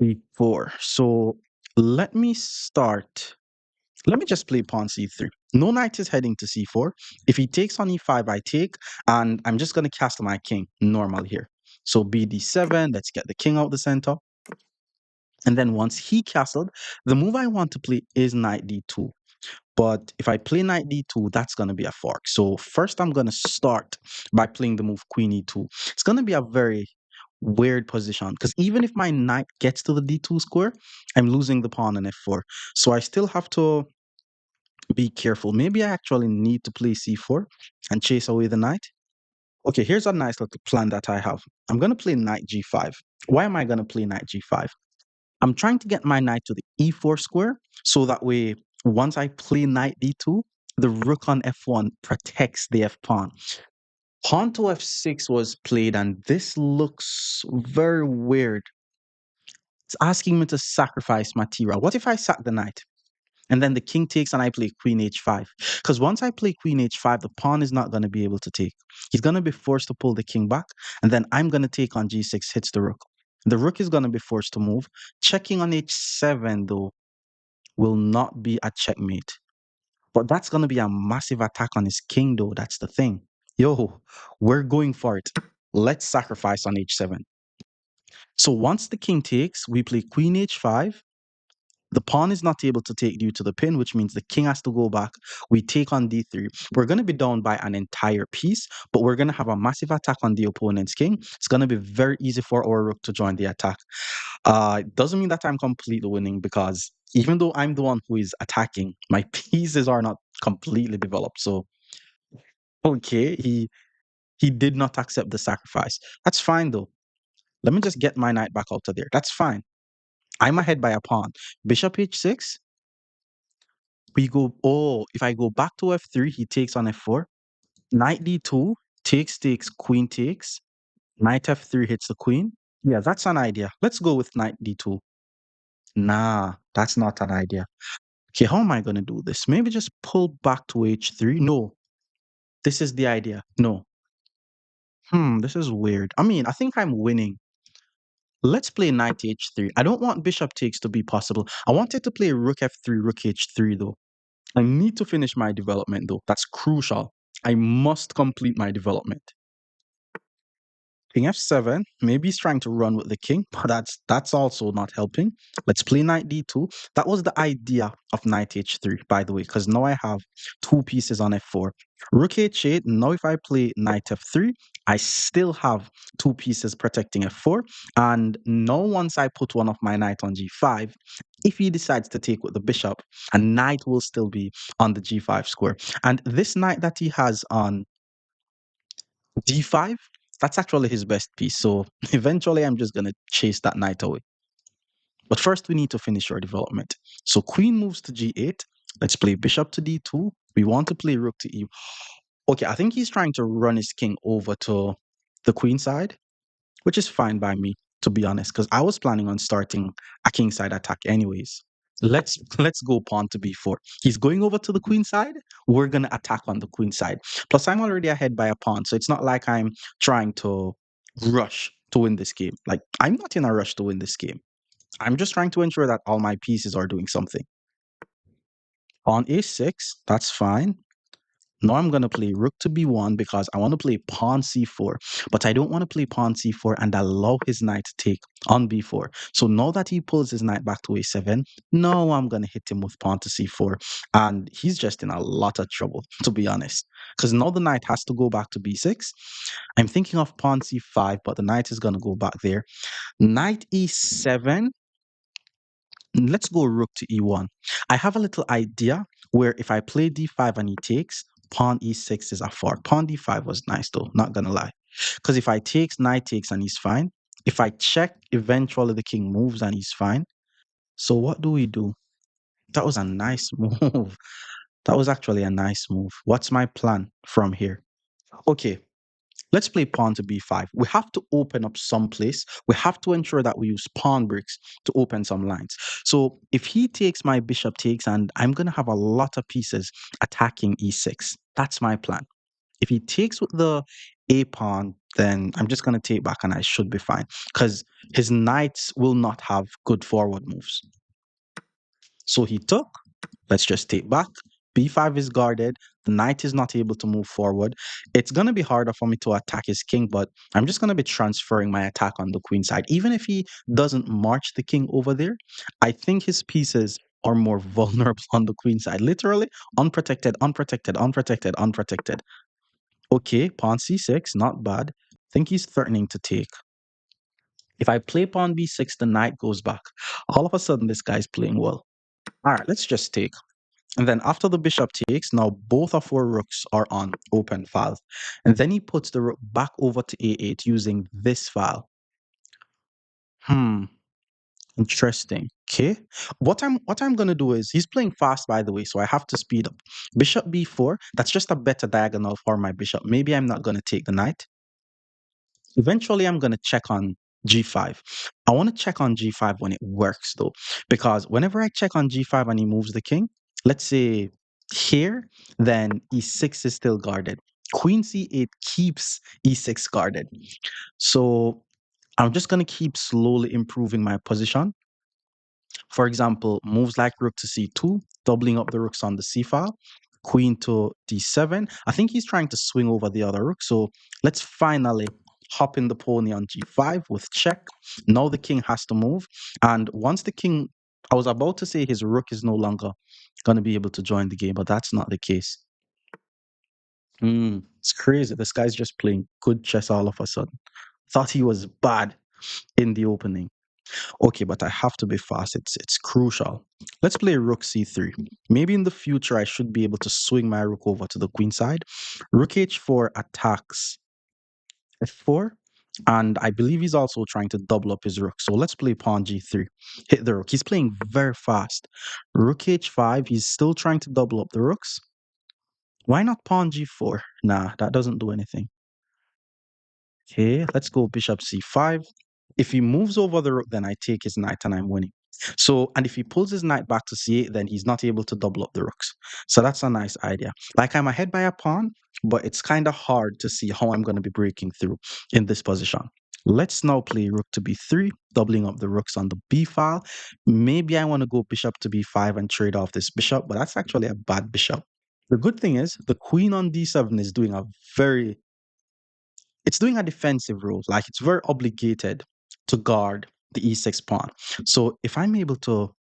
e4. So let me start. Let me just play pawn c3. No knight is heading to c4. If he takes on e5, I take, and I'm just going to castle my king normal here. So bd7, let's get the king out the center. And then once he castled, the move I want to play is knight d2. But if I play knight d2, that's going to be a fork. So first I'm going to start by playing the move queen e2. It's going to be a very weird position because even if my knight gets to the d2 square, I'm losing the pawn on f4. So I still have to be careful. Maybe I actually need to play c4 and chase away the knight. Okay, here's a nice little plan that I have. I'm going to play knight g5. Why am I going to play knight g5? I'm trying to get my knight to the e4 square so that way once I play knight d2, the rook on f1 protects the f pawn. Pawn to f6 was played, and this looks very weird. It's asking me to sacrifice material. What if I sack the knight? And then the king takes and I play queen h5. Because once I play queen h5, the pawn is not going to be able to take. He's going to be forced to pull the king back, and then I'm going to take on g6, hits the rook. The rook is going to be forced to move. Checking on h7, though, will not be a checkmate. But that's going to be a massive attack on his king, though. That's the thing. Yo, we're going for it. Let's sacrifice on h7. So once the king takes, we play queen h5. The pawn is not able to take due to the pin, which means the king has to go back. We take on d3. We're going to be down by an entire piece, but we're going to have a massive attack on the opponent's king. It's going to be very easy for our rook to join the attack. It doesn't mean that I'm completely winning, because even though I'm the one who is attacking, my pieces are not completely developed. So, okay, he did not accept the sacrifice. That's fine, though. Let me just get my knight back out of there. That's fine. I'm ahead by a pawn. Bishop h6. We go, oh, if I go back to f3, he takes on f4. Knight d2, takes, queen takes. Knight f3 hits the queen. Yeah, that's an idea. Let's go with knight d2. Nah, that's not an idea. Okay, how am I going to do this? Maybe just pull back to h3. No, this is the idea. No. This is weird. I mean, I think I'm winning. Let's play knight h3. I don't want bishop takes to be possible. I wanted to play rook f3, rook h3, though. I need to finish my development, though. That's crucial. I must complete my development. King f7. Maybe he's trying to run with the king, but that's also not helping. Let's play knight d2. That was the idea of knight h3, by the way, because now I have two pieces on f4. Rook h8. Now if I play knight f3, I still have two pieces protecting f4. And now once I put one of my knight on g5, if he decides to take with the bishop, a knight will still be on the g5 square. And this knight that he has on d5, that's actually his best piece. So eventually I'm just going to chase that knight away. But first we need to finish our development. So queen moves to g8. Let's play bishop to d2. We want to play rook to e. Okay, I think he's trying to run his king over to the queen side, which is fine by me, to be honest, because I was planning on starting a king side attack anyways. Let's go pawn to b4. He's going over to the queen side. We're gonna attack on the queen side. Plus, I'm already ahead by a pawn, so it's not like I'm trying to rush to win this game. Like, I'm not in a rush to win this game. I'm just trying to ensure that all my pieces are doing something. Pawn a6, that's fine. Now I'm going to play rook to b1 because I want to play pawn c4, but I don't want to play pawn c4 and allow his knight to take on b4. So now that he pulls his knight back to a7, now I'm going to hit him with pawn to c4. And he's just in a lot of trouble, to be honest, because now the knight has to go back to b6. I'm thinking of pawn c5, but the knight is going to go back there. Knight e7. Let's go rook to e1. I have a little idea where if I play d5 and he takes, pawn e6 is a fork. Pawn d5 was nice though, not gonna lie. Because if I takes, knight takes and he's fine. If I check, eventually the king moves and he's fine. So what do we do? That was a nice move. That was actually a nice move. What's my plan from here? Okay, let's play pawn to b5. We have to open up some place. We have to ensure that we use pawn bricks to open some lines. So if he takes, my bishop takes, and I'm going to have a lot of pieces attacking e6. That's my plan. If he takes with the a pawn, then I'm just going to take back and I should be fine because his knights will not have good forward moves. So he took. Let's just take back. B5 is guarded. The knight is not able to move forward. It's going to be harder for me to attack his king, but I'm just going to be transferring my attack on the queen side. Even if he doesn't march the king over there, I think his pieces are more vulnerable on the queen side. Literally unprotected, unprotected, unprotected, unprotected. Okay, pawn c6, not bad. I think he's threatening to take. If I play pawn b6, the knight goes back. All of a sudden, this guy's playing well. All right, let's just take. And then after the bishop takes, now both of our rooks are on open files. And then he puts the rook back over to a8 using this file. Hmm. Interesting. Okay. What I'm gonna do is he's playing fast by the way, so I have to speed up. Bishop b4. That's just a better diagonal for my bishop. Maybe I'm not gonna take the knight. Eventually, I'm gonna check on g5. I want to check on g5 when it works though, because whenever I check on g5 and he moves the king, let's say here, then e6 is still guarded. Queen c8 keeps e6 guarded. So I'm just gonna keep slowly improving my position. For example, moves like rook to c2, doubling up the rooks on the c file, queen to d7. I think he's trying to swing over the other rook. So let's finally hop in the pony on g5 with check. Now the king has to move. And once the king, I was about to say his rook is no longer going to be able to join the game, but that's not the case. It's crazy. This guy's just playing good chess all of a sudden. Thought he was bad in the opening. Okay, but I have to be fast. It's crucial. Let's play rook c3. Maybe in the future I should be able to swing my rook over to the queen side. Rook h4 attacks f4, and I believe he's also trying to double up his rook. So let's play pawn g3. Hit the rook. He's playing very fast. Rook h5. He's still trying to double up the rooks. Why not pawn g4? Nah, that doesn't do anything. Okay, let's go bishop c5. If he moves over the rook, then I take his knight and I'm winning. So, and if he pulls his knight back to c8, then he's not able to double up the rooks. So that's a nice idea. Like I'm ahead by a pawn, but it's kind of hard to see how I'm going to be breaking through in this position. Let's now play rook to b3, doubling up the rooks on the b file. Maybe I want to go bishop to b5 and trade off this bishop, but that's actually a bad bishop. The good thing is the queen on d7 is doing a very it's doing a defensive role. Like it's very obligated to guard the e6 pawn. So if I'm able to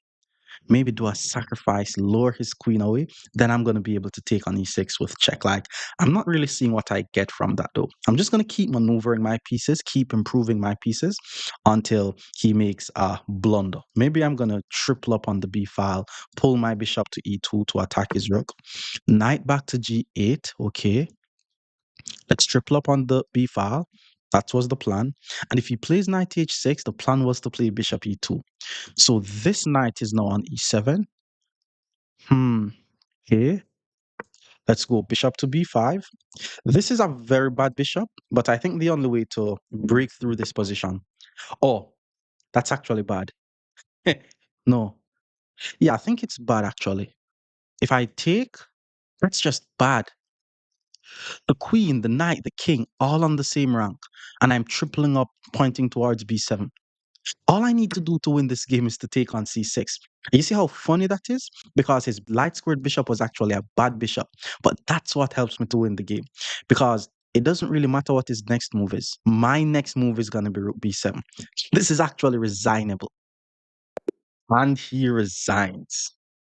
maybe do a sacrifice, lower his queen away, then I'm going to be able to take on e6 with check. Like I'm not really seeing what I get from that though. I'm just going to keep maneuvering my pieces, keep improving my pieces until he makes a blunder. Maybe I'm going to triple up on the b file, pull my bishop to e2 to attack his rook. Knight back to g8. Okay. Let's triple up on the b file. That was the plan. And if he plays knight h6, the plan was to play bishop e2. So this knight is now on e7. Okay. Let's go bishop to b5. This is a very bad bishop, but I think the only way to break through this position. Oh, that's actually bad. No. Yeah, I think it's bad actually. If I take, that's just bad. The queen, the knight, the king, all on the same rank. And I'm tripling up, pointing towards b7. All I need to do to win this game is to take on c6. You see how funny that is? Because his light squared bishop was actually a bad bishop. But that's what helps me to win the game. Because it doesn't really matter what his next move is. My next move is going to be rook b7. This is actually resignable. And he resigns.